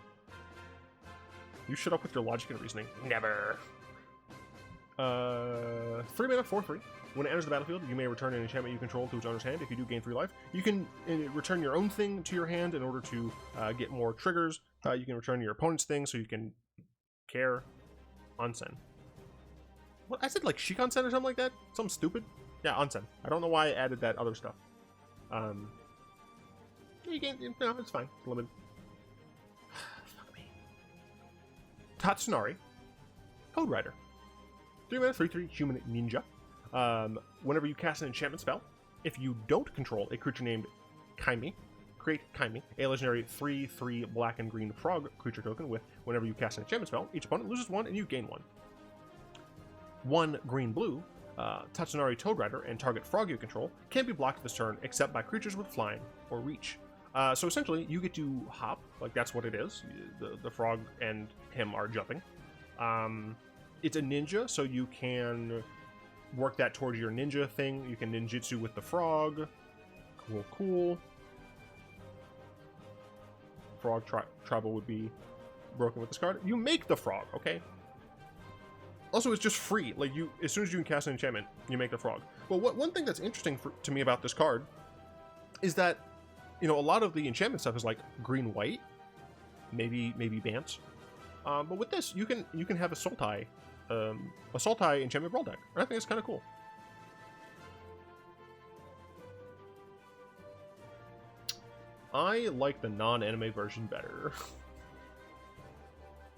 You shut up with your logic and reasoning. Never. 3 mana, 4/3. When it enters the battlefield, you may return an enchantment you control to its owner's hand. If you do, gain 3 life. You can return your own thing to your hand in order to get more triggers. You can return your opponent's thing so you can care. Onsen. What? I said like Shikansen or something like that? Something stupid? Yeah, Onsen. I don't know why I added that other stuff. You can, no, it's fine. It's limited. Fuck me. Tatsunari. Code Rider. 3 mana, 3/3 human ninja. Whenever you cast an enchantment spell, if you don't control a creature named Kaimi, create Kaimi, a legendary 3/3 black and green frog creature token with whenever you cast an enchantment spell, each opponent loses 1 and you gain 1. 1 green-blue, Tatsunari Toad Rider and target frog you control can't be blocked this turn except by creatures with flying or reach. So essentially, you get to hop, like that's what it is. The frog and him are jumping. It's a ninja, so you can work that towards your ninja thing. You can ninjutsu with the frog. Cool. Frog trouble would be broken with this card. You make the frog, okay? Also, it's just free. Like, as soon as you can cast an enchantment, you make the frog. Well, one thing that's interesting to me about this card is that, you know, a lot of the enchantment stuff is like green-white, maybe Bance. But with this, you can have a Sultai enchantment brawl deck. And I think it's kind of cool. I like the non-anime version better.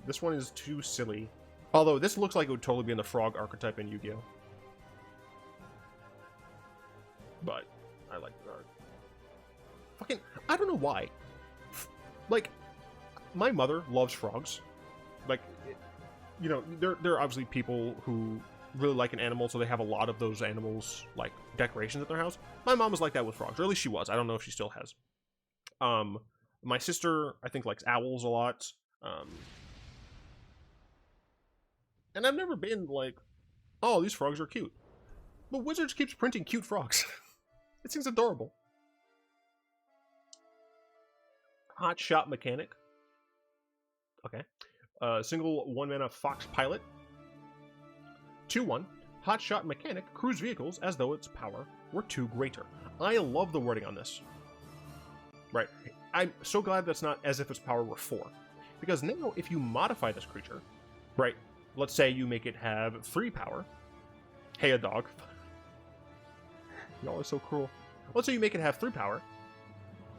This one is too silly. Although, this looks like it would totally be in the frog archetype in Yu-Gi-Oh! But, I like the art. Fucking, I don't know why. Like, my mother loves frogs. Like, you know, there are obviously people who really like an animal, so they have a lot of those animals, like, decorations at their house. My mom was like that with frogs, or at least she was. I don't know if she still has. My sister, I think, likes owls a lot. And I've never been like, oh, these frogs are cute. But Wizards keeps printing cute frogs. It seems adorable. Hot Shot Mechanic. Okay. Single 1-mana Fox Pilot. 2/1. Hot Shot Mechanic cruise vehicles as though its power were 2 greater. I love the wording on this. Right. I'm so glad that's not as if its power were 4. Because now, if you modify this creature, right, let's say you make it have 3 power. Hey, a dog. Y'all are so cruel. Let's say you make it have 3 power.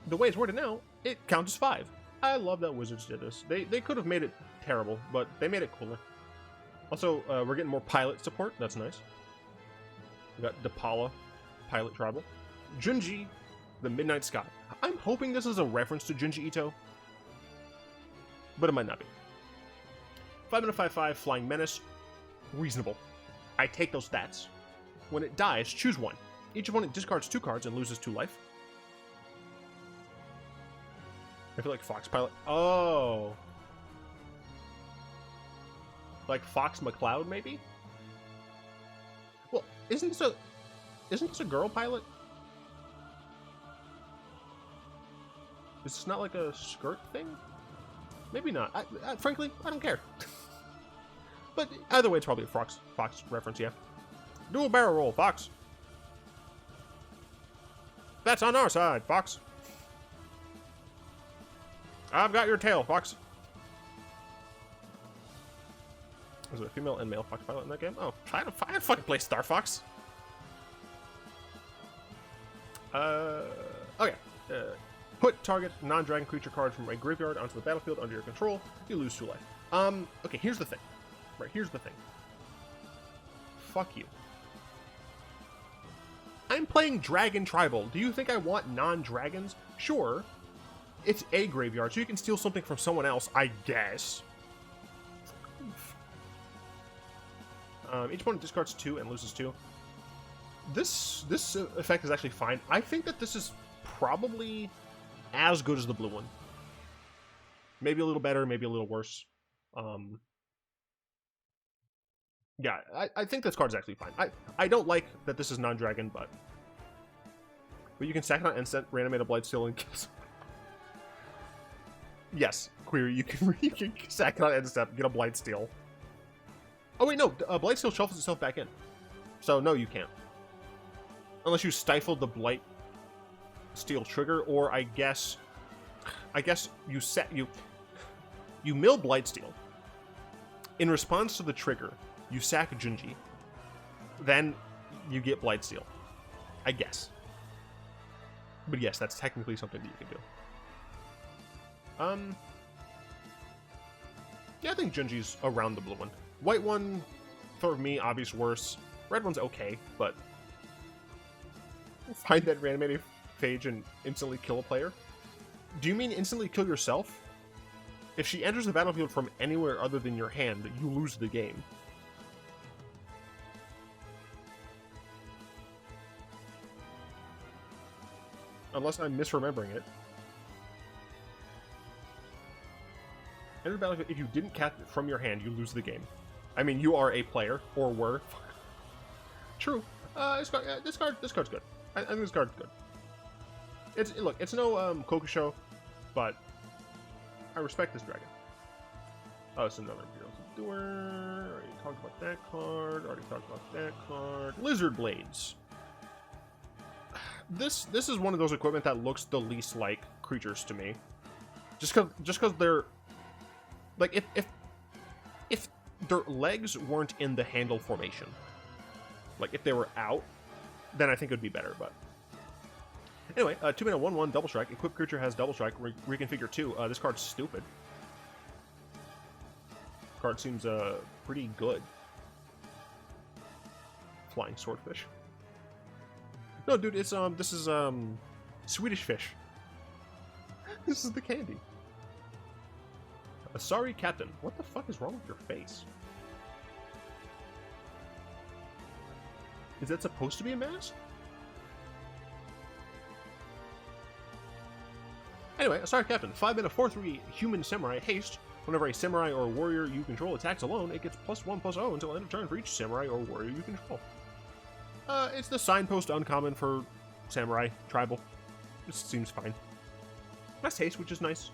The way it's worded now, it counts as 5. I love that Wizards did this. They could have made it terrible, but they made it cooler. Also, we're getting more pilot support. That's nice. We got Depala, Pilot Tribal. Junji, the Midnight Sky. I'm hoping this is a reference to Junji Ito, but it might not be. 5-mana 5/5 Flying Menace. Reasonable. I take those stats. When it dies, choose 1. Each opponent discards 2 cards and loses 2 life. I feel like Fox Pilot. Oh. Like Fox McCloud, maybe? Well, isn't this a girl pilot? Is this not like a skirt thing? Maybe not. Frankly, I don't care. But either way, it's probably a Fox reference, yeah. Do a barrel roll, Fox. That's on our side, Fox. I've got your tail, Fox. Was it a female and male Fox pilot in that game? Oh, I fucking play Star Fox. Okay. Put target non-dragon creature card from a graveyard onto the battlefield under your control. You lose 2 life. Okay, here's the thing. Right, here's the thing. Fuck you. I'm playing Dragon Tribal. Do you think I want non-dragons? Sure. It's a graveyard, so you can steal something from someone else, I guess. Each opponent discards 2 and loses 2. This effect is actually fine. I think that this is probably as good as the blue one. Maybe a little better, maybe a little worse. Yeah, I think this card is actually fine. I don't like that this is non-dragon, but you can sack it on instant, reanimate a Blightsteel, and kill someone. Yes, Query, you can sack it on instant, get a Blightsteel. Oh wait, no, Blightsteel shuffles itself back in. So no, you can't. Unless you stifled the Blightsteel trigger, or I guess you mill Blightsteel. In response to the trigger, you sack Junji. Then you get Blightsteel. I guess. But yes, that's technically something that you can do. Yeah, I think Junji's around the blue one. White one, for me, obvious worse. Red one's okay, but find that reanimating phage and instantly kill a player? Do you mean instantly kill yourself? If she enters the battlefield from anywhere other than your hand, you lose the game. Unless I'm misremembering it. Enter the battlefield. If you didn't cast it from your hand, you lose the game. I mean, you are a player, or were. True. This card's good. I think this card's good. Look, it's no Kokusho, but I respect this dragon. Oh, it's another Imperial Subduer. Already talked about that card. Already talked about that card. Lizard Blades. This is one of those equipment that looks the least like creatures to me. Just cause they're like if their legs weren't in the handle formation, like if they were out, then I think it would be better. But anyway, 2-mana 1/1 double strike. Equipped creature has double strike. Reconfigure 2. This card's stupid. card seems pretty good. Flying swordfish. No, dude, it's this is Swedish fish. This is the candy. Sorry, Captain. What the fuck is wrong with your face? Is that supposed to be a mask? Anyway, sorry, Captain. 5 mana 4/3 human samurai haste. Whenever a samurai or warrior you control attacks alone, it gets +1/+0 until end of turn for each samurai or warrior you control. It's the signpost uncommon for samurai tribal. This seems fine. Less haste, which is nice.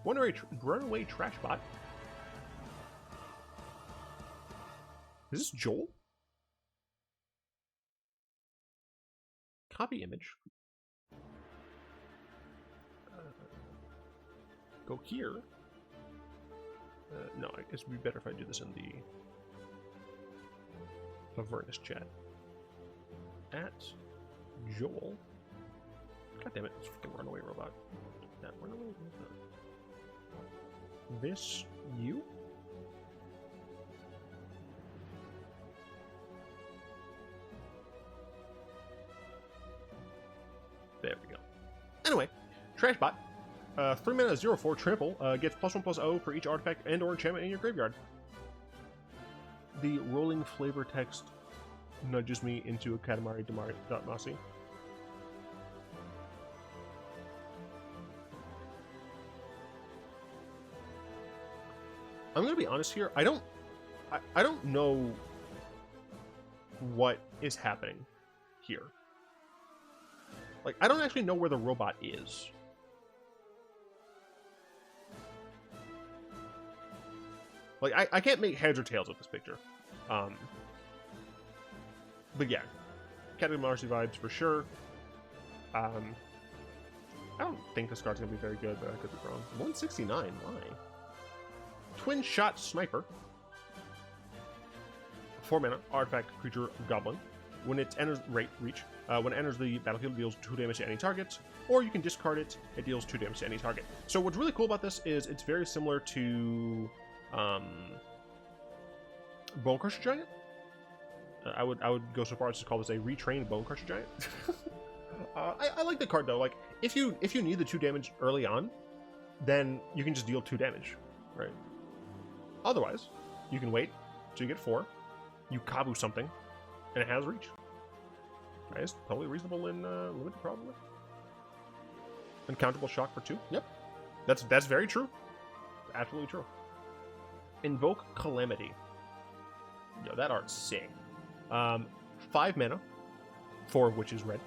Runaway trash bot. Is this Joel? Copy image. Go here. No, I guess it'd be better if I do this in the Avernus chat. At Joel. God damn it, it's freaking runaway robot. That runaway robot. This you? There we go. Anyway, Trashbot. 3 mana 0/4 trample gets +1/+0 for each artifact and or enchantment in your graveyard. The rolling flavor text nudges me into a Katamari Damacy. I'm gonna be honest here. I don't know what is happening here. Like, I don't actually know where the robot is. Like, I can't make heads or tails of this picture. But yeah, Katamari vibes for sure. I don't think this card's gonna be very good, but I could be wrong. 169, why? Twin Shot Sniper. 4 mana, artifact, creature, goblin. When it enters reach, when it enters the battlefield, it deals 2 damage to any target, or you can discard it, it deals 2 damage to any target. So what's really cool about this is it's very similar to Bone Crusher Giant. I would go so far as to call this a retrained Bone Crusher Giant. I like the card though. Like, if you need the 2 damage early on, then you can just deal 2 damage, right? Otherwise, you can wait till you get 4, you Kabu something, and it has reach. Right, it's totally reasonable in limited, probably. Uncountable shock for 2. Yep, that's very true. Absolutely true. Invoke Calamity. Yo, that art's sick. 5 mana, 4 of which is red.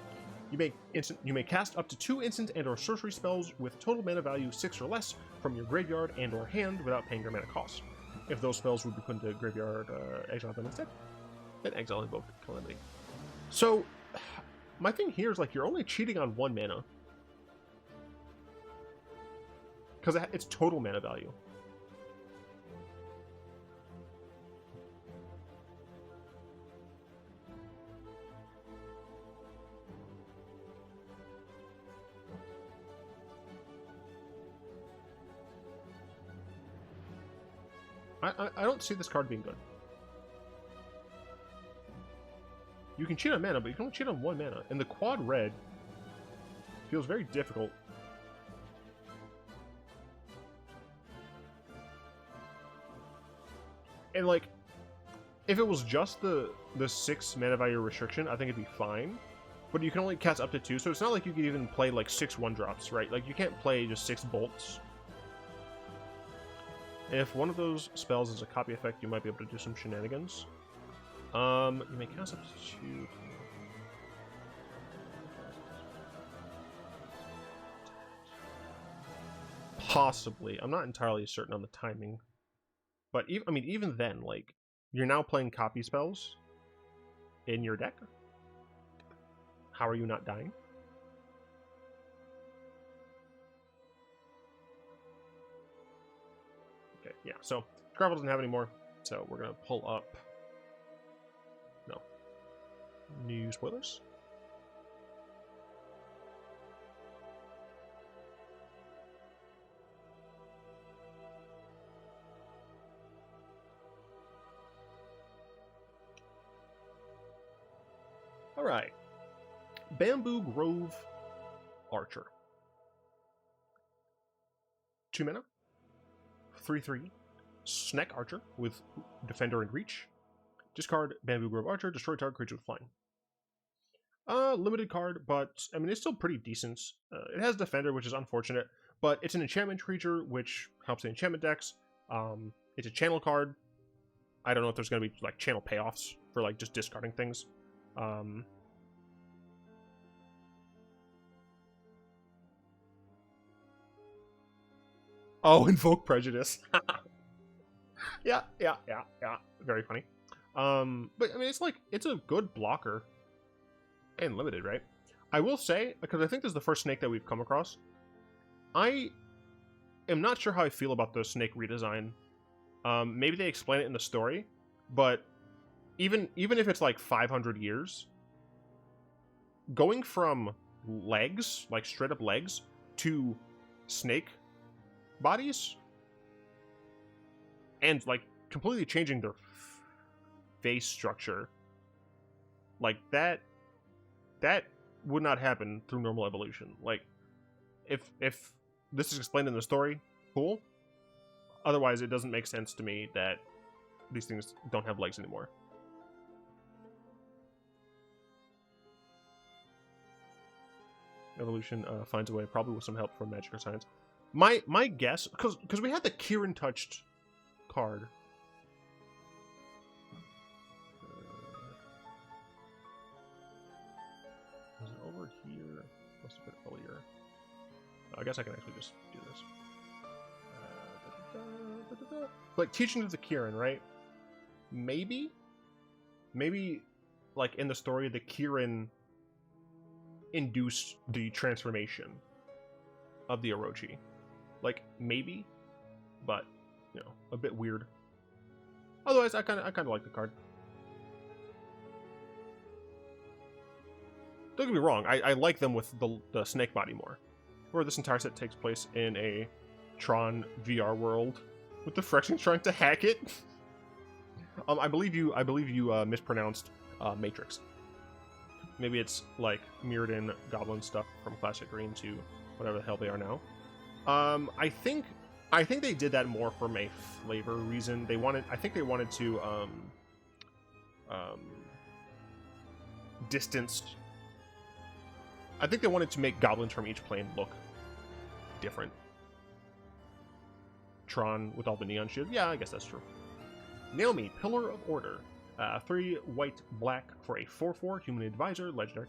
You may cast up to 2 instant and/or sorcery spells with total mana value 6 or less from your graveyard and/or hand without paying their mana cost. If those spells would be put into graveyard, exile them instead. Then exile Invoke Calamity. So, my thing here is like you're only cheating on 1 mana because it's total mana value. I don't see this card being good. You can cheat on mana, but you can only cheat on 1 mana. And the quad red feels very difficult. And like, if it was just the 6 mana value restriction, I think it'd be fine. But you can only cast up to 2, so it's not like you could even play like 6 1-drops, right? Like, you can't play just 6 bolts. If one of those spells is a copy effect, you might be able to do some shenanigans. You may cast up to 2. Possibly. I'm not entirely certain on the timing. But even then, like, you're now playing copy spells in your deck. How are you not dying? Okay, yeah, so Scrabble doesn't have any more, so we're gonna pull up. No. New spoilers? Alright. Bamboo Grove Archer. 2 mana. 3/3. Snack Archer with Defender and Reach. Discard Bamboo Grove Archer, destroy target creature with flying. Limited card, but I mean it's still pretty decent. It has Defender, which is unfortunate, but it's an enchantment creature, which helps the enchantment decks. It's a channel card. I don't know if there's going to be like channel payoffs for like just discarding things. Oh, Invoke Prejudice. Yeah. Very funny. But I mean, it's a good blocker and limited, right? I will say, because I think this is the first snake that we've come across, I am not sure how I feel about the snake redesign. Maybe they explain it in the story, but even if it's like 500 years, going from legs, like straight up legs, to snake bodies, and like completely changing their face structure, like that would not happen through normal evolution. Like if this is explained in the story, cool. Otherwise, it doesn't make sense to me that these things don't have legs anymore. Evolution finds a way, probably with some help from magic or science. My guess, because we had the Ćeran touched card. Was it over here? Must have been earlier. I guess I can actually just do this. Like teaching of the Ćeran, right? Maybe, like in the story, the Ćeran induced the transformation of the Orochi. Like maybe, but you know, a bit weird. Otherwise, I kind of like the card. Don't get me wrong, I like them with the snake body more. Where this entire set takes place in a Tron VR world with the Phyrexians trying to hack it. I believe you mispronounced Matrix. Maybe it's like mirrored in Goblin stuff from Classic Green to whatever the hell they are now. I think they did that more from a flavor reason. I think they wanted to distance. I think they wanted to make goblins from each plane look different. Tron with all the neon shield. Yeah, I guess that's true. Naomi, Pillar of Order. 3 white black for a 4/4 human advisor, legendary.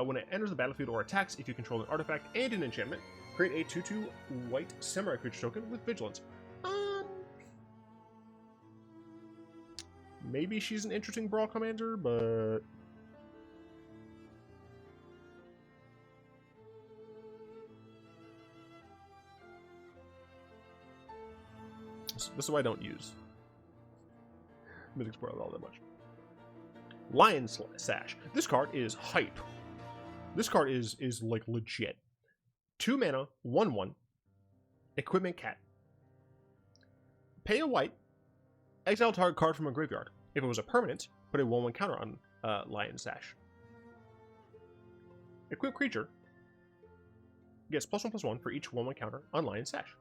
When it enters the battlefield or attacks, if you control an artifact and an enchantment, create a 2/2 white samurai creature token with vigilance. Maybe she's an interesting brawl commander, but this is why I don't use Mythic Spoiler all that much. Lion Sash. This card is hype. This card is like legit. 2 mana, 1/1. Equipment Cat. Pay a white. Exile target card from a graveyard. If it was a permanent, put a 1/1 counter on Lion Sash. Equip creature. Gets +1/+1 for each 1/1 counter on Lion Sash.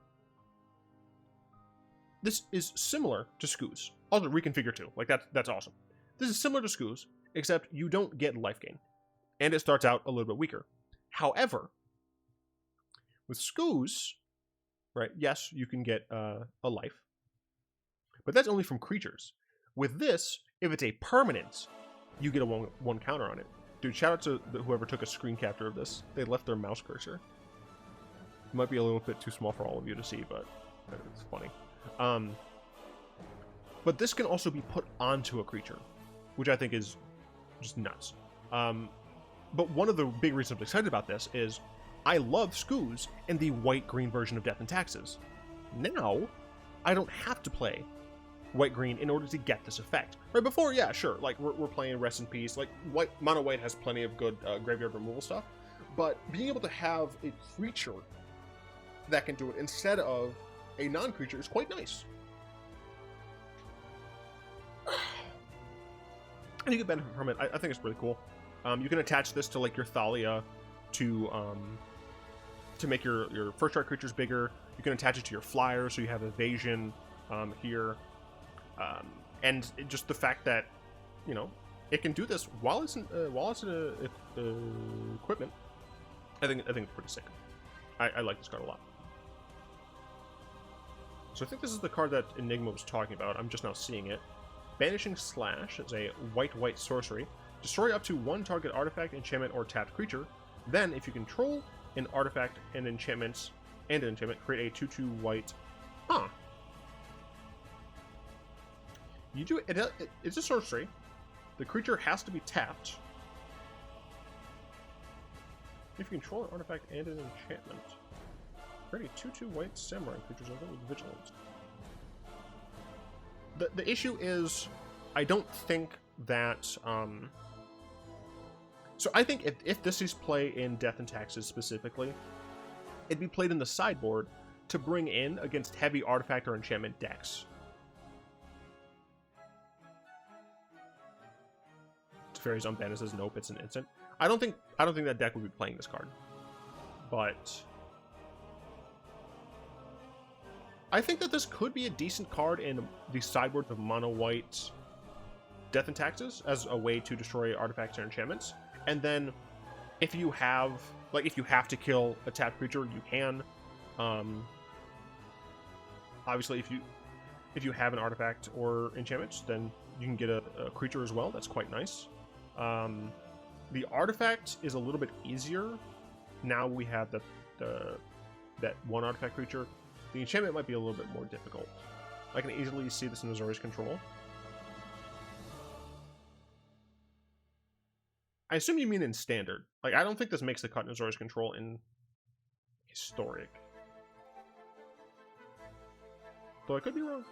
This is similar to Scooze. Also, reconfigure too. Like, that's awesome. This is similar to Scooze, except you don't get life gain. And it starts out a little bit weaker. However, with Scooze, right, yes, you can get a life. But that's only from creatures. With this, if it's a permanent, you get a 1/1 counter on it. Dude, shout out to whoever took a screen capture of this. They left their mouse cursor. It might be a little bit too small for all of you to see, but it's funny. But this can also be put onto a creature, which I think is just nuts. But one of the big reasons I'm excited about this is I love Scooze and the white-green version of Death and Taxes. Now, I don't have to play white-green in order to get this effect. Right before, yeah, sure, like, we're playing Rest in Peace. Like, Mono White has plenty of good graveyard removal stuff. But being able to have a creature that can do it instead of a non-creature is quite nice. And you get benefit from it. I think it's really cool. You can attach this to like your Thalia to make your first strike creatures bigger. You can attach it to your flyer, so you have evasion here, and just the fact that it can do this while it's an equipment. I think it's pretty sick. I like this card a lot. So I think this is the card that Enigma was talking about. I'm just now seeing it. Banishing Slash is a white sorcery. Destroy up to one target artifact, enchantment, or tapped creature. Then, if you control an artifact and an enchantment, create a 2/2 white. Huh. You do it. It's a sorcery. The creature has to be tapped. If you control an artifact and an enchantment, create a 2/2 white samurai creatures with vigilance. The issue is, I don't think that. So I think if this is play in Death and Taxes specifically, it'd be played in the sideboard to bring in against heavy artifact or enchantment decks. Fairies Unbanned says nope, it's an instant. I don't think that deck would be playing this card, but I think that this could be a decent card in the sideboard of mono white Death and Taxes as a way to destroy artifacts or enchantments. And then if you have to kill a tapped creature, you can. Obviously, if you have an artifact or enchantment, then you can get a creature as well. That's quite nice. The artifact is a little bit easier. Now we have that one artifact creature. The enchantment might be a little bit more difficult. I can easily see this in Azorius control. I assume you mean in standard. Like, I don't think this makes the cut in Azorius control in historic. Though I could be wrong.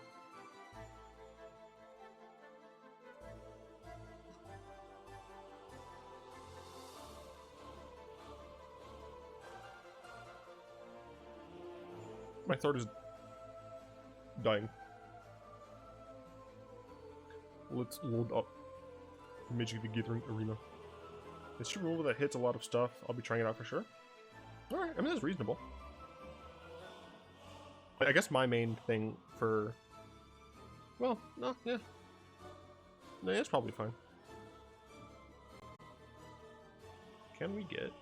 My throat is dying. Let's load up Magic the Gathering Arena. It's a removal that hits a lot of stuff. I'll be trying it out for sure. Alright, I mean, that's reasonable. I guess my main thing for... Well, no, yeah. No, it's probably fine. Can we get